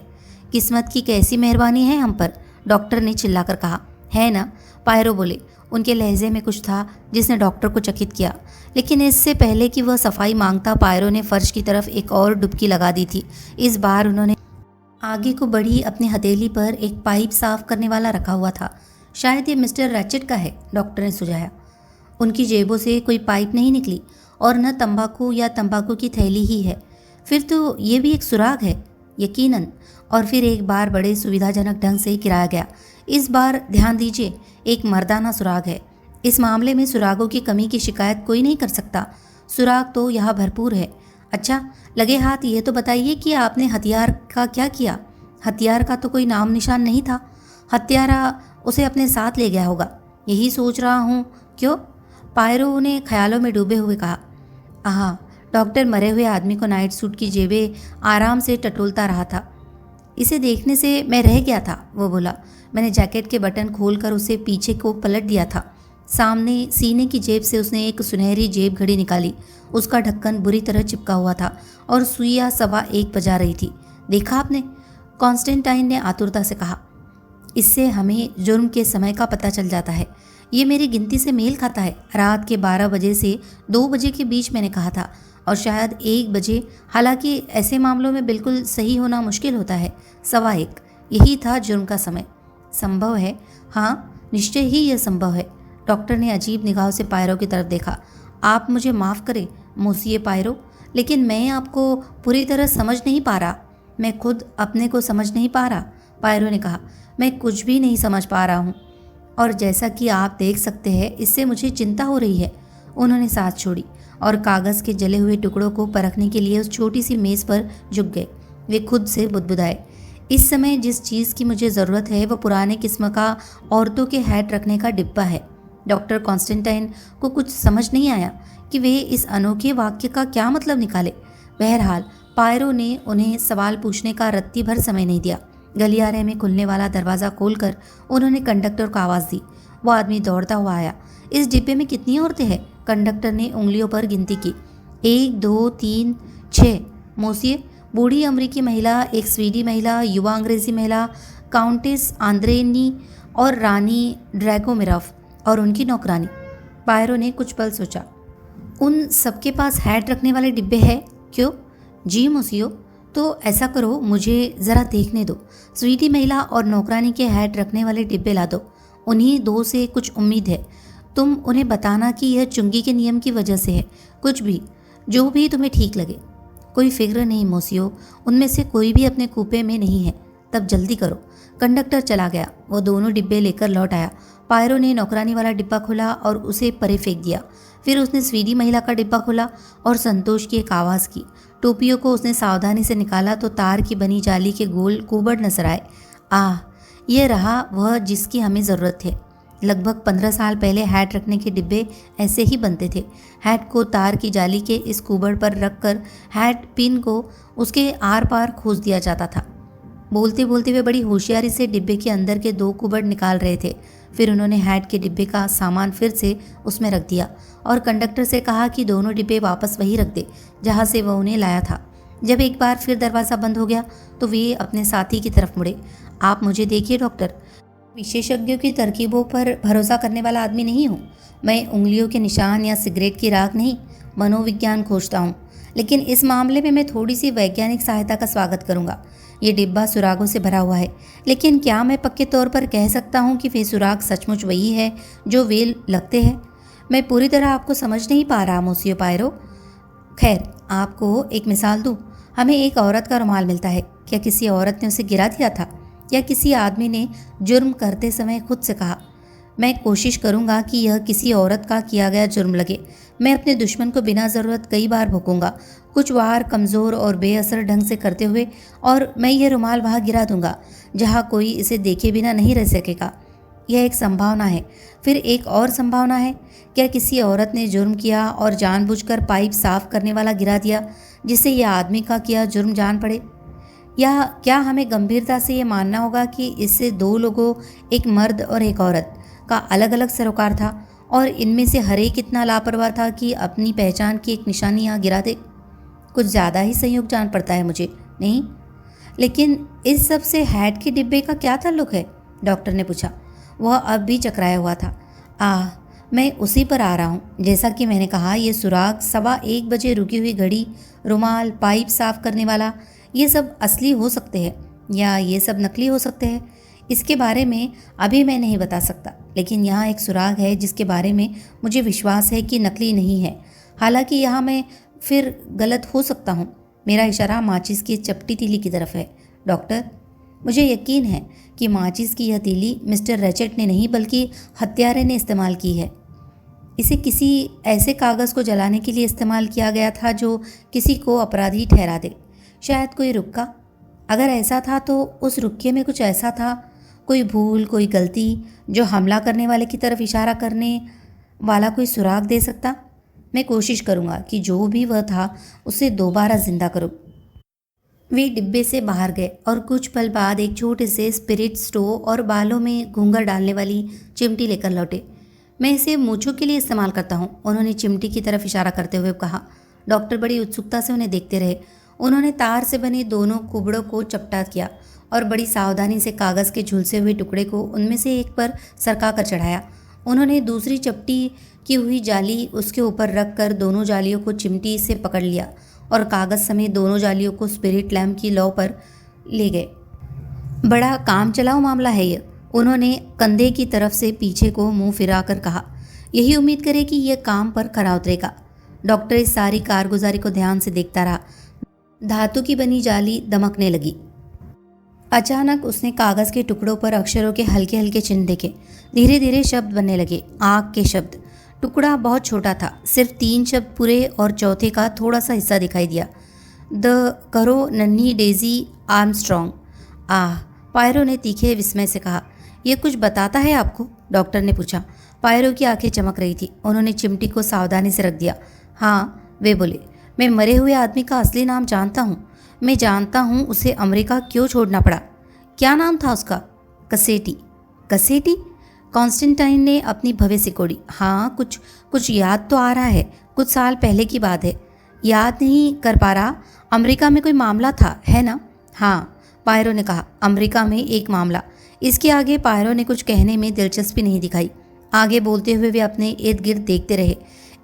किस्मत की कैसी मेहरबानी है हम पर, डॉक्टर ने चिल्लाकर कहा। है ना? पायरो बोले। उनके लहजे में कुछ था जिसने डॉक्टर को चकित किया, लेकिन इससे पहले कि वह सफाई मांगता, पायरो ने फर्श की तरफ एक और डुबकी लगा दी थी। इस बार उन्होंने आगे को बढ़ी अपनी हथेली पर एक पाइप साफ करने वाला रखा हुआ था। शायद ये मिस्टर रैचेट का है, डॉक्टर ने सुझाया। उनकी जेबों से कोई पाइप नहीं निकली और न तंबाकू या तंबाकू की थैली ही है। फिर तो ये भी एक सुराग है, यकीनन। और फिर एक बार बड़े सुविधाजनक ढंग से गिराया गया। इस बार ध्यान दीजिए, एक मर्दाना सुराग है। इस मामले में सुरागों की कमी की शिकायत कोई नहीं कर सकता। सुराग तो यहाँ भरपूर है। अच्छा, लगे हाथ ये तो बताइए कि आपने हथियार का क्या किया? हथियार का तो कोई नाम निशान नहीं था। हत्यारा उसे अपने साथ ले गया होगा, यही सोच रहा हूँ। क्यों? पायरो ने ख्यालों में डूबे हुए कहा। हाँ, डॉक्टर मरे हुए आदमी को नाइट सूट की जेबें आराम से टटोलता रहा था। इसे देखने से मैं रह गया था, वो बोला। मैंने जैकेट के बटन खोलकर उसे पीछे को पलट दिया था। सामने सीने की जेब से उसने एक सुनहरी जेब घड़ी निकाली। उसका ढक्कन बुरी तरह चिपका हुआ था और सुइयां 1:15 बजा रही थी। देखा आपने? कॉन्स्टेंटाइन ने आतुरता से कहा। इससे हमें जुर्म के समय का पता चल जाता है। ये मेरी गिनती से मेल खाता है। रात के 12 बजे से 2 बजे के बीच मैंने कहा था, और शायद 1 बजे। हालांकि ऐसे मामलों में बिल्कुल सही होना मुश्किल होता है। 1:15 यही था जुर्म का समय। संभव है? हाँ, निश्चय ही यह संभव है। डॉक्टर ने अजीब निगाहों से पायरो की तरफ देखा। आप मुझे माफ़ करें मोसिए पायरो, लेकिन मैं आपको पूरी तरह समझ नहीं पा रहा। मैं खुद अपने को समझ नहीं पा रहा, पायरो ने कहा। मैं कुछ भी नहीं समझ पा रहा हूँ, और जैसा कि आप देख सकते हैं, इससे मुझे चिंता हो रही है। उन्होंने सांस छोड़ी और कागज़ के जले हुए टुकड़ों को परखने के लिए उस छोटी सी मेज़ पर झुक गए। वे खुद से बुदबुदाए। इस समय जिस चीज़ की मुझे ज़रूरत है वह पुराने किस्म का औरतों के हैट रखने का डिब्बा है। डॉक्टर कॉन्स्टेंटाइन को कुछ समझ नहीं आया कि वे इस अनोखे वाक्य का क्या मतलब निकाले। बहरहाल पायरो ने उन्हें सवाल पूछने का रत्ती भर समय नहीं दिया। गलियारे में खुलने वाला दरवाज़ा खोलकर उन्होंने कंडक्टर को आवाज़ दी। वो आदमी दौड़ता हुआ आया। इस डिब्बे में कितनी औरतें हैं? कंडक्टर ने उंगलियों पर गिनती की। 1 2 3 6। मोसिए, बूढ़ी अमेरिकी महिला, एक स्वीडी महिला, युवा अंग्रेजी महिला, काउंटेस आंद्रेनी और रानी ड्रैगोमिरॉफ और उनकी नौकरानी। पायरो ने कुछ पल सोचा। उन सबके पास हैट रखने वाले डिब्बे हैं? क्यों? जी मोसियो। तो ऐसा करो, मुझे ज़रा देखने दो। स्वीटी महिला और नौकरानी के हैट रखने वाले डिब्बे ला दो। उन्हीं दो से कुछ उम्मीद है। तुम उन्हें बताना कि यह चुंगी के नियम की वजह से है। कुछ भी, जो भी तुम्हें ठीक लगे। कोई फिक्र नहीं मोसियो, उनमें से कोई भी अपने कूपे में नहीं है। तब जल्दी करो। कंडक्टर चला गया। वो दोनों डिब्बे लेकर लौट आया। पायरो ने नौकरानी वाला डिब्बा खोला और उसे परे फेंक दिया। फिर उसने स्वीडी महिला का डिब्बा खोला और संतोष की एक आवाज़ की। टोपियों को उसने सावधानी से निकाला तो तार की बनी जाली के गोल कुबड़ नजर आए। आह, यह रहा वह जिसकी हमें ज़रूरत है। लगभग 15 साल पहले हैट रखने के डिब्बे ऐसे ही बनते थे। हैट को तार की जाली के इस कुबड़ पर रखकर हैट पिन को उसके आर पार खोस दिया जाता था। बोलते बोलते वे बड़ी होशियारी से डिब्बे के अंदर के 2 कुबड़ निकाल रहे थे। फिर उन्होंने हैट के डिब्बे का सामान फिर से उसमें रख दिया और कंडक्टर से कहा कि दोनों डिब्बे वापस वही रख दे जहाँ से वह उन्हें लाया था। जब एक बार फिर दरवाज़ा बंद हो गया तो वे अपने साथी की तरफ मुड़े। आप मुझे देखिए डॉक्टर, विशेषज्ञों की तरकीबों पर भरोसा करने वाला आदमी नहीं हूँ। मैं उंगलियों के निशान या सिगरेट की राख नहीं, मनोविज्ञान खोजता हूँ। लेकिन इस मामले में मैं थोड़ी सी वैज्ञानिक सहायता का स्वागत करूँगा। ये डिब्बा सुरागों से भरा हुआ है, लेकिन क्या मैं पक्के तौर पर कह सकता हूँ कि वे सुराग सचमुच वही है जो वे लगते हैं? मैं पूरी तरह आपको समझ नहीं पा रहा मोसियो पायरो। खैर, आपको एक मिसाल दूँ। हमें एक औरत का रुमाल मिलता है। क्या किसी औरत ने उसे गिरा दिया था या किसी आदमी ने जुर्म करते समय खुद से कहा, मैं कोशिश करूंगा कि यह किसी औरत का किया गया जुर्म लगे। मैं अपने दुश्मन को बिना ज़रूरत कई बार भोंकूंगा, कुछ वार कमज़ोर और बेअसर ढंग से करते हुए, और मैं यह रुमाल वहाँ गिरा दूंगा जहाँ कोई इसे देखे बिना नहीं रह सकेगा। यह एक संभावना है। फिर एक और संभावना है, क्या किसी औरत ने जुर्म किया और जानबूझकर पाइप साफ करने वाला गिरा दिया जिससे यह आदमी का किया जुर्म जान पड़े? या क्या हमें गंभीरता से ये मानना होगा कि इससे 2 लोगों, एक मर्द और एक औरत का अलग अलग सरोकार था और इनमें से हर एक इतना लापरवाह था कि अपनी पहचान की एक निशानी यहाँ गिरा दे? कुछ ज़्यादा ही संयोग जान पड़ता है मुझे, नहीं? लेकिन इस सब से हैट के डिब्बे का क्या ताल्लुक है? डॉक्टर ने पूछा। वह अब भी चकराया हुआ था। मैं उसी पर आ रहा हूँ। जैसा कि मैंने कहा, ये सुराग 1:15 बजे रुकी हुई घड़ी, रुमाल, पाइप साफ करने वाला, ये सब असली हो सकते हैं या ये सब नकली हो सकते हैं। इसके बारे में अभी मैं नहीं बता सकता, लेकिन यहाँ एक सुराग है जिसके बारे में मुझे विश्वास है कि नकली नहीं है। हालांकि यहाँ मैं फिर गलत हो सकता हूँ। मेरा इशारा माचिस की चपटी तीली की तरफ है। डॉक्टर, मुझे यकीन है कि माचिस की यह तीली मिस्टर रेचेट ने नहीं बल्कि हत्यारे ने इस्तेमाल की है। इसे किसी ऐसे कागज़ को जलाने के लिए इस्तेमाल किया गया था जो किसी को अपराधी ठहरा दे। शायद कोई रुक्का। अगर ऐसा था तो उस रुक्के में कुछ ऐसा था, कोई भूल, कोई गलती, जो हमला करने वाले की तरफ इशारा करने वाला कोई सुराग दे सकता। मैं कोशिश करूँगा कि जो भी वह था उसे दोबारा जिंदा करूँ। वे डिब्बे से बाहर गए और कुछ पल बाद एक छोटे से स्पिरिट स्टोव और बालों में घूंघर डालने वाली चिमटी लेकर लौटे। मैं इसे मूंछों के लिए इस्तेमाल करता हूँ, उन्होंने चिमटी की तरफ इशारा करते हुए कहा। डॉक्टर बड़ी उत्सुकता से उन्हें देखते रहे। उन्होंने तार से बनी दोनों कुबड़ों को चपटा किया और बड़ी सावधानी से कागज़ के झुलसे हुए टुकड़े को उनमें से एक पर सरका कर चढ़ाया। उन्होंने दूसरी चपटी की हुई जाली उसके ऊपर रख कर दोनों जालियों को चिमटी से पकड़ लिया और कागज़ समेत दोनों जालियों को स्पिरिट लैम्प की लौ पर ले गए। बड़ा काम चलाओ मामला है ये, उन्होंने कंधे की तरफ से पीछे को मुंह फिराकर कहा। यही उम्मीद करें कि यह काम पर खरा उतरेगा। डॉक्टर इस सारी कारगुजारी को ध्यान से देखता रहा। धातु की बनी जाली दमकने लगी। अचानक उसने कागज़ के टुकड़ों पर अक्षरों के हल्के हल्के चिन्ह देखे। धीरे धीरे शब्द बनने लगे, आग के शब्द। टुकड़ा बहुत छोटा था, सिर्फ 3 शब्द पूरे और चौथे का थोड़ा सा हिस्सा दिखाई दिया। द करो नन्ही डेजी आर्मस्ट्रॉन्ग। पायरो ने तीखे विस्मय से कहा। यह कुछ बताता है आपको? डॉक्टर ने पूछा। पायरो की आंखें चमक रही थी। उन्होंने चिमटी को सावधानी से रख दिया। हाँ, वे बोले, मैं मरे हुए आदमी का असली नाम जानता हूँ। मैं जानता हूँ उसे अमेरिका क्यों छोड़ना पड़ा। क्या नाम था उसका? कसेटी। कसेटी? कॉन्स्टेंटाइन ने अपनी भवें सिकोड़ी। हाँ, कुछ याद तो आ रहा है। कुछ साल पहले की बात है। याद नहीं कर पा रहा। अमेरिका में कोई मामला था, है ना? हाँ, पायरो ने कहा, अमेरिका में एक मामला। इसके आगे पायरो ने कुछ कहने में दिलचस्पी नहीं दिखाई। आगे बोलते हुए वे अपने इर्द गिर्द देखते रहे।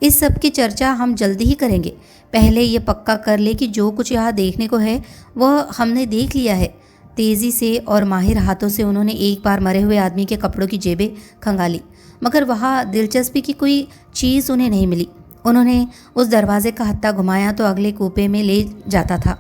इस सब की चर्चा हम जल्दी ही करेंगे। पहले ये पक्का कर ले कि जो कुछ यहाँ देखने को है वह हमने देख लिया है। तेज़ी से और माहिर हाथों से उन्होंने एक बार मरे हुए आदमी के कपड़ों की जेबें खंगाली, मगर वहाँ दिलचस्पी की कोई चीज़ उन्हें नहीं मिली। उन्होंने उस दरवाजे का हत्था घुमाया तो अगले कूपे में ले जाता था,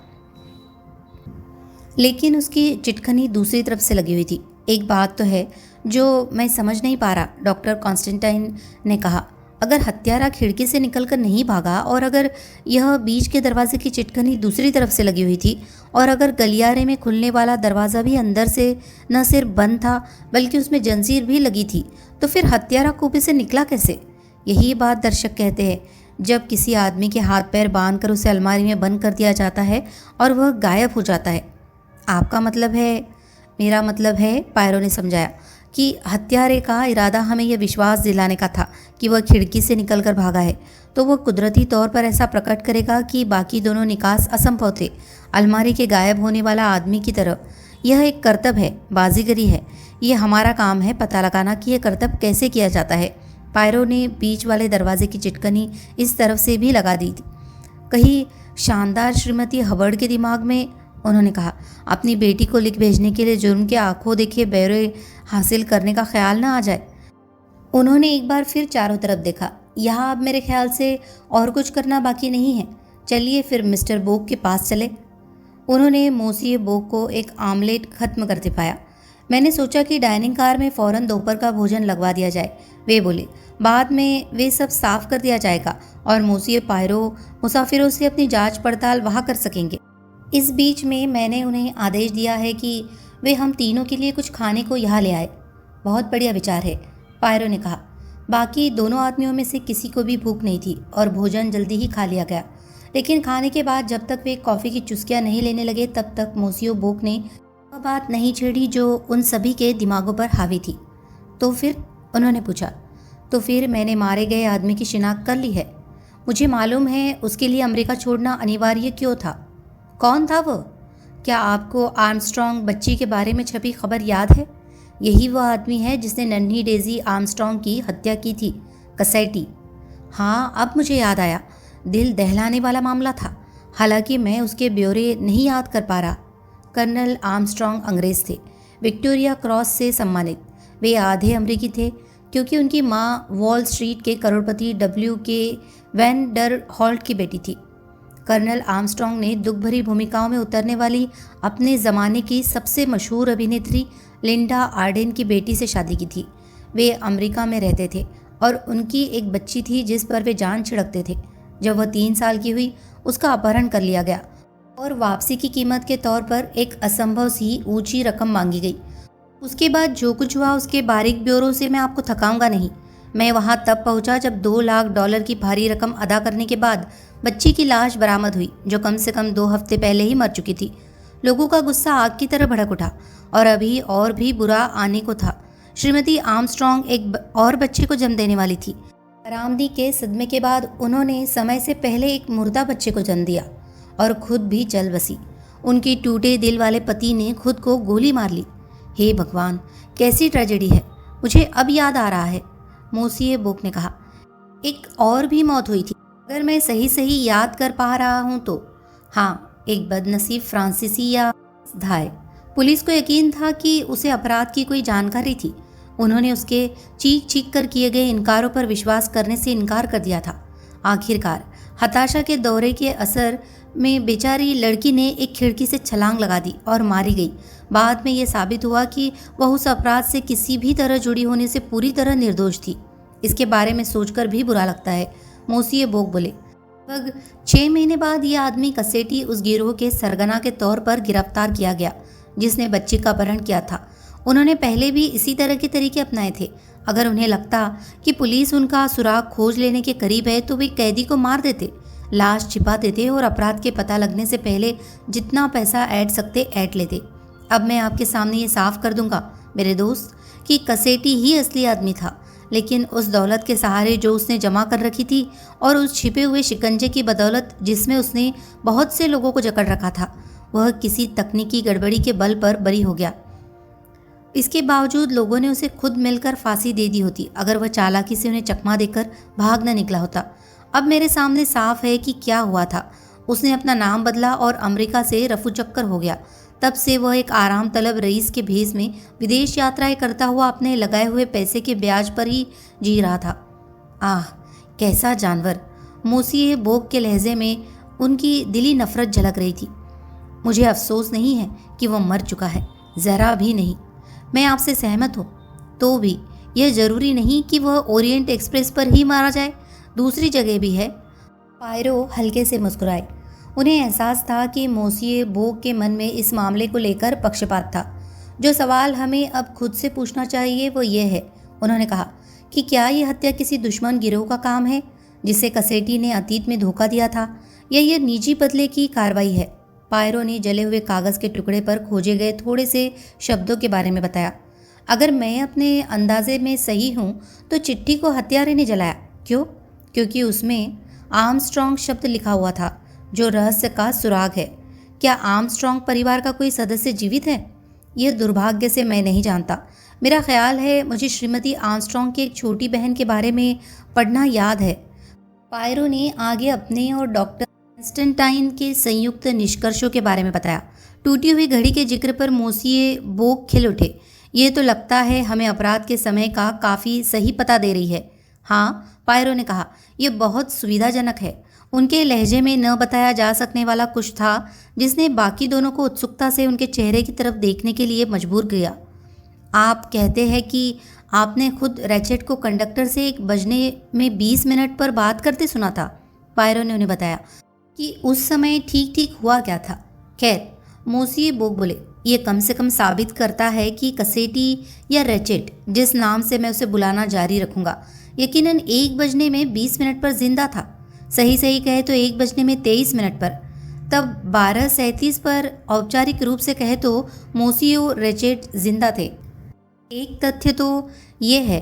लेकिन उसकी चिटखनी दूसरी तरफ से लगी हुई थी। एक बात तो है जो मैं समझ नहीं पा रहा, डॉक्टर कॉन्स्टेंटाइन ने कहा। अगर हत्यारा खिड़की से निकलकर नहीं भागा और अगर यह बीच के दरवाजे की चिटकनी दूसरी तरफ से लगी हुई थी और अगर गलियारे में खुलने वाला दरवाज़ा भी अंदर से न सिर्फ बंद था बल्कि उसमें जंजीर भी लगी थी, तो फिर हत्यारा कूपे से निकला कैसे? यही बात दर्शक कहते हैं। जब किसी आदमी के हाथ पैर बांध कर उसे अलमारी में बंद कर दिया जाता है और वह गायब हो जाता है। आपका मतलब है? मेरा मतलब है, पायरो ने समझाया, कि हत्यारे का इरादा हमें यह विश्वास दिलाने का था कि वह खिड़की से निकलकर भागा है, तो वह कुदरती तौर पर ऐसा प्रकट करेगा कि बाकी दोनों निकास असंभव थे। अलमारी के गायब होने वाला आदमी की तरफ यह एक करतब है, बाजीगरी है। यह हमारा काम है पता लगाना कि यह करतब कैसे किया जाता है। पायरो ने बीच वाले दरवाजे की चिटकनी इस तरफ से भी लगा दी थी। कहीं शानदार श्रीमती हवर्ड के दिमाग में, उन्होंने कहा, अपनी बेटी को लिख भेजने के लिए जुर्म के आंखों देखे ब्यौरे हासिल करने का ख्याल ना आ जाए। उन्होंने एक बार फिर चारों तरफ देखा। यहाँ अब मेरे ख्याल से और कुछ करना बाकी नहीं है। चलिए फिर मिस्टर बोक के पास चले। उन्होंने मोसिए बोक को एक आमलेट खत्म करते पाया। मैंने सोचा कि डाइनिंग कार में फ़ौरन दोपहर का भोजन लगवा दिया जाए, वे बोले। बाद में वे सब साफ कर दिया जाएगा और मोसिए पायरो मुसाफिरों से अपनी जांच पड़ताल वहाँ कर सकेंगे। इस बीच में मैंने उन्हें आदेश दिया है कि वे हम तीनों के लिए कुछ खाने को यहाँ ले आए। बहुत बढ़िया विचार है, पायरो ने कहा। बाकी दोनों आदमियों में से किसी को भी भूख नहीं थी और भोजन जल्दी ही खा लिया गया। लेकिन खाने के बाद जब तक वे कॉफ़ी की चुस्कियाँ नहीं लेने लगे तब तक मोसियो बोक ने वह बात नहीं छेड़ी जो उन सभी के दिमागों पर हावी थी। तो फिर, उन्होंने पूछा। तो फिर मैंने मारे गए आदमी की शिनाख्त कर ली है। मुझे मालूम है उसके लिए अमेरिका छोड़ना अनिवार्य क्यों था। कौन था वो? क्या आपको आर्मस्ट्रॉन्ग बच्ची के बारे में छपी खबर याद है? यही वह आदमी है जिसने नन्ही डेजी आर्मस्ट्रॉन्ग की हत्या की थी, कसैटी। हाँ, अब मुझे याद आया। दिल दहलाने वाला मामला था। हालांकि मैं उसके ब्यौरे नहीं याद कर पा रहा। कर्नल आर्मस्ट्रॉन्ग अंग्रेज़ थे, विक्टोरिया क्रॉस से सम्मानित। वे आधे अमरीकी थे क्योंकि उनकी माँ वॉल स्ट्रीट के करोड़पति W.K. वैन डर हॉल्ट की बेटी थी। कर्नल आर्मस्ट्रॉन्ग ने दुख भरी भूमिकाओं में उतरने वाली अपने ज़माने की सबसे मशहूर अभिनेत्री लिंडा आर्डेन की बेटी से शादी की थी। वे अमेरिका में रहते थे और उनकी एक बच्ची थी जिस पर वे जान छिड़कते थे। जब वह 3 साल की हुई, उसका अपहरण कर लिया गया और वापसी की कीमत के तौर पर एक असंभव सी ऊंची रकम मांगी गई। उसके बाद जो कुछ हुआ उसके बारीक ब्यौरों से मैं आपको थकाऊंगा नहीं। मैं वहां तब पहुंचा जब $2 लाख की भारी रकम अदा करने के बाद बच्ची की लाश बरामद हुई, जो कम से कम 2 हफ्ते पहले ही मर चुकी थी। लोगों का गुस्सा आग की तरह भड़क उठा और अभी और भी बुरा आने को था। श्रीमती आर्मस्ट्रॉन्ग एक और बच्चे को जन्म देने वाली थी। बरामदी के सदमे के बाद उन्होंने समय से पहले एक मुर्दा बच्चे को जन्म दिया और खुद भी जल बसी। उनके टूटे दिल वाले पति ने खुद को गोली मार ली। हे भगवान, कैसी ट्रेजेडी है। मुझे अब याद आ रहा है, मोसिए बोक ने कहा। एक और भी मौत हुई थी, अगर मैं सही याद कर पा रहा हूँ तो। हाँ, एक बदनसीब फ्रांसीसी या धाय। पुलिस को यकीन था कि उसे अपराध की कोई जानकारी थी। उन्होंने उसके चीख कर किए गए इनकारों पर विश्वास करने से इनकार कर दिया था। आखिरकार हताशा के दौरे के असर में बेचारी लड़की ने एक खिड़की से छलांग लगा दी और मारी गई। बाद में यह साबित हुआ कि वह उस अपराध से किसी भी तरह जुड़ी होने से पूरी तरह निर्दोष थी। इसके बारे में सोचकर भी बुरा लगता है, मोसिए बोक बोले। लगभग 6 महीने बाद यह आदमी कसेटी उस गिरोह के सरगना के तौर पर गिरफ्तार किया गया जिसने बच्ची का अपहरण किया था। उन्होंने पहले भी इसी तरह के तरीके अपनाए थे। अगर उन्हें लगता कि पुलिस उनका सुराग खोज लेने के करीब है तो वे कैदी को मार देते, लाश छिपा देते और अपराध के पता लगने से पहले जितना पैसा ऐंठ सकते ऐंठ लेते। अब मैं आपके सामने ये साफ कर दूंगा मेरे दोस्त कि कसेटी ही असली आदमी था, लेकिन उस दौलत के सहारे जो उसने जमा कर रखी थी और उस छिपे हुए शिकंजे की बदौलत जिसमें उसने बहुत से लोगों को जकड़ रखा था, वह किसी तकनीकी गड़बड़ी के बल पर बरी हो गया। इसके बावजूद लोगों ने उसे खुद मिलकर फांसी दे दी होती अगर वह चालाकी से उन्हें चकमा देकर भाग न निकला होता। अब मेरे सामने साफ है कि क्या हुआ था। उसने अपना नाम बदला और अमेरिका से रफू चक्कर हो गया। तब से वह एक आराम तलब रईस के भेस में विदेश यात्राएं करता हुआ अपने लगाए हुए पैसे के ब्याज पर ही जी रहा था। आह, कैसा जानवर! मोसिए बोग के लहजे में उनकी दिली नफरत झलक रही थी। मुझे अफसोस नहीं है कि वह मर चुका है, जरा भी नहीं। मैं आपसे सहमत हूँ, तो भी यह जरूरी नहीं कि वह ओरिएंट एक्सप्रेस पर ही मारा जाए, दूसरी जगह भी है। पायरो हल्के से मुस्कुराए। उन्हें एहसास था कि मोसिए बोग के मन में इस मामले को लेकर पक्षपात था। जो सवाल हमें अब खुद से पूछना चाहिए वो ये है, उन्होंने कहा, कि क्या यह हत्या किसी दुश्मन गिरोह का काम है जिसे कसेटी ने अतीत में धोखा दिया था, या यह निजी बदले की कार्रवाई है। पायरो ने जले हुए कागज के टुकड़े पर खोजे गए थोड़े से शब्दों के बारे में बताया। अगर मैं अपने अंदाजे में सही हूँ तो चिट्ठी को हत्यारे ने जलाया। क्यों? क्योंकि उसमें आर्मस्ट्रॉन्ग शब्द लिखा हुआ था, जो रहस्य का सुराग है। क्या आर्मस्ट्रॉन्ग परिवार का कोई सदस्य जीवित है? यह दुर्भाग्य से मैं नहीं जानता। मेरा ख्याल है मुझे श्रीमती आर्मस्ट्रॉन्ग की एक छोटी बहन के बारे में पढ़ना याद है। पायरो ने आगे अपने और डॉक्टर कंस्टेंटाइन के संयुक्त निष्कर्षों के बारे में बताया। टूटी हुई घड़ी के जिक्र पर मोसिए बोग खिल उठे। ये तो लगता है हमें अपराध के समय का काफ़ी सही पता दे रही है। हाँ, पायरो ने कहा, यह बहुत सुविधाजनक है। उनके लहजे में न बताया जा सकने वाला कुछ था जिसने बाकी दोनों को उत्सुकता से उनके चेहरे की तरफ देखने के लिए मजबूर किया। आप कहते हैं कि आपने खुद रैचेट को कंडक्टर से 1 बजने में 20 मिनट पर बात करते सुना था। पायरो ने उन्हें बताया कि उस समय ठीक ठीक हुआ क्या था। खैर, मोसिए बोग बोले, ये कम से कम साबित करता है कि कसेटी या रैचेट, जिस नाम से मैं उसे बुलाना जारी रखूंगा, यकीनन 1 बजने में 20 मिनट पर जिंदा था। सही कहे तो 1 बजने में 23 मिनट पर। तब 12:37 पर औपचारिक रूप से कहे तो मोसियो रैचेट जिंदा थे। एक तथ्य तो ये है,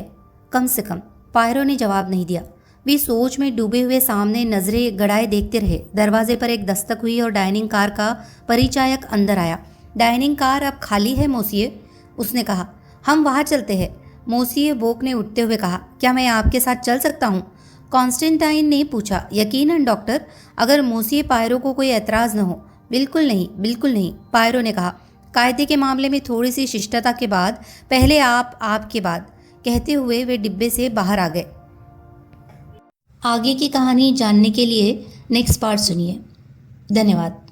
कम से कम। पायरो ने जवाब नहीं दिया। वे सोच में डूबे हुए सामने नजरें गड़ाए देखते रहे। दरवाजे पर एक दस्तक हुई और डाइनिंग कार का परिचायक अंदर आया। डाइनिंग कार अब खाली है मोसिए, उसने कहा। हम वहाँ चलते हैं, मोसिए बोग ने उठते हुए कहा। क्या मैं आपके साथ चल सकता हूँ? कॉन्स्टेंटाइन ने पूछा। यकीनन डॉक्टर, अगर मोसिए पायरो को कोई एतराज़ न हो। बिल्कुल नहीं, बिल्कुल नहीं, पायरो ने कहा। कायदे के मामले में थोड़ी सी शिष्टता के बाद पहले आपके बाद, कहते हुए वे डिब्बे से बाहर आ गए। आगे की कहानी जानने के लिए नेक्स्ट पार्ट सुनिए। धन्यवाद।